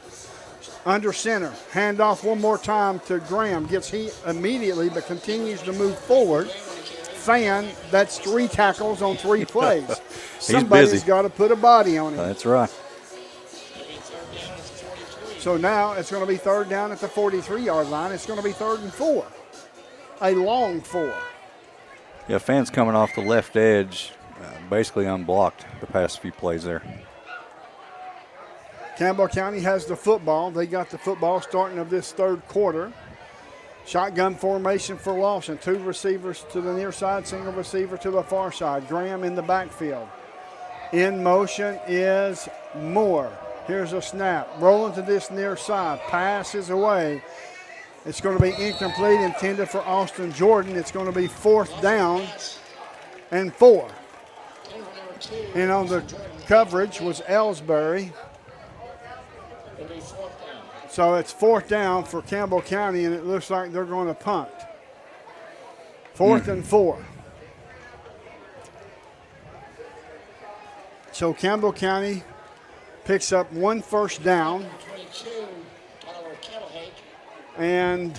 Under center, handoff one more time to Graham. Gets heat immediately but continues to move forward. Fan, that's 3 tackles on 3 plays. Somebody's got to put a body on him.
That's right.
So now it's going to be 3rd down at the 43-yard line. It's going to be 3rd and 4. A long 4.
Yeah, Fan's coming off the left edge, basically unblocked the past few plays there.
Campbell County has the football. They got the football starting of this 3rd quarter. Shotgun formation for Lawson. 2 receivers to the near side, single receiver to the far side. Graham in the backfield. In motion is Moore. Here's a snap. Rolling to this near side. Pass is away. It's going to be incomplete, intended for Austin Jordan. It's going to be 4th down and 4. And on the coverage was Ellsbury. So it's 4th down for Campbell County, and it looks like they're going to punt. 4th and 4. So Campbell County picks up 1 first down. And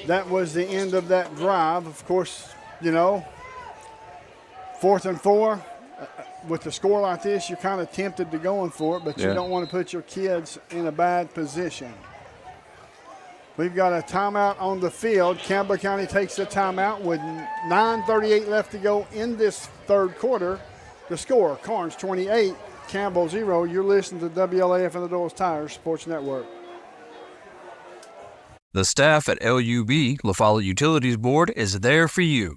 that was the end of that drive. Of course, 4th and 4. With a score like this, you're kind of tempted to going for it, but you don't want to put your kids in a bad position. We've got a timeout on the field. Campbell County takes the timeout with 9:38 left to go in this 3rd quarter. The score, Karns 28, Campbell 0. You're listening to WLAF and the Doyle's Tires Sports Network.
The staff at LUB, La Follette Utilities Board, is there for you.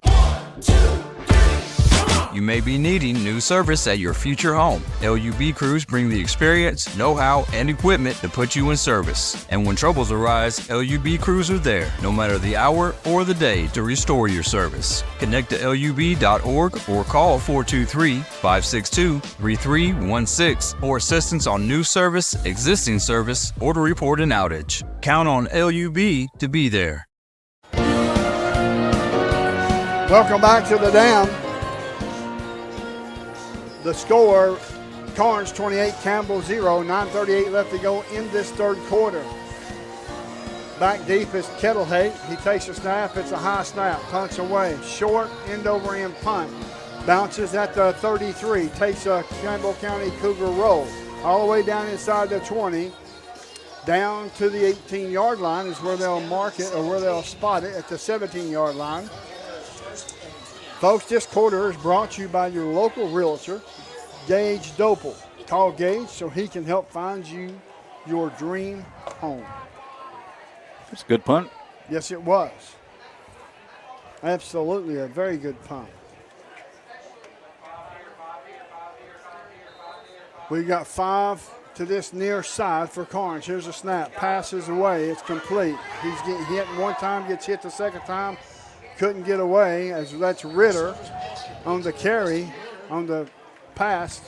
You may be needing new service at your future home. LUB crews bring the experience, know-how, and equipment to put you in service. And when troubles arise, LUB crews are there, no matter the hour or the day, to restore your service. Connect to LUB.org or call 423-562-3316 for assistance on new service, existing service, or to report an outage. Count on LUB to be there.
Welcome back to the Dam. The score, Karns 28, Campbell 0. 9:38 left to go in this 3rd quarter. Back deep is Kettlehake. He takes a snap. It's a high snap. Punts away. Short, end over end punt. Bounces at the 33. Takes a Campbell County Cougar roll. All the way down inside the 20. Down to the 18-yard line is where they'll mark it, or where they'll spot it at the 17-yard line. Folks, this quarter is brought to you by your local realtor, Gage Dopel. Call Gage so he can help find you your dream home.
It's a good punt.
Yes, it was. Absolutely a very good punt. We got 5 to this near side for Karns. Here's a snap. Passes away. It's complete. He's getting hit one time, gets hit the second time. Couldn't get away, as that's Ritter on the carry, on the pass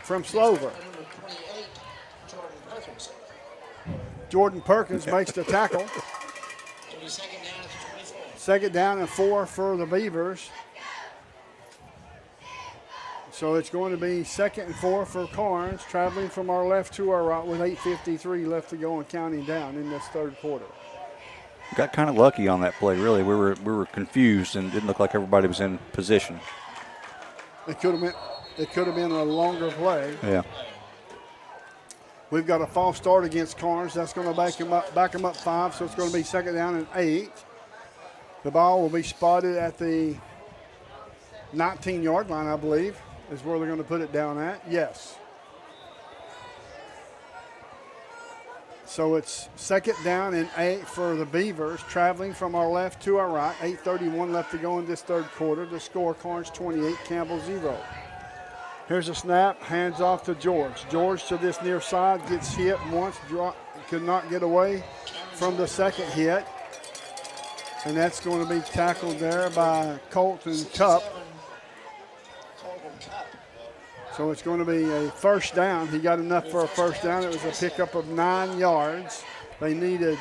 from Slover. Jordan Perkins makes the tackle. 2nd down and 4 for the Beavers. So it's going to be 2nd and 4 for Karns, traveling from our left to our right with 8:53 left to go and counting down in this 3rd quarter.
Got kind of lucky on that play, really. We were confused and didn't look like everybody was in position.
It could have been a longer play.
Yeah.
We've got a false start against Karns. That's going to back him up 5, so it's going to be 2nd down and 8. The ball will be spotted at the 19-yard line, I believe, is where they're going to put it down at. Yes. So it's 2nd down and 8 for the Beavers, traveling from our left to our right. 8:31 left to go in this 3rd quarter. The score, Karns 28, Campbell 0. Here's a snap, hands off to George. George to this near side, gets hit once, could not get away from the second hit. And that's going to be tackled there by Colton Cup. So it's going to be a first down. He got enough for a first down. It was a pickup of 9 yards. They needed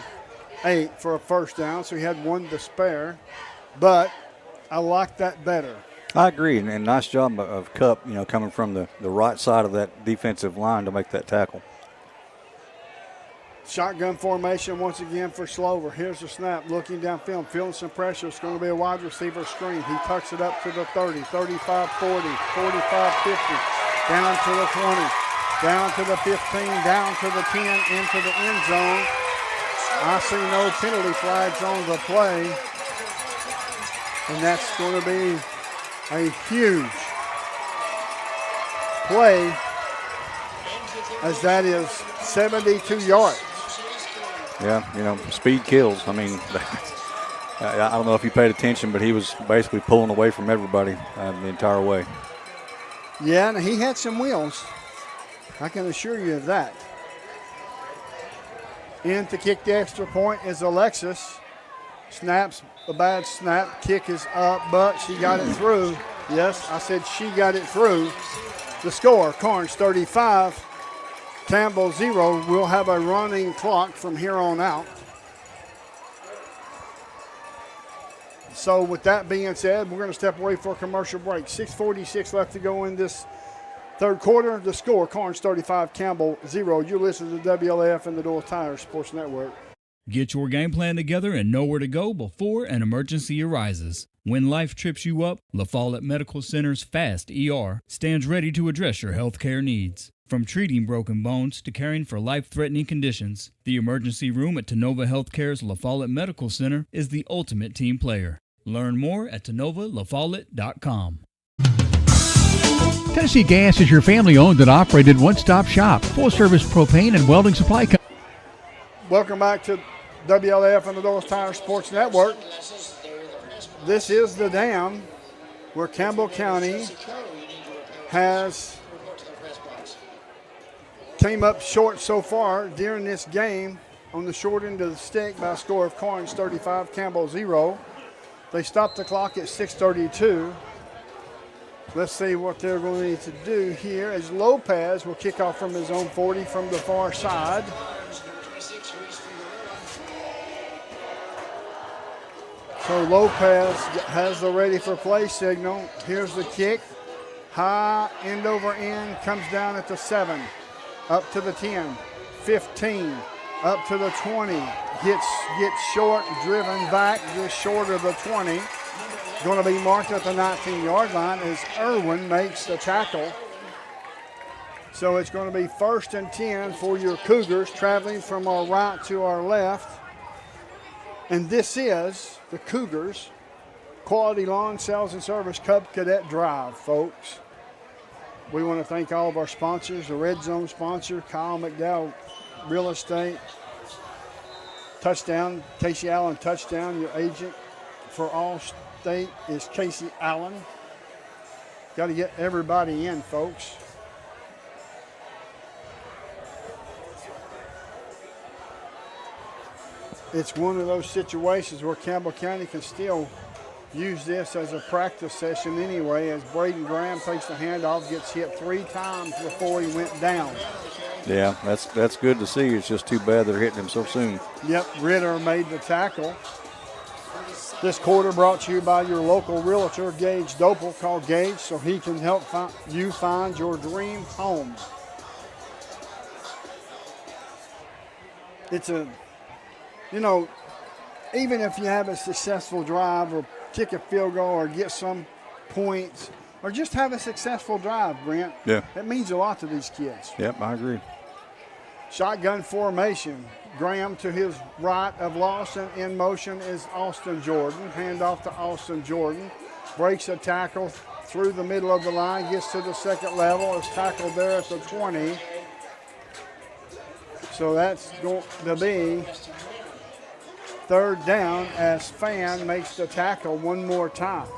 8 for a first down, so he had 1 to spare. But I like that better.
I agree, and nice job of Cup, coming from the right side of that defensive line to make that tackle.
Shotgun formation once again for Slover. Here's the snap, looking downfield, feeling some pressure. It's going to be a wide receiver screen. He tucks it up to the 30, 35, 40, 45, 50, down to the 20, down to the 15, down to the 10, into the end zone. I see no penalty flags on the play, and that's going to be a huge play, as that is 72 yards.
Yeah, speed kills. I mean, I don't know if you paid attention, but he was basically pulling away from everybody the entire way.
Yeah, and he had some wheels. I can assure you of that. In to kick the extra point is Alexis. Snaps a bad snap. Kick is up, but she got it through. Yes, I said she got it through. The score, Karns 35. Campbell 0. We'll have a running clock from here on out. So with that being said, we're going to step away for a commercial break. 6:46 left to go in this third quarter. The score, Karns 35, Campbell 0. You're listening to WLAF and the Doyle Tire Sports Network.
Get your game plan together and know where to go before an emergency arises. When life trips you up, La Follette Medical Center's FAST ER stands ready to address your health care needs. From treating broken bones to caring for life-threatening conditions, the emergency room at Tenova Healthcare's La Follette Medical Center is the ultimate team player. Learn more at TenovaLaFollette.com.
Tennessee Gas is your family-owned and operated one-stop shop, full-service propane and welding supply company.
Welcome back to WLAF and the Doyle Tire Sports Network. This is the dam where Campbell County has came up short so far during this game on the short end of the stick by a score of Karns 35, Campbell 0. They stopped the clock at 6:32. Let's see what they're going to need to do here as Lopez will kick off from his own 40 from the far side. So Lopez has the ready for play signal. Here's the kick. High, end over end, comes down at the 7. Up to the 10, 15, up to the 20. Gets short, driven back just short of the 20. Going to be marked at the 19-yard line as Irwin makes the tackle. So it's going to be 1st and 10 for your Cougars, traveling from our right to our left. And this is the Cougars Quality Lawn Sales and Service Cub Cadet Drive, folks. We want to thank all of our sponsors, the Red Zone sponsor, Kyle McDowell Real Estate, Touchdown, Casey Allen Touchdown, your agent for all state is Casey Allen. Got to get everybody in, folks. It's one of those situations where Campbell County can still use this as a practice session anyway, as Braden Graham takes the handoff, gets hit 3 times before he went down.
Yeah, that's good to see. It's just too bad they're hitting him so soon.
Yep, Ritter made the tackle. This quarter brought to you by your local realtor, Gage Dopel. Call Gage so he can help you find your dream home. It's even if you have a successful drive or kick a field goal or get some points or just have a successful drive, Brent.
Yeah.
That means a lot to these kids.
Yep, I agree.
Shotgun formation. Graham to his right of Lawson. In motion is Austin Jordan. Handoff to Austin Jordan. Breaks a tackle through the middle of the line. Gets to the second level. Is tackled there at the 20. So that's going to be 3rd down as Fan makes the tackle one more time.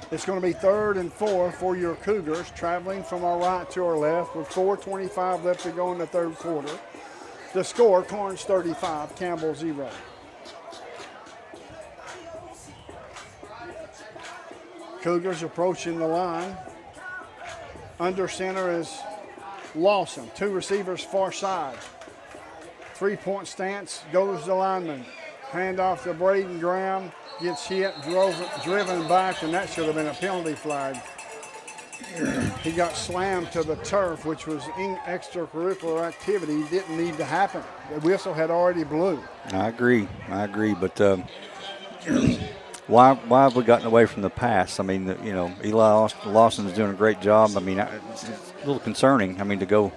It's going to be 3rd and 4 for your Cougars, traveling from our right to our left with 4:25 left to go in the third quarter. The score, Karns 35, Campbell 0. Cougars approaching the line. Under center is Lawson. 2 receivers far side. 3-point stance, goes the lineman. Hand off to Braden Graham. Gets hit, driven back, and that should have been a penalty flag. He got slammed to the turf, which was in extracurricular activity. Didn't need to happen. The whistle had already blew.
I agree. But why have we gotten away from the pass? I mean, Eli Lawson is doing a great job. I mean, it's a little concerning. I mean, to go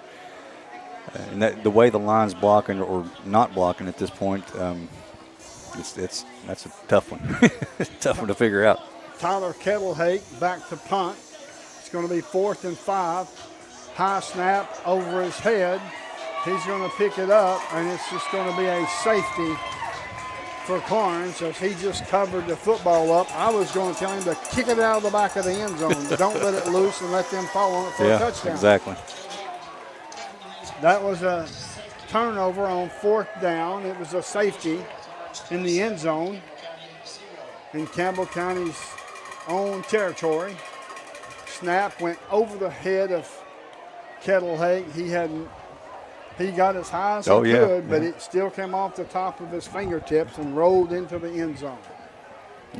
and the way the line's blocking or not blocking at this point, that's a tough one. Tough one to figure out.
Tyler Kettlehake back to punt. It's going to be 4th and 5. High snap over his head. He's going to pick it up, and it's just going to be a safety for Karns as he just covered the football up. I was going to tell him to kick it out of the back of the end zone. Don't let it loose and let them fall on it for a touchdown.
Exactly.
That was a turnover on 4th down. It was a safety in the end zone in Campbell County's own territory. Snap went over the head of Kettlehake. He got as high as he could, but it still came off the top of his fingertips and rolled into the end zone.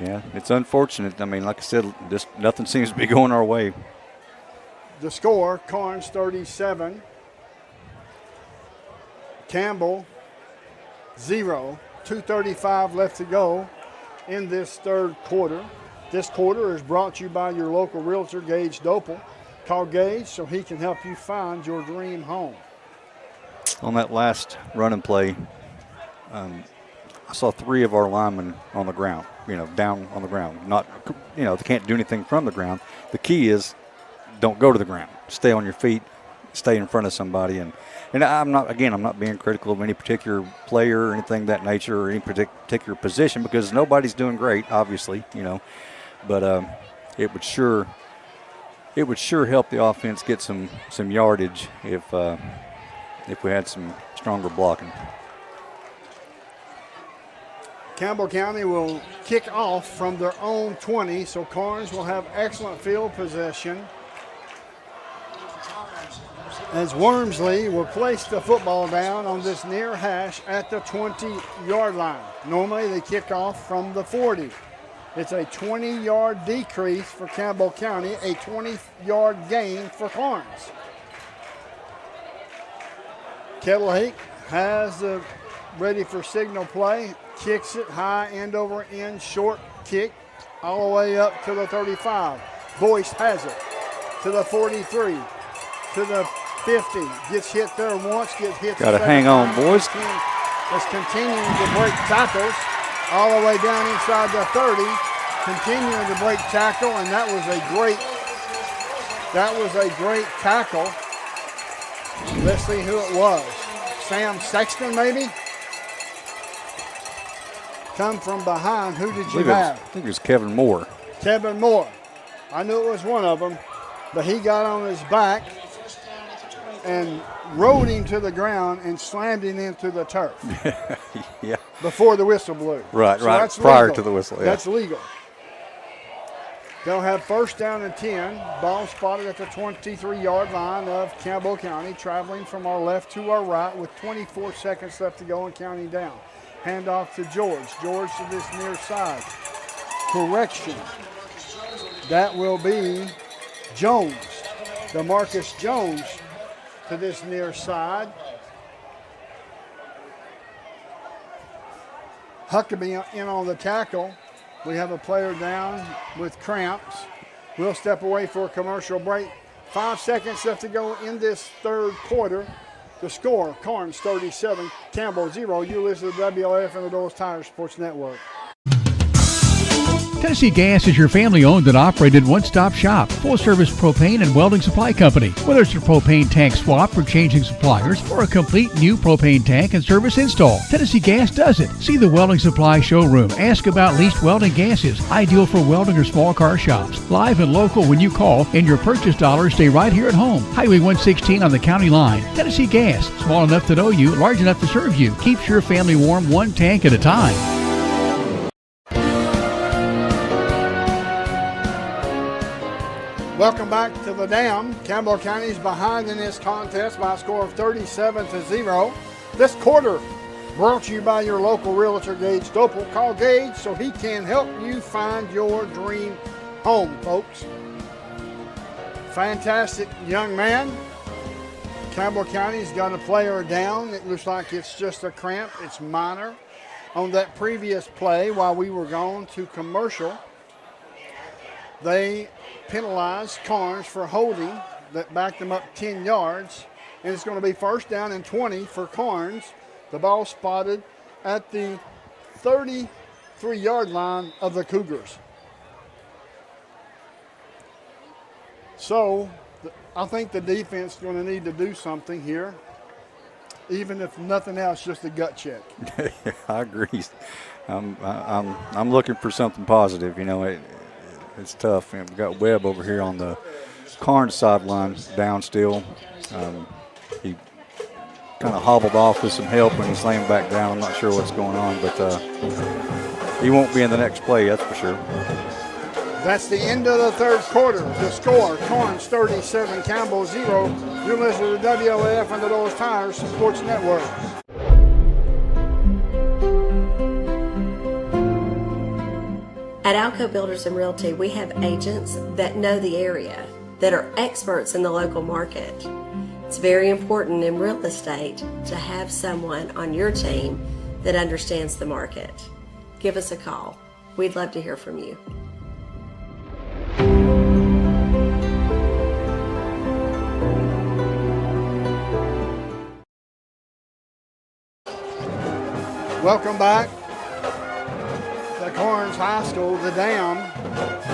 Yeah, it's unfortunate. I mean, like I said, nothing seems to be going our way.
The score, Karns 37, Campbell 0. 2:35 left to go in this third quarter. This quarter is brought to you by your local realtor, Gage Dopel. Call Gage so he can help you find your dream home.
On that last run and play, I saw 3 of our linemen on the ground, down on the ground. Not, they can't do anything from the ground. The key is don't go to the ground. Stay on your feet, stay in front of somebody. And I'm not being critical of any particular player or anything of that nature or any particular position because nobody's doing great, obviously, But it would sure help the offense get some yardage if we had some stronger blocking.
Campbell County will kick off from their own 20, so Karns will have excellent field possession as Wormsley will place the football down on this near hash at the 20-yard line. Normally they kick off from the 40. It's a 20-yard decrease for Campbell County, a 20-yard gain for Karns. Kettlehake has the ready for signal play, kicks it high, end over end, short kick, all the way up to the 35. Boyce has it to the 43, to the 50, gets hit there once, gets hit.
Got to hang on, boys.
Is continuing to break tackles all the way down inside the 30, continuing to break tackle, and that was a great tackle. Let's see who it was. Sam Sexton, maybe? Come from behind. Who did you have?
I think it was Kevin Moore.
Kevin Moore. I knew it was one of them, but he got on his back and rode him to the ground and slammed him into the turf.
Yeah.
Before the whistle blew.
Right.
That's
prior
legal.
to the whistle. Yeah.
That's legal. They'll have 1st down and 10. Ball spotted at the 23-yard line of Campbell County, traveling from our left to our right with 24 seconds left to go and counting down. Hand off to George. George to this near side. Correction. That will be Jones. DeMarcus Jones to this near side. Huckabee in on the tackle. We have a player down with cramps. We'll step away for a commercial break. 5 seconds left to go in this third quarter. The score, Karns 37, Campbell 0. You listen to WLF and the Doors Tire Sports Network.
Tennessee Gas is your family-owned and operated one-stop shop, full-service propane and welding supply company. Whether it's a propane tank swap for changing suppliers or a complete new propane tank and service install, Tennessee Gas does it. See the welding supply showroom. Ask about leased welding gases, ideal for welding or small car shops. Live and local when you call, and your purchase dollars stay right here at home. Highway 116 on the county line. Tennessee Gas, small enough to know you, large enough to serve you. Keeps your family warm one tank at a time.
Welcome back to the Dam. Campbell County is behind in this contest by a score of 37-0. This quarter brought to you by your local realtor, Gage Doppel. Call Gage so he can help you find your dream home, folks. Fantastic young man. Campbell County's got a player down. It looks like it's just a cramp. It's minor. On that previous play, while we were gone to commercial, they penalized Karns for holding that backed them up 10 yards. And it's going to be first down and 20 for Karns. The ball spotted at the 33-yard line of the Cougars. So I think the defense is going to need to do something here, even if nothing else, just a gut check.
I agree. I'm looking for something positive. You know, it's tough. We've got Webb over here on the Karns sideline down still. He kind of hobbled off with some help when he's laying back down. I'm not sure what's going on, but he won't be in the next play, that's for sure.
That's the end of the third quarter. The score, Karns 37, Campbell 0. You're listening to WLAF Under Those Tires Sports Network.
At Alco Builders and Realty, we have agents that know the area, that are experts in the local market. It's very important in real estate to have someone on your team that understands the market. Give us a call. We'd love to hear from you.
Welcome back to Karns High School, the Dam.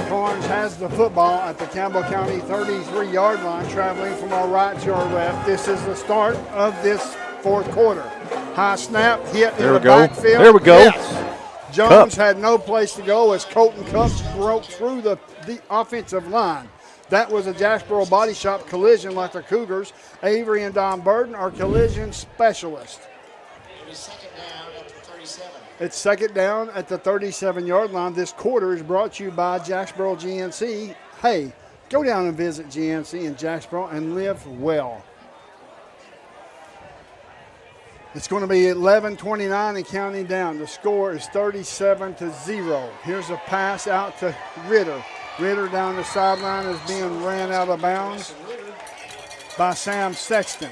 Karns has the football at the Campbell County 33-yard line, traveling from our right to our left. This is the start of this fourth quarter. High snap, hit in the backfield.
There we go.
Yes. Jones had no place to go as Colton Cups broke through the offensive line. That was a Jacksboro Body Shop collision like the Cougars. Avery and Don Burden are collision specialists. It's second down at the 37-yard line. This quarter is brought to you by Jacksboro GNC. Hey, go down and visit GNC in Jacksboro and live well. It's going to be 11:29 and counting down. The score is 37-0. Here's a pass out to Ritter. Ritter down the sideline is being ran out of bounds by Sam Sexton.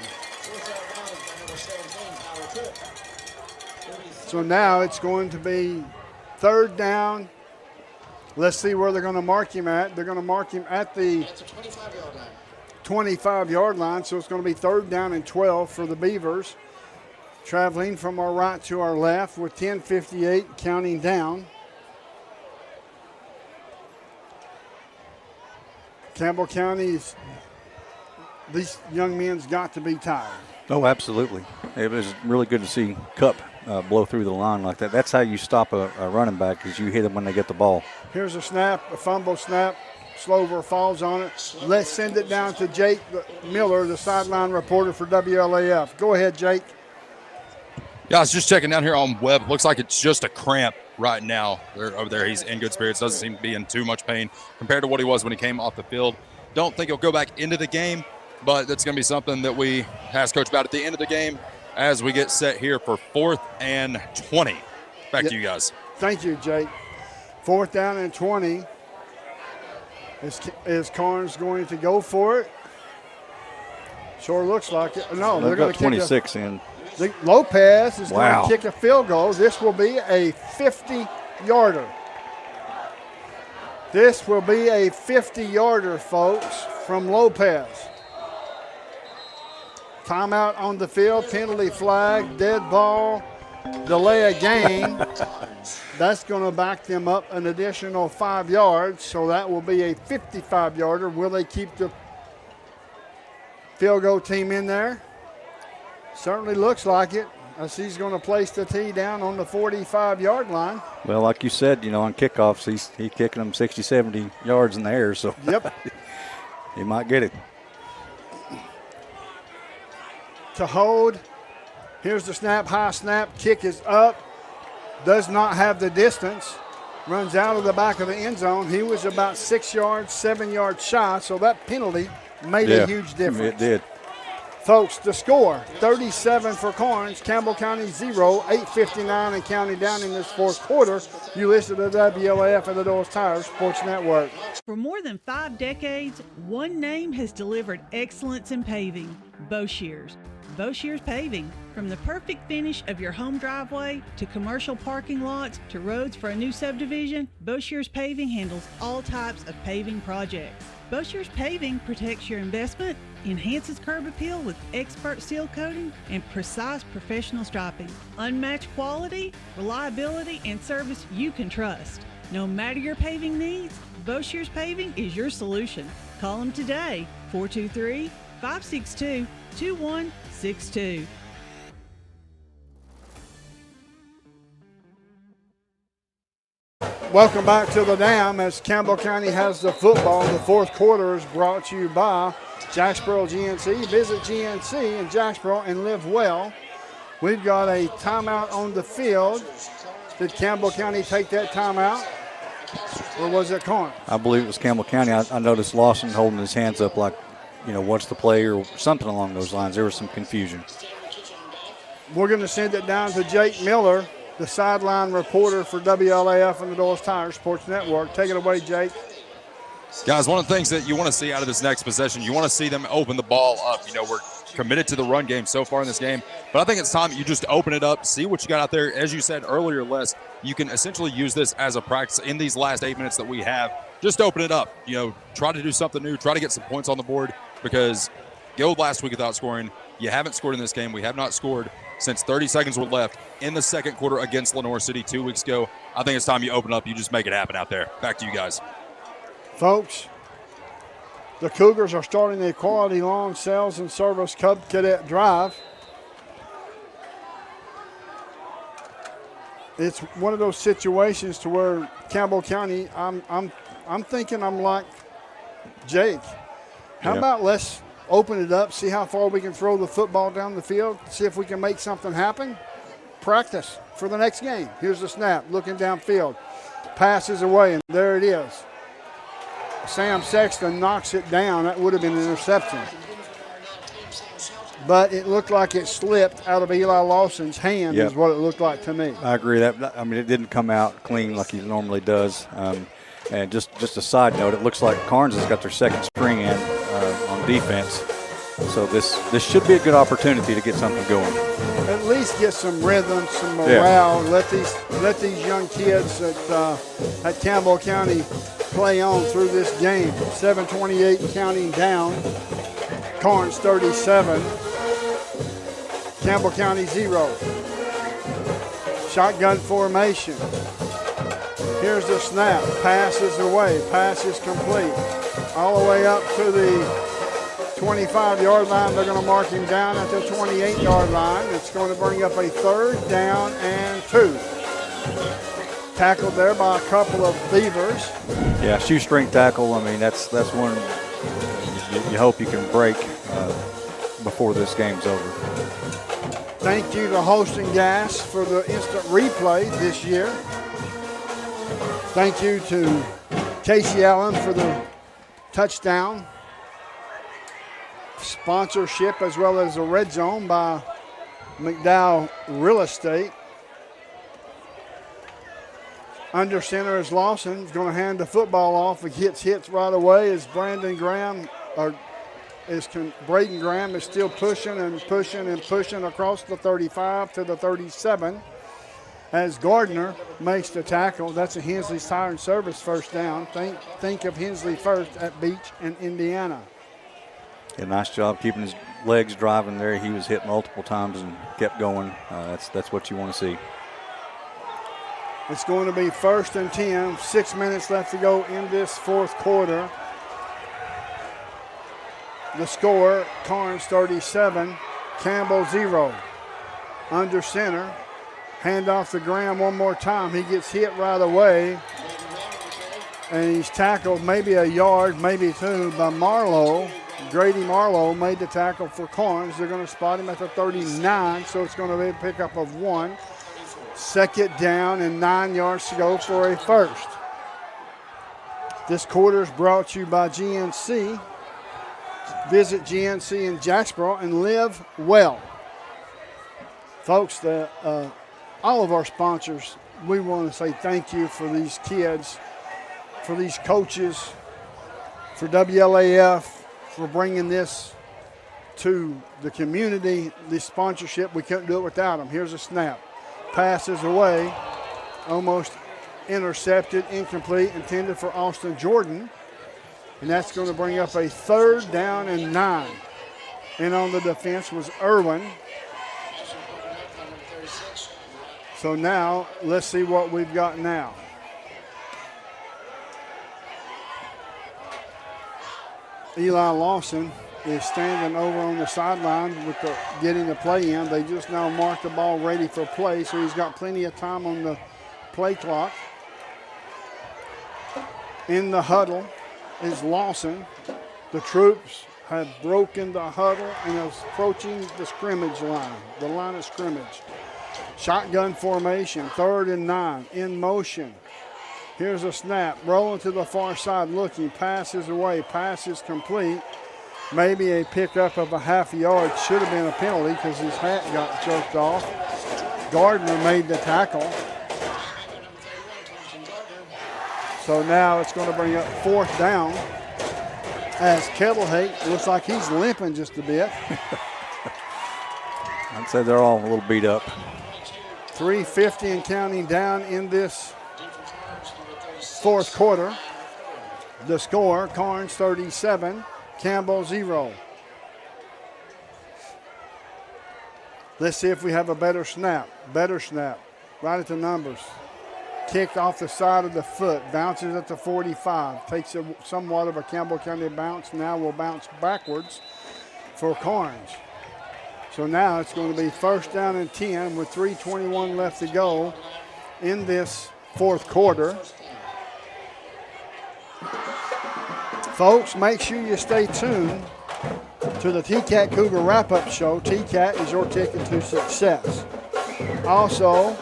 So now it's going to be third down. Let's see where they're going to mark him at. They're going to mark him at the 25-yard line. So it's going to be third down and 12 for the Beavers. Traveling from our right to our left with 10:58 counting down. Campbell County's, these young men's got to be tired.
Oh, absolutely. It was really good to see Cup blow through the line like that. That's how you stop a running back, is you hit them when they get the ball.
Here's a snap, a fumble snap. Slover falls on it. Let's send it down to Jake Miller, the sideline reporter for WLAF. Go ahead, Jake.
Yeah, I was just checking down here on Webb. Looks like it's just a cramp right now. Over there, he's in good spirits. Doesn't seem to be in too much pain compared to what he was when he came off the field. Don't think he'll go back into the game, but that's going to be something that we ask Coach about at the end of the game as we get set here for 4th and 20. Back to you guys.
Thank you, Jake. 4th down and 20. Is Karns going to go for it? Sure looks like it. No, they're going to kick
26 in.
Lopez is going to kick a field goal. This will be a 50-yarder. This will be a 50-yarder, folks, from Lopez. Timeout on the field, penalty flag, dead ball delay a game. That's going to back them up an additional 5 yards, so that will be a 55-yarder. Will they keep the field goal team in there? Certainly looks like it, as he's going to place the tee down on the 45-yard line.
Well, like you said, on kickoffs, he's kicking them 60, 70 yards in the air, so
yep.
He might get it.
To hold. Here's the snap, high snap, kick is up. Does not have the distance. Runs out of the back of the end zone. He was about 6 yards, 7 yards shy, so that penalty made a huge difference.
It did.
Folks, the score, 37 for Karns, Campbell County 0, 8:59 and counting down in this fourth quarter. You listen to WLAF and the Doors Tire Sports Network.
For more than 5 decades, one name has delivered excellence in paving, Boshears. Boshears Paving. From the perfect finish of your home driveway to commercial parking lots to roads for a new subdivision, Boshears Paving handles all types of paving projects. Boshears Paving protects your investment, enhances curb appeal with expert seal coating and precise professional striping. Unmatched quality, reliability, and service you can trust. No matter your paving needs, Boshears Paving is your solution. Call them today, 423-562-2162.
Welcome back to the Dam as Campbell County has the football. The fourth quarter is brought to you by Jacksboro GNC. Visit GNC in Jacksboro and live well. We've got a timeout on the field. Did Campbell County take that timeout, or was it Karns?
I believe it was Campbell County. I noticed Lawson holding his hands up like, what's the play or something along those lines. There was some confusion.
We're going to send it down to Jake Miller, the sideline reporter for WLAF and the Doors Tire Sports Network. Take it away, Jake.
Guys, one of the things that you want to see out of this next possession, you want to see them open the ball up. We're committed to the run game so far in this game, but I think it's time you just open it up, see what you got out there. As you said earlier, Les, you can essentially use this as a practice in these last 8 minutes that we have. Just open it up. Try to do something new. Try to get some points on the board, because go last week without scoring. You haven't scored in this game. We have not scored since 30 seconds were left in the second quarter against Lenoir City 2 weeks ago. I think it's time you open up. You just make it happen out there. Back to you guys.
Folks, the Cougars are starting a quality lawn sales and service Cub Cadet drive. It's one of those situations to where Campbell County, I'm thinking I'm like Jake. How about let's open it up, see how far we can throw the football down the field, see if we can make something happen. Practice for the next game. Here's the snap, looking downfield. Passes away, and there it is. Sam Sexton knocks it down. That would have been an interception. But it looked like it slipped out of Eli Lawson's hand is what it looked like to me.
I agree. It didn't come out clean like he normally does. And just a side note, it looks like Karns has got their second string in on defense. So this should be a good opportunity to get something going.
At least get some rhythm, some morale. Yeah. Let these young kids at Campbell County play on through this game. 7:28 counting down. Karns 37. Campbell County 0. Shotgun formation. Here's the snap. Pass is away. Pass is complete. All the way up to the 25-yard line. They're going to mark him down at the 28-yard line. It's going to bring up a 3rd down and 2. Tackled there by a couple of Beavers.
Yeah, shoestring tackle. That's one you hope you can break before this game's over.
Thank you to Holston Gas for the instant replay this year. Thank you to Casey Allen for the touchdown. Sponsorship as well as the red zone by McDowell Real Estate. Under center is Lawson. He's going to hand the football off. He hits right away as Braden Graham is still pushing and pushing and pushing across the 35 to the 37 as Gardner makes the tackle. That's a Hensley's Tire and Service first down. Think of Hensley first at Beach and Indiana.
Yeah, nice job keeping legs driving there. He was hit multiple times and kept going. That's what you want to see.
It's going to be 1st and 10. 6 minutes left to go in this fourth quarter. The score, Karns 37, Campbell 0. Under center. Hand off to Graham one more time. He gets hit right away. And he's tackled maybe a yard, maybe two by Marlowe. Grady Marlowe made the tackle for Karns. They're going to spot him at the 39, so it's going to be a pickup of 1. 2nd down and 9 yards to go for a first. This quarter is brought to you by GNC. Visit GNC in Jacksboro and live well. Folks, all of our sponsors, we want to say thank you for these kids, for these coaches, for WLAF, for bringing this to the community, this sponsorship. We couldn't do it without them. Here's a snap. Passes away, almost intercepted, incomplete, intended for Austin Jordan. And that's going to bring up a 3rd down and 9. And on the defense was Irwin. So now, let's see what we've got now. Eli Lawson is standing over on the sideline with getting the play in. They just now marked the ball ready for play, so he's got plenty of time on the play clock. In the huddle is Lawson. The troops have broken the huddle and is approaching the scrimmage line, the line of scrimmage. Shotgun formation, 3rd and 9, in motion. Here's a snap, rolling to the far side, looking, passes away, pass is complete. Maybe a pickup of a half a yard. Should have been a penalty because his hat got jerked off. Gardner made the tackle. So now it's going to bring up 4th down as Kettlehake looks like he's limping just a bit.
I'd say they're all a little beat up.
3:50 and counting down in this fourth quarter. The score, Karns 37, Campbell 0. Let's see if we have a better snap. Better snap. Right at the numbers. Kicked off the side of the foot. Bounces at the 45. Takes somewhat of a Campbell County bounce. Now will bounce backwards for Karns. So now it's going to be 1st down and 10 with 3:21 left to go in this fourth quarter. Folks, make sure you stay tuned to the TCAT Cougar Wrap-Up Show. TCAT is your ticket to success. Also,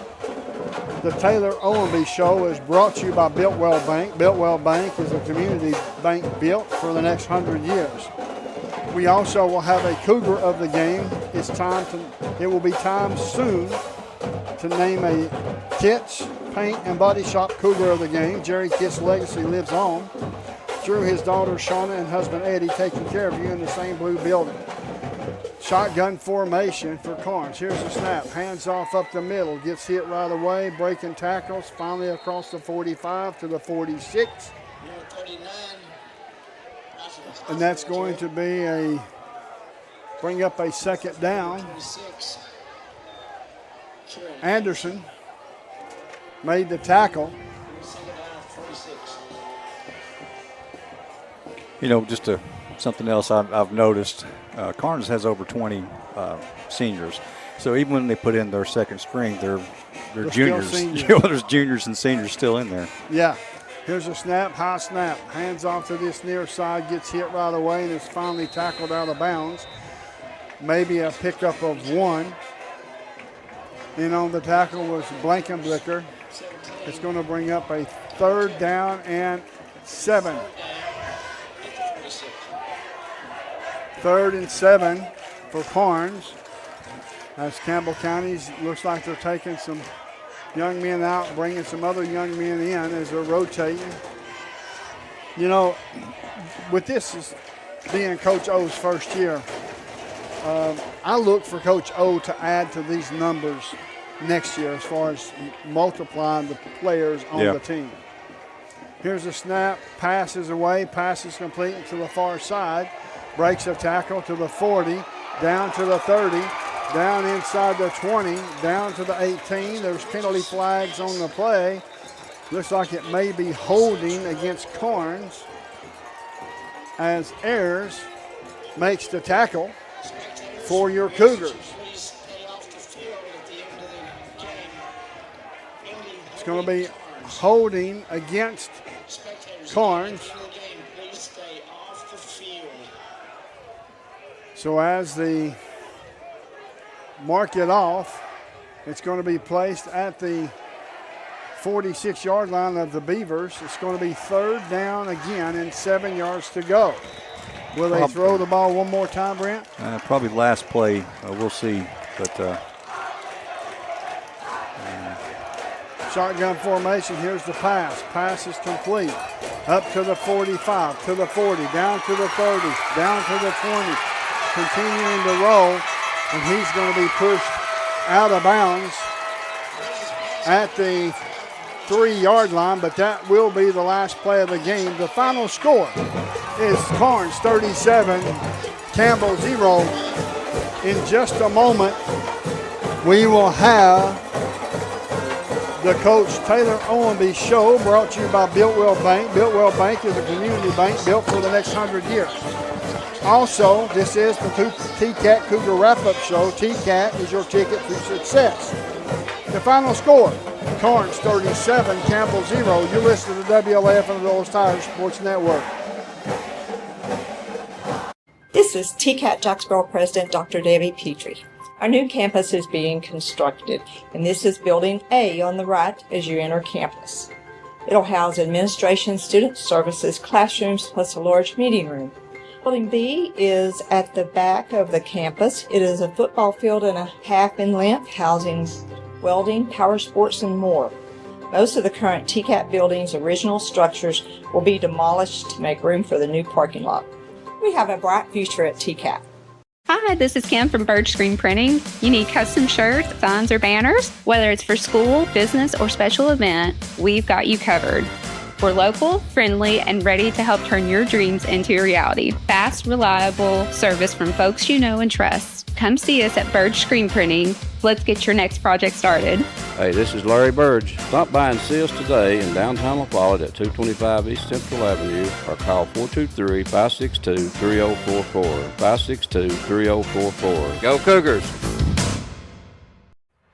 the Taylor Owenby Show is brought to you by Builtwell Bank. Builtwell Bank is a community bank built for the next 100 years. We also will have a Cougar of the game. It will be time soon to name a Kitts Paint and Body Shop Cougar of the game. Jerry Kitts' legacy lives on through his daughter Shauna and husband Eddie taking care of you in the same blue building. Shotgun formation for Karns. Here's the snap. Hands off up the middle. Gets hit right away. Breaking tackles. Finally across the 45 to the 46. And that's going to be bring up a 2nd down. Anderson made the tackle.
You know, just something else I've noticed, Karns has over 20 seniors. So even when they put in their second string, they're juniors. You know, there's juniors and seniors still in there.
Yeah. Here's a snap, high snap. Hands off to this near side, gets hit right away, and is finally tackled out of bounds. Maybe a pickup of 1. And on the tackle was Blankenblicker. It's going to bring up a 3rd down and 7. 3rd and 7 for Karns. As Campbell County looks like they're taking some young men out, bringing some other young men in as they're rotating. You know, with this being Coach O's first year, I look for Coach O to add to these numbers next year as far as multiplying the players on the team. Here's a snap, passes away, passes complete to the far side, breaks a tackle to the 40, down to the 30, down inside the 20, down to the 18. There's penalty flags on the play. Looks like it may be holding against Karns as Ayers makes the tackle for your Cougars. It's going to be holding against Karns. So as they mark it off, it's going to be placed at the 46-yard line of the Beavers. It's going to be third down again and 7 yards to go. Will they throw the ball one more time, Brent?
Probably last play. We'll see. But
shotgun formation. Here's the pass. Pass is complete. Up to the 45, to the 40, down to the 30, down to the 20. Continuing to roll, and he's going to be pushed out of bounds at the 3-yard line, but that will be the last play of the game. The final score is Karns 37, Campbell 0. In just a moment, we will have the Coach Taylor Owenby Show, brought to you by Builtwell Bank. Builtwell Bank is a community bank built for the next 100 years. Also, this is the TCAT Cougar Wrap-Up Show. TCAT is your ticket to success. The final score, Karns 37, Campbell 0. You're listening to WLF and the Rolls Tire Sports Network.
This is TCAT Jacksboro President Dr. Debbie Petrie. Our new campus is being constructed, and this is Building A on the right as you enter campus. It'll house administration, student services, classrooms, plus a large meeting room. Building B is at the back of the campus. It is a football field and a half in length, housing welding, power sports, and more. Most of the current TCAT building's original structures will be demolished to make room for the new parking lot. We have a bright future at TCAT.
Hi, this is Kim from Birch Screen Printing. You need custom shirts, signs, or banners? Whether it's for school, business, or special event, we've got you covered. We're local, friendly, and ready to help turn your dreams into reality. Fast, reliable service from folks you know and trust. Come see us at Birch Screen Printing. Let's get your next project started.
Hey, this is Larry Burge. Stop by and see us today in downtown La Follette at 225 East Central Avenue or call 423-562-3044. 562-3044. Go Cougars!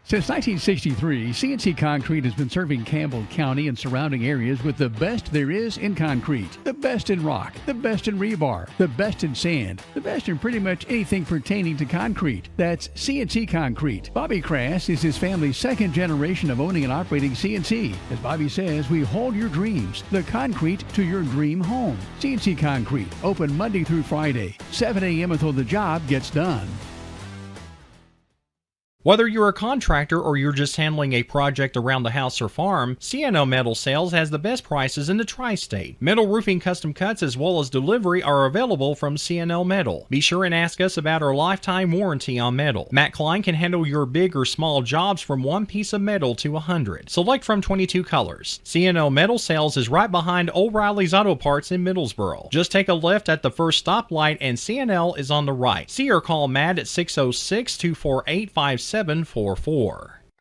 Since 1963, CNC Concrete has been serving Campbell County and surrounding areas with the best there is in concrete. The best in rock, the best in rebar, the best in sand, the best in pretty much anything pertaining to concrete. That's CNC Concrete. Bobby Crass is his family's second generation of owning and operating CNC. As Bobby says, we hold your dreams, the concrete to your dream home. CNC Concrete, open Monday through Friday, 7 a.m. until the job gets done.
Whether you're a contractor or you're just handling a project around the house or farm, CNO Metal Sales has the best prices in the tri-state. Metal roofing custom cuts as well as delivery are available from CNO Metal. Be sure and ask us about our lifetime warranty on metal. Matt Klein can handle your big or small jobs from one piece of metal to 100. Select from 22 colors. CNO Metal Sales is right behind O'Reilly's Auto Parts in Middlesboro. Just take a left at the first stoplight and CNL is on the right. See or call Matt at 606-248-5744.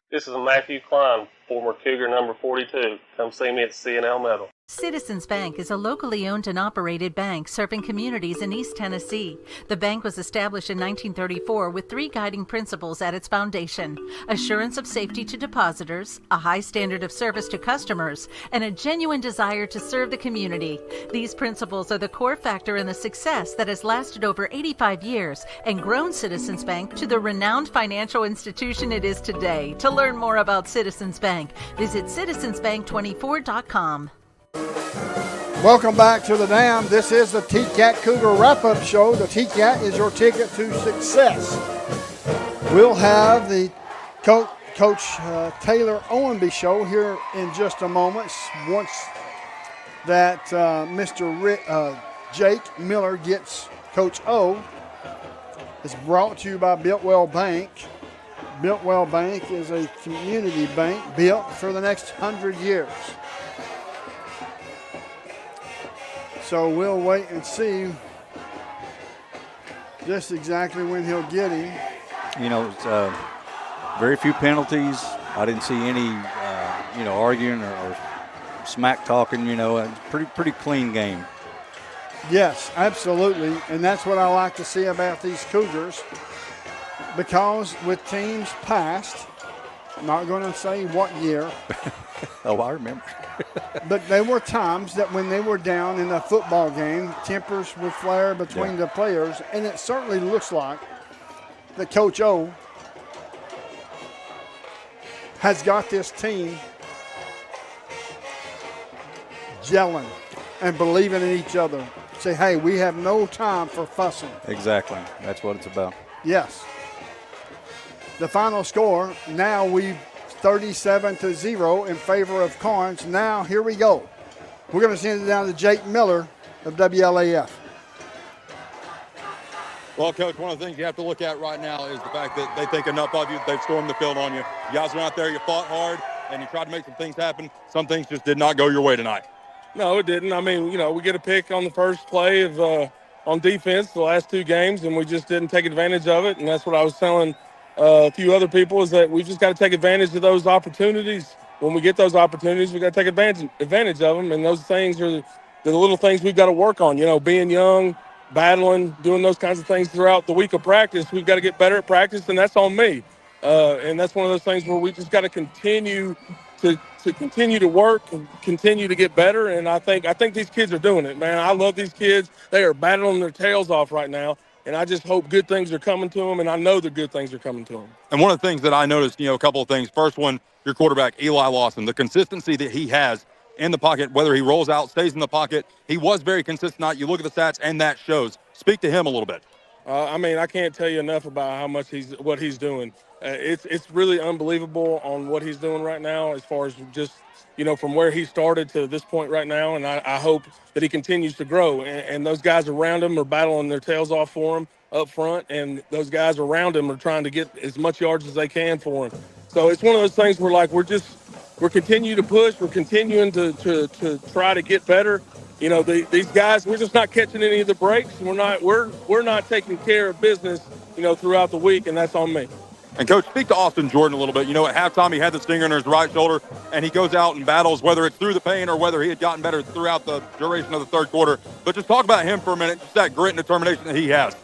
This is Matthew Klein, former Cougar number 42. Come see me at CNL Metal.
Citizens Bank is a locally owned and operated bank serving communities in East Tennessee. The bank was established in 1934 with 3 guiding principles at its foundation: assurance of safety to depositors, a high standard of service to customers, and a genuine desire to serve the community. These principles are the core factor in the success that has lasted over 85 years and grown Citizens Bank to the renowned financial institution it is today. To learn more about Citizens Bank, visit citizensbank24.com.
Welcome back to the Dam. This is the TCAT Cougar Wrap-Up Show. The TCAT is your ticket to success. We'll have the Coach Taylor Owenby Show here in just a moment. Once that Mr. Jake Miller gets Coach O. It's brought to you by Builtwell Bank. Builtwell Bank is a community bank built for the next 100 years. So we'll wait and see Just exactly when he'll get him.
You know, it's, very few penalties. I didn't see any, arguing or smack talking. You know, it's pretty clean game.
Yes, absolutely, and that's what I like to see about these Cougars, because with teams past, I'm not going to say what year.
Oh, I remember.
But there were times that when they were down in a football game, tempers would flare between the players, and it certainly looks like that Coach O has got this team gelling and believing in each other. Say, hey, we have no time for fussing.
Exactly. That's what it's about.
Yes. The final score, now we 37-0 in favor of Karns. Now, here we go. We're going to send it down to Jake Miller of WLAF.
Well, Coach, one of the things you have to look at right now is the fact that they think enough of you. They've stormed the field on you. You guys went out there, you fought hard, and you tried to make some things happen. Some things just did not go your way tonight.
No, it didn't. I mean, we get a pick on the first play of on defense the last two games, and we just didn't take advantage of it. And that's what I was telling a few other people, is that we just got to take advantage of those opportunities. When we get those opportunities, we got to take advantage of them. And those things are the little things we've got to work on. Being young, battling, doing those kinds of things throughout the week of practice. We've got to get better at practice, and that's on me. And that's one of those things where we just got to continue to work and continue to get better. And I think these kids are doing it, man. I love these kids. They are battling their tails off right now. And I just hope good things are coming to them, and I know the good things are coming to them.
And one of the things that I noticed, a couple of things. First one, your quarterback, Eli Lawson, the consistency that he has in the pocket, whether he rolls out, stays in the pocket, he was very consistent tonight. You look at the stats, and that shows. Speak to him a little bit.
I can't tell you enough about how much what he's doing. It's really unbelievable on what he's doing right now, as far as just, from where he started to this point right now. And I hope that he continues to grow. And those guys around him are battling their tails off for him up front. And those guys around him are trying to get as much yards as they can for him. So it's one of those things where, we're continuing to push. We're continuing to try to get better. These guys, we're just not catching any of the breaks. We're not taking care of business, throughout the week, and that's on me.
And, Coach, speak to Austin Jordan a little bit. At halftime he had the stinger in his right shoulder, and he goes out and battles, whether it's through the pain or whether he had gotten better throughout the duration of the third quarter. But just talk about him for a minute, just that grit and determination that he has.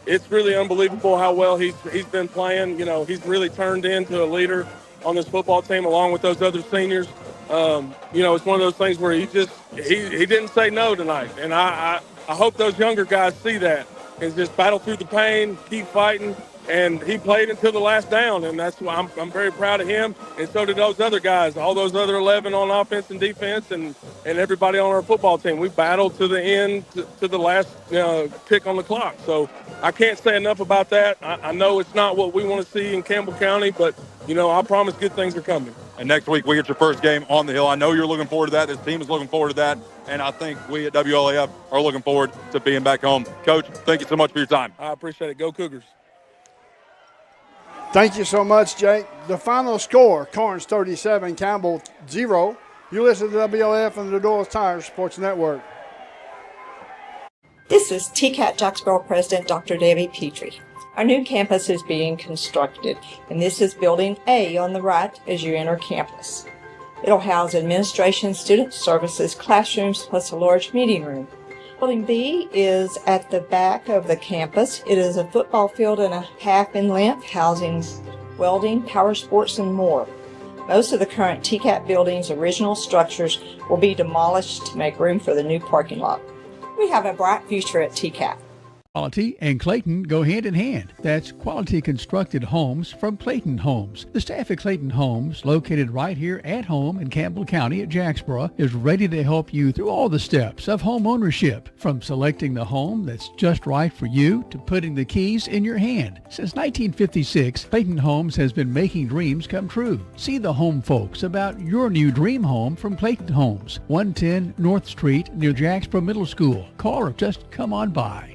It's really unbelievable how well he's been playing. He's really turned into a leader on this football team along with those other seniors. It's one of those things where he didn't say no tonight. And I hope those younger guys see that and just battle through the pain, keep fighting. And he played until the last down, and that's why I'm very proud of him. And so did those other guys, all those other 11 on offense and defense, and everybody on our football team. We battled to the end, to the last tick on the clock. So I can't say enough about that. I know it's not what we want to see in Campbell County, but, I promise good things are coming.
And next week we get your first game on the Hill. I know you're looking forward to that. This team is looking forward to that. And I think we at WLAF are looking forward to being back home. Coach, thank you so much for your time.
I appreciate it. Go Cougars.
Thank you so much, Jake. The final score, Karns 37, Campbell 0. You listen to WLAF and the Doyle's Tire Sports Network.
This is TCAT Jacksboro President Dr. Debbie Petrie. Our new campus is being constructed, and this is Building A on the right as you enter campus. It'll house administration, student services, classrooms, plus a large meeting room. Building B is at the back of the campus. It is a football field and a half in length, housing welding, power sports, and more. Most of the current TCAT building's original structures will be demolished to make room for the new parking lot. We have a bright future at TCAT.
Quality and Clayton go hand in hand. That's quality constructed homes from Clayton Homes. The staff at Clayton Homes, located right here at home in Campbell County at Jacksboro, is ready to help you through all the steps of home ownership, from selecting the home that's just right for you to putting the keys in your hand. Since 1956, Clayton Homes has been making dreams come true. See the home folks about your new dream home from Clayton Homes, 110 North Street near Jacksboro Middle School. Call or just come on by.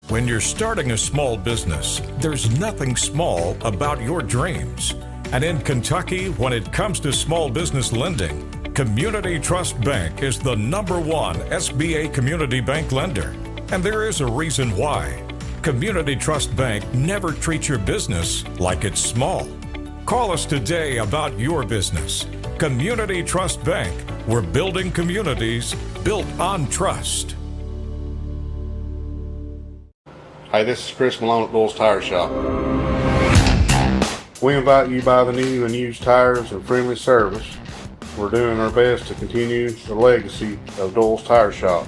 When you're starting a small business, there's nothing small about your dreams. And in Kentucky, when it comes to small business lending, Community Trust Bank is the #1 SBA community bank lender, and there is a reason why. Community Trust Bank never treats your business like it's small. Call us today about your business. Community Trust Bank. We're building communities built on trust.
Hey, this is Chris Malone at Doyle's Tire Shop. We invite you to buy the new and used tires and friendly service. We're doing our best to continue the legacy of Doyle's Tire Shop.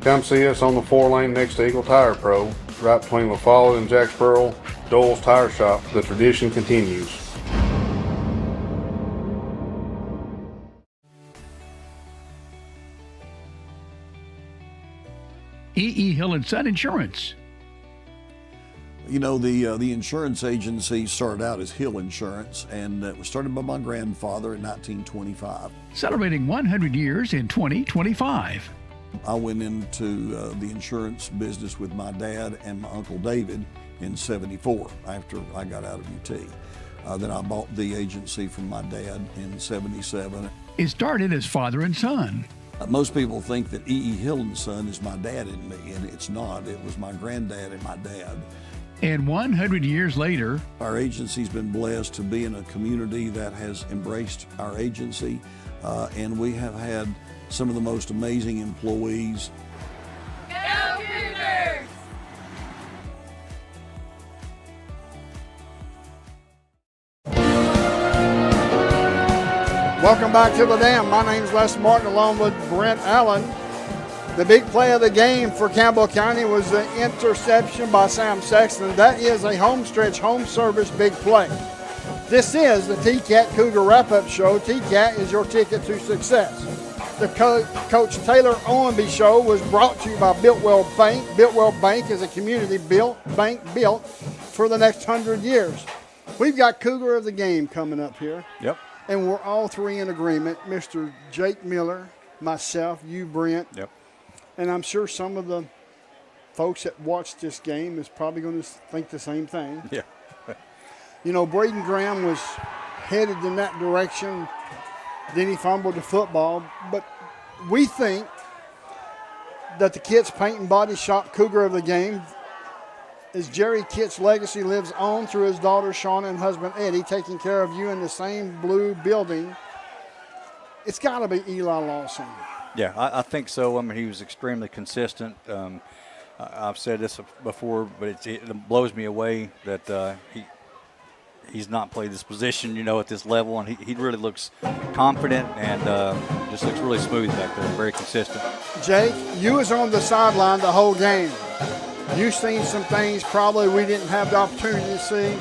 Come see us on the 4-lane next to Eagle Tire Pro, right between La Follette and Jacksboro. Doyle's Tire Shop. The tradition continues.
E.E. Hill & Son Insurance.
You know, the insurance agency started out as Hill Insurance, and it was started by my grandfather in 1925.
Celebrating 100 years in 2025.
I went into the insurance business with my dad and my Uncle David in '74 after I got out of UT. Then I bought the agency from my dad in '77.
It started as father and son.
Most people think that E.E. Hill & Son is my dad and me, and it's not. It was my granddad and my dad.
And 100 years later,
our agency's been blessed to be in a community that has embraced our agency, and we have had some of the most amazing employees.
Go Cougars!
Welcome back to the Dam. My name's Les Martin along with Brent Allen. The big play of the game for Campbell County was the interception by Sam Sexton. That is a home stretch, home service big play. This is the TCAT Cougar Wrap-Up Show. TCAT is your ticket to success. The Coach Taylor Owenby Show was brought to you by Builtwell Bank. Builtwell Bank is a community bank built for the next 100 years. We've got Cougar of the Game coming up here.
Yep.
And we're all three in agreement. Mr. Jake Miller, myself, you, Brent.
Yep.
And I'm sure some of the folks that watch this game is probably going to think the same thing.
Yeah.
You know, Braden Graham was headed in that direction. Then he fumbled the football. But we think that the Kitts Paint and Body Shop Cougar of the Game is Jerry Kitts' legacy lives on through his daughter Shauna and husband Eddie, taking care of you in the same blue building. It's got to be Eli Lawson.
Yeah, I think so. I mean, he was extremely consistent. I've said this before, but it blows me away that he's not played this position, you know, at this level, and he really looks confident and just looks really smooth back there, very consistent.
Jake, you was on the sideline the whole game. You've seen some things probably we didn't have the opportunity to see,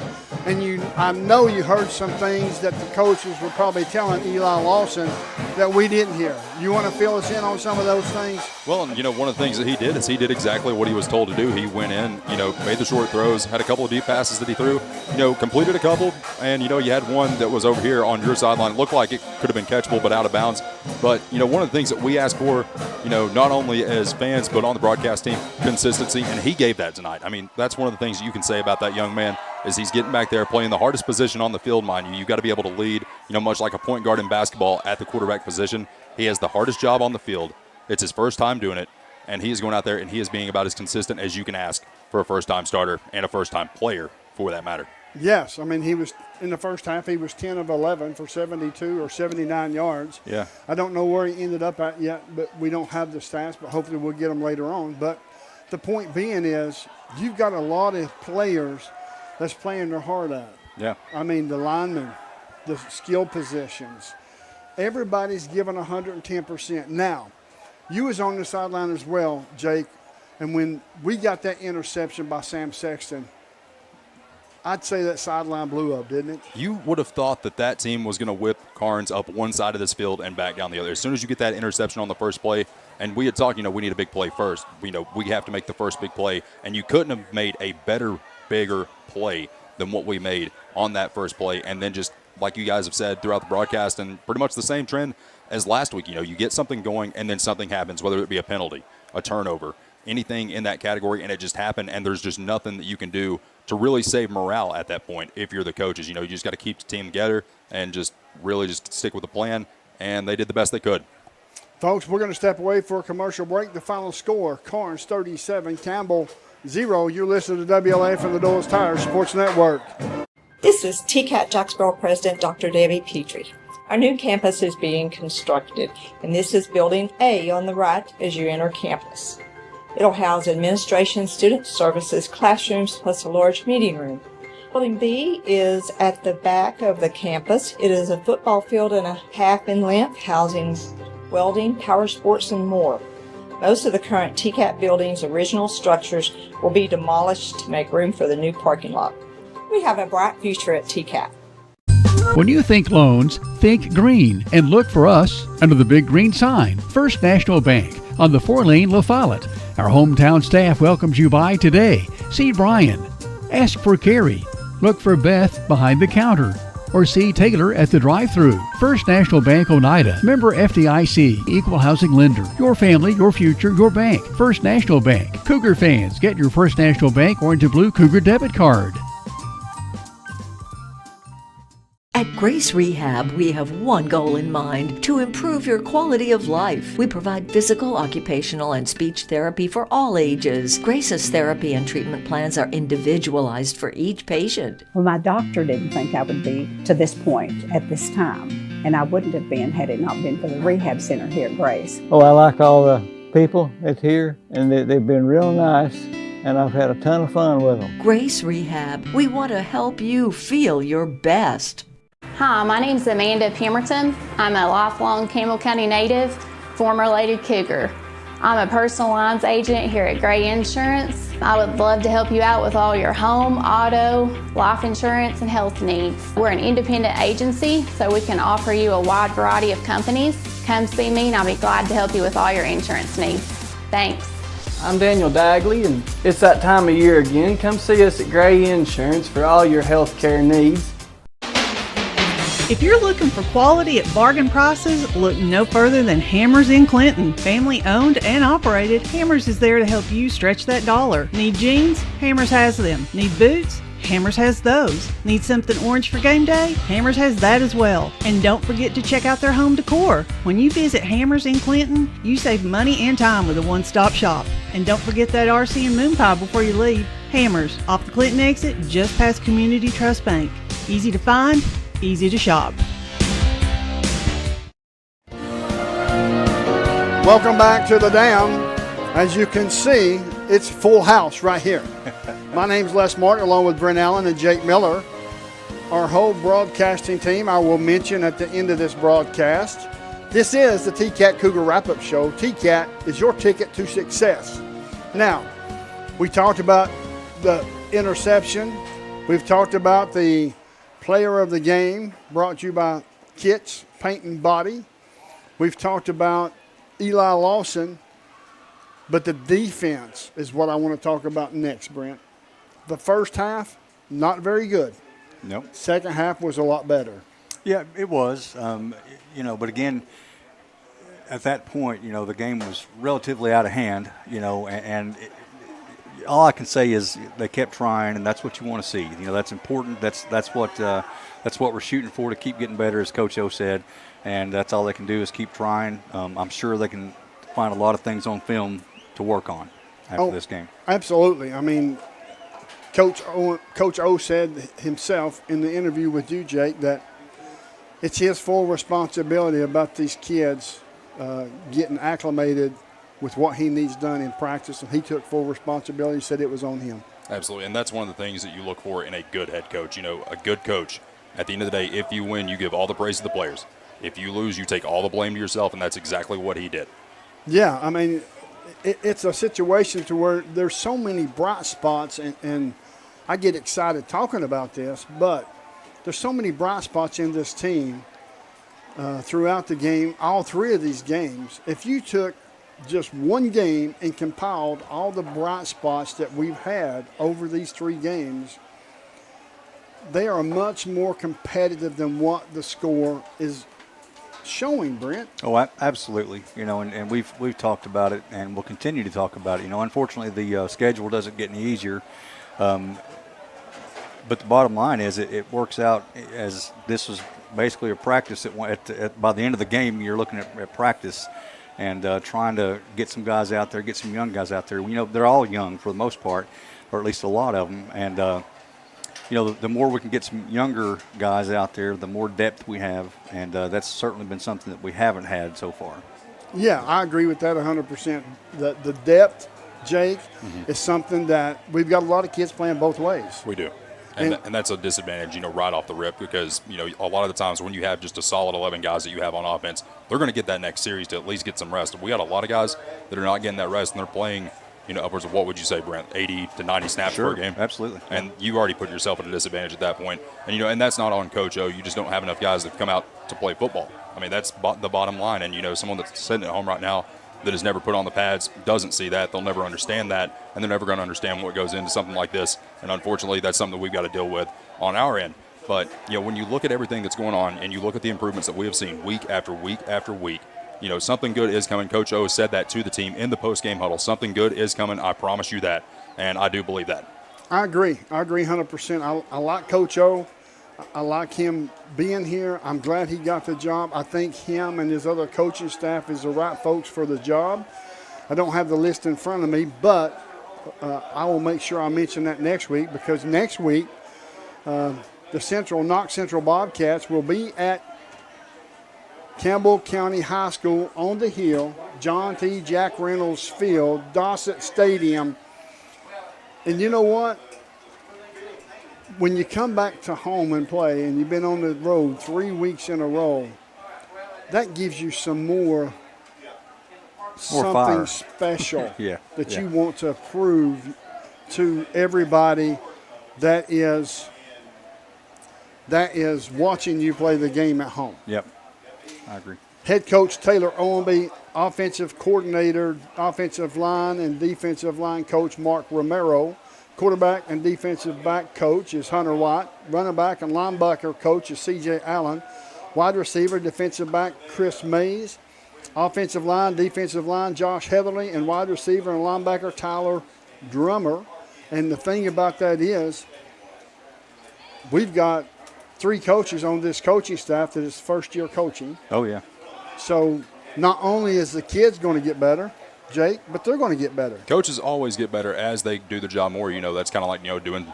and I know you heard some things that the coaches were probably telling Eli Lawson that we didn't hear. You want to fill us in on some of those things?
Well, and, you know, one of the things that he did is he did exactly what he was told to do. He went in, you know, made the short throws, had a couple of deep passes that he threw, you know, completed a couple, and, you know, you had one that was over here on your sideline. It looked like it could have been catchable but out of bounds. But, you know, one of the things that we ask for, you know, not only as fans but on the broadcast team, consistency, and he gave that tonight. I mean, that's one of the things that you can say about that young man is he's getting back there playing the hardest position on the field, mind you. You've got to be able to lead, you know, much like a point guard in basketball at the quarterback position. He has the hardest job on the field. It's his first time doing it, and he is going out there and he is being about as consistent as you can ask for a first-time starter and a first-time player, for that matter.
Yes. I mean, he was in the first half, he was 10 of 11 for 72 or 79 yards.
Yeah.
I don't know where he ended up at yet, but we don't have the stats, but hopefully we'll get them later on. But the point being is you've got a lot of players that's playing their heart out.
Yeah.
I mean, the linemen, the skill positions, everybody's giving 110%. Now, you was on the sideline as well, Jake, and when we got that interception by Sam Sexton, I'd say that sideline blew up, didn't it?
You would have thought that that team was going to whip Karns up one side of this field and back down the other. As soon as you get that interception on the first play, and we had talked, you know, we need a big play first. We know we have to make the first big play, and you couldn't have made a better, bigger play than what we made on that first play. And then just like you guys have said throughout the broadcast, and pretty much the same trend as last week, you know, you get something going and then something happens, whether it be a penalty, a turnover, anything in that category, and it just happened, and there's just nothing that you can do to really save morale at that point if you're the coaches. You just got to keep the team together and just really just stick with the plan, and they did the best they could.
Folks, we're going to step away for a commercial break. The final score, Karns 37, Campbell 0. You're listening to WLA from the Doyle's Tire Sports Network.
This is TCAT Jacksboro President Dr. Debbie Petrie. Our new campus is being constructed, and this is Building A on the right as you enter campus. It'll house administration, student services, classrooms, plus a large meeting room. Building B is at the back of the campus. It is a football field and a half in length, housing welding, power sports, and more. Most of the current TCAT building's original structures will be demolished to make room for the new parking lot. We have a bright future at TCAT.
When you think loans, think green and look for us under the big green sign, First National Bank on the 4-lane La Follette. Our hometown staff welcomes you by today. See Brian. Ask for Carrie. Look for Beth behind the counter. Or see Taylor at the drive-thru. First National Bank Oneida. Member FDIC. Equal housing lender. Your family, your future, your bank. First National Bank. Cougar fans, get your First National Bank orange and blue Cougar debit card.
At Grace Rehab, we have one goal in mind: to improve your quality of life. We provide physical, occupational, and speech therapy for all ages. Grace's therapy and treatment plans are individualized for each patient.
Well, my doctor didn't think I would be to this point at this time, and I wouldn't have been had it not been for the rehab center here at Grace.
Oh, I like all the people that's here, and they've been real nice, and I've had a ton of fun with them.
Grace Rehab, we want to help you feel your best.
Hi, my name's Amanda Pemberton. I'm a lifelong Campbell County native, former Lady Cougar. I'm a personal lines agent here at Gray Insurance. I would love to help you out with all your home, auto, life insurance, and health needs. We're an independent agency, so we can offer you a wide variety of companies. Come see me and I'll be glad to help you with all your insurance needs. Thanks.
I'm Daniel Dagley, and it's that time of year again. Come see us at Gray Insurance for all your health care needs.
If you're looking for quality at bargain prices, look no further than Hammers in Clinton. Family owned and operated, Hammers is there to help you stretch that dollar. Need jeans? Hammers has them. Need boots? Hammers has those. Need something orange for game day? Hammers has that as well. And don't forget to check out their home decor. When you visit Hammers in Clinton, you save money and time with a one-stop shop. And don't forget that RC and moon pie before you leave. Hammers, off the Clinton exit, just past Community Trust Bank. Easy to find, easy to shop.
Welcome back to the Dam. As you can see, it's full house right here. My name's Les Martin, along with Brent Allen and Jake Miller. Our whole broadcasting team I will mention at the end of this broadcast. This is the TCAT Cougar Wrap-Up Show. TCAT is your ticket to success. Now, we talked about the interception. We've talked about the Player of the Game, brought to you by Kits Paint and Body. We've talked about Eli Lawson, but the defense is what I want to talk about next, Brent. The first half, not very good.
Nope.
Second half was a lot better.
Yeah, it was. But again, at that point, the game was relatively out of hand, and all I can say is they kept trying, and that's what you want to see. That's important. That's what we're shooting for, to keep getting better, as Coach O said, and that's all they can do is keep trying. I'm sure they can find a lot of things on film to work on after this game.
Absolutely. I mean, Coach O said himself in the interview with you, Jake, that it's his full responsibility about these kids getting acclimated with what he needs done in practice, and he took full responsibility. He said it was on him.
Absolutely, and that's one of the things that you look for in a good head coach. A good coach, at the end of the day, if you win, you give all the praise to the players. If you lose, you take all the blame to yourself, and that's exactly what he did.
Yeah, I mean, it's a situation to where there's so many bright spots, and I get excited talking about this, but there's so many bright spots in this team throughout the game, all three of these games. If you took just one game and compiled all the bright spots that we've had over these three games, they are much more competitive than what the score is showing, Brent.
Oh, absolutely. And we've talked about it, and we'll continue to talk about it. Unfortunately, the schedule doesn't get any easier. But the bottom line is it works out as this was basically a practice that by the end of the game, you're looking at practice and trying to get some guys out there, get some young guys out there. They're all young for the most part, or at least a lot of them. And, the more we can get some younger guys out there, the more depth we have. And that's certainly been something that we haven't had so far.
Yeah, I agree with that 100%. The depth, Jake, is something that we've got a lot of kids playing both ways.
We do. And that's a disadvantage, right off the rip because, a lot of the times when you have just a solid 11 guys that you have on offense, they're going to get that next series to at least get some rest. We got a lot of guys that are not getting that rest, and they're playing, upwards of, what would you say, Brent, 80 to 90 snaps per game?
Absolutely.
And you already put yourself at a disadvantage at that point. And, and that's not on Coach O. You just don't have enough guys that come out to play football. I mean, that's the bottom line. And, someone that's sitting at home right now that has never put on the pads doesn't see that. They'll never understand that, and they're never going to understand what goes into something like this. And unfortunately, that's something that we've got to deal with on our end. But, when you look at everything that's going on and you look at the improvements that we have seen week after week after week, something good is coming. Coach O said that to the team in the post-game huddle. Something good is coming. I promise you that, and I do believe that.
I agree 100%. I like Coach O. I like him being here. I'm glad he got the job. I think him and his other coaching staff is the right folks for the job. I don't have the list in front of me, but I will make sure I mention that next week because next week the Knox Central Bobcats will be at Campbell County High School on the hill, John T. Jack Reynolds Field, Dossett Stadium. And you know what? When you come back to home and play and you've been on the road 3 weeks in a row, that gives you some more something
fire.
Special
you
want to prove to everybody that is watching you play the game at home.
Yep, I agree.
Head coach Taylor Owenby, offensive coordinator, offensive line and defensive line coach Mark Romero. Quarterback and defensive back coach is Hunter White. Running back and linebacker coach is C.J. Allen. Wide receiver, defensive back Chris Mays. Offensive line, defensive line Josh Heatherly. And wide receiver and linebacker Tyler Drummer. And the thing about that is we've got 3 coaches on this coaching staff that is first-year coaching.
Oh, yeah.
So
not only is the kids going to get better, Jake, but they're going to get better.
Coaches always get better as they do their job more. That's kind of like, doing,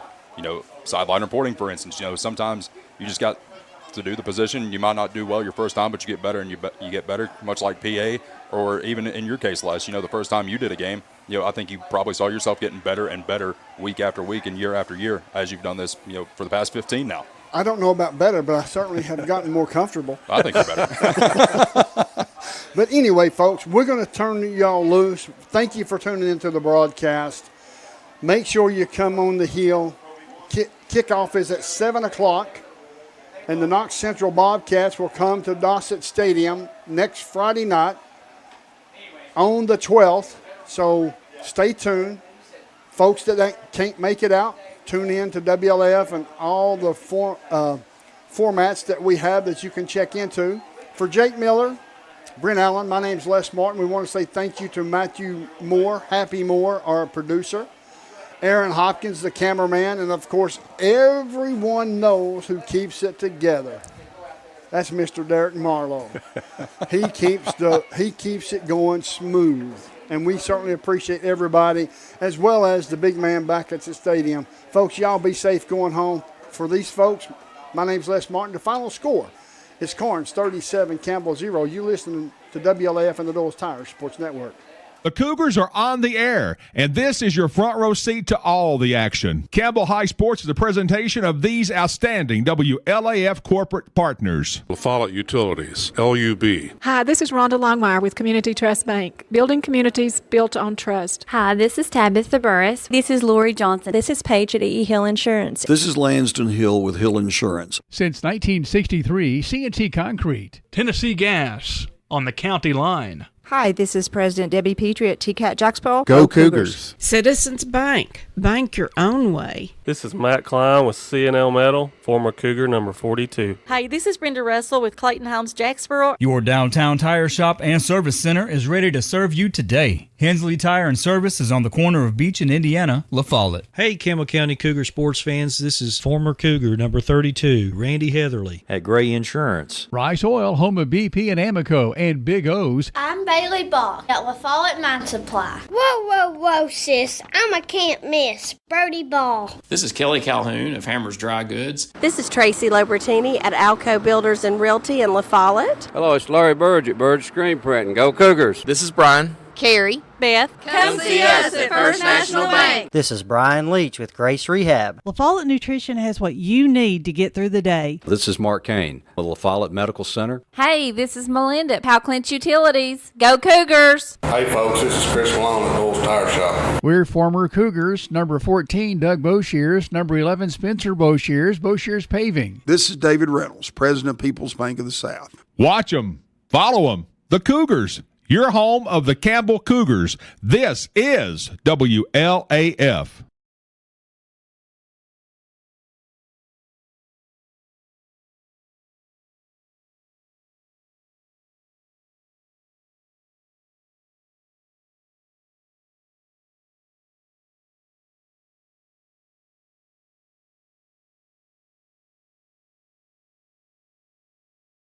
sideline reporting, for instance. Sometimes you just got to do the position. You might not do well your first time, but you get better and you get better, much like PA or even in your case, Les, the first time you did a game, I think you probably saw yourself getting better and better week after week and year after year as you've done this, for the past 15 now.
I don't know about better, but I certainly have gotten more comfortable.
I think you're better.
But anyway, folks, we're going to turn y'all loose. Thank you for tuning into the broadcast. Make sure you come on the hill. Kickoff is at 7 o'clock, and the Knox Central Bobcats will come to Dossett Stadium next Friday night on the 12th. So stay tuned. Folks that can't make it out, tune in to WLF and all the formats that we have that you can check into. For Jake Miller, Brent Allen, my name's Les Martin. We want to say thank you to Matthew Moore, Happy Moore, our producer, Aaron Hopkins, the cameraman, and, of course, everyone knows who keeps it together. That's Mr. Derek Marlowe. He keeps it going smooth. And we certainly appreciate everybody, as well as the big man back at the stadium. Folks, y'all be safe going home. For these folks, my name's Les Martin. The final score is Karns 37, Campbell 0. You listening to WLAF and the Doyle's Tire Sports Network.
The Cougars are on the air, and this is your front row seat to all the action. Campbell High Sports is a presentation of these outstanding WLAF corporate partners.
La Follette Utilities, LUB.
Hi, this is Rhonda Longmire with Community Trust Bank, building communities built on trust.
Hi, this is Tabitha Burris. This is Lori Johnson. This is Paige at E. Hill Insurance.
This is Lansden Hill with Hill Insurance.
Since 1963, C&T Concrete.
Tennessee Gas on the county line.
Hi, this is President Debbie Petrie at TCAT Jacksboro.
Go Cougars.
Citizens Bank.
bank your own way.
This is Matt Klein with C&L Metal, former Cougar number 42.
Hey, this is Brenda Russell with Clayton Homes Jacksboro.
Your downtown tire shop and service center is ready to serve you today. Hensley Tire and Service is on the corner of Beach and Indiana, La Follette.
Hey, Campbell County Cougar sports fans, this is former Cougar number 32, Randy Heatherly
at Gray Insurance.
Rice Oil, home of BP and Amoco and Big O's.
I'm Bailey Ball at La Follette Mine Supply. Whoa, sis, I'm a can't miss. Brody Ball.
This is Kelly Calhoun of Hammers Dry Goods.
This is Tracy Lobertini at Alco Builders and Realty in La Follette.
Hello, it's Larry Burge at Burge Screen Print, and go Cougars.
This is Brian.
Carrie.
Beth.
Come see us at First National Bank.
This is Brian Leach with Grace Rehab.
La Follette Nutrition has what you need to get through the day.
This is Mark Kane with La Follette Medical Center.
Hey, this is Melinda at Powell Clinch Utilities. Go Cougars!
Hey folks, this is Chris Malone at Dole's Tire Shop.
We're former Cougars. Number 14, Doug Boshears. Number 11, Spencer Boshears. Boshears Paving.
This is David Reynolds, President of People's Bank of the South.
Watch them. Follow them. The Cougars. Your home of the Campbell Cougars. This is WLAF.